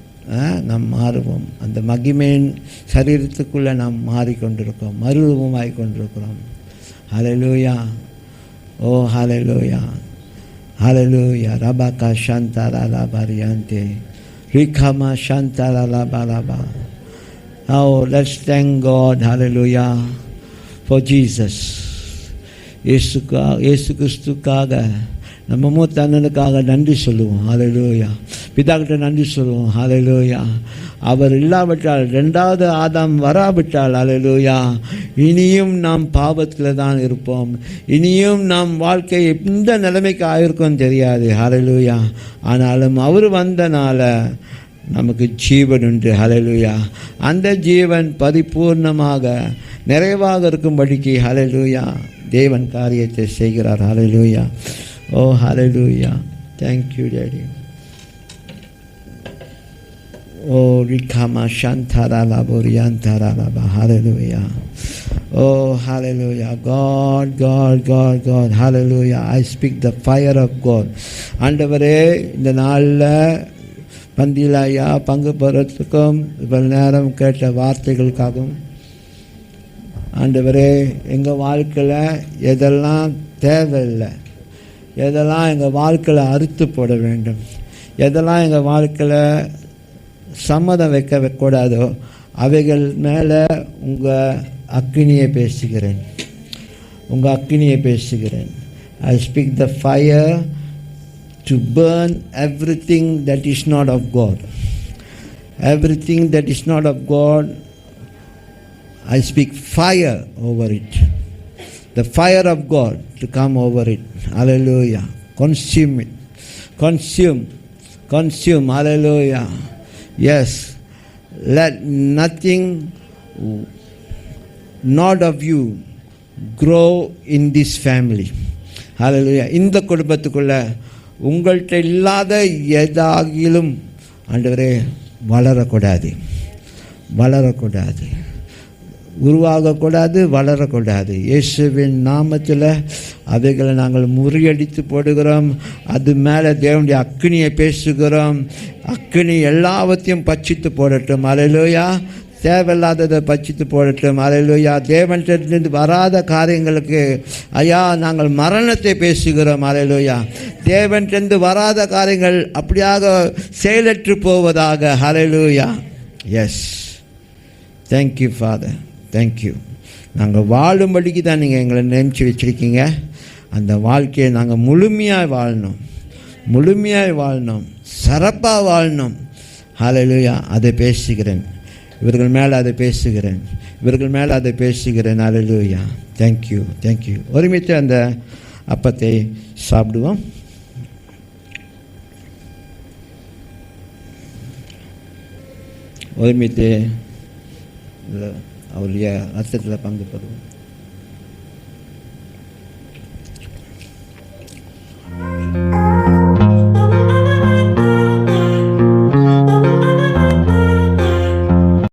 நாம் மாறுவோம். அந்த மகிமையின் சரீரத்துக்குள்ளே நாம் மாறிக்கொண்டிருக்கோம், மறுரூபமாய் கொண்டிருக்கிறோம். ஹல்லேலூயா. ஓ ஹல்லேலூயா, ஹல்லேலூயா. ரபாகா ஷாந்தாரா பரியந்தே ரிகமா ஷாந்தாரா பலபா. Oh, let's thank God, hallelujah, for Jesus. இயேசு கிறிஸ்துக்காக நம்ம மூத்த அண்ணனுக்காக நன்றி சொல்லுவோம். ஹல்லேலூயா. பிதாக்கிட்ட நன்றி சொல்லுவோம். ஹல்லேலூயா. அவர் இல்லாவிட்டால், ரெண்டாவது ஆதாம் வராவிட்டால், ஹல்லேலூயா, இனியும் நாம் பாவத்தில் தான் இருப்போம். இனியும் நாம் வாழ்க்கை எந்த நிலைமைக்கு ஆயிருக்கும் தெரியாது. ஹல்லேலூயா. ஆனாலும் அவர் வந்தனால நமக்கு ஜீவன் உண்டு. ஹல்லேலூயா. அந்த ஜீவன் பரிபூர்ணமாக நிறைவாக இருக்கும்படிக்கு ஹல்லேலூயா தேவன் காரியத்தை செய்கிறார். ஹல்லேலூயா. ஓ ஹல்லேலூயா. Thank you daddy. ஓ ரிகாமா ஷாந்தாரா போரியாந்தாரா. ஹல்லேலூயா. ஓ ஹல்லேலூயா. God, God, God, God. Hallelujah. I speak the fire of God. ஆண்டவரே, இந்த நாளில் பந்தியில் ஐயா பங்கு பெறத்துக்கும் இவ்வளவு நேரம் கேட்ட வார்த்தைகளுக்காகவும் ஆண்டவரே, எங்கள் வாழ்க்கையில் எதெல்லாம் தேவையில்லை, எதெல்லாம் எங்கள் வாழ்க்கையில் அறுத்து போட வேண்டும், எதெல்லாம் எங்கள் வாழ்க்கையில் சம்மதம் வைக்கக்கூடாதோ அவைகள் மேலே உங்கள் அக்கினியை பேசுகிறேன், உங்கள் அக்கினியை பேசுகிறேன். I speak the fire to burn everything that is not of God. Everything that is not of God, I speak fire over it. The fire of God to come over it. Hallelujah. Consume it. Consume. Consume. Hallelujah. Yes. Let nothing not of you grow in this family. Hallelujah. இந்த குடும்பத்துக்குள்ள உங்கள்கிட்ட இல்லாத எதாகிலும் ஆண்டவரே வளரக்கூடாது, வளரக்கூடாது, உருவாகக்கூடாது, வளரக்கூடாது. இயேசுவின் நாமத்தில் அவைகளை நாங்கள் முறியடித்து போடுகிறோம். அது மேலே தேவனுடைய அக்கினியை பேசுகிறோம். அக்கினி எல்லாவற்றையும் பட்சித்து போடட்டும். ஹல்லேலூயா. தேவையில்லாததை பட்சித்து போடட்டும். ஹல்லேலூயா. தேவனிடத்திலிருந்து வராத காரியங்களுக்கு ஐயா நாங்கள் மரணத்தை பேசுகிறோம். ஹல்லேலூயா. தேவனிடத்திலிருந்து வராத காரியங்கள் அப்படியாக செயலற்று போவதாக. ஹல்லேலூயா. எஸ். Thank you father. தேங்க்யூ. நாங்கள் வாழும்படிக்கு தான் நீங்கள் எங்களை நினைச்சு வச்சுருக்கீங்க. அந்த வாழ்க்கையை நாங்கள் முழுமையாக வாழணும், முழுமையாக வாழணும், சிறப்பாக வாழணும். ஹல்லேலூயா. அதை பேசுகிறேன். இவர்கள் மேலே அதை பேசுகிறேன், இவர்கள் மேலே அதை பேசுகிறேன். ஹல்லேலூயா. தேங்க்யூ. தேங்க்யூ. ஒருமித்து அந்த அப்பத்தை சாப்பிடுவோம். ஒருமித்து அவருடைய ரத்தத்தில் பங்கு பெறுவோம்.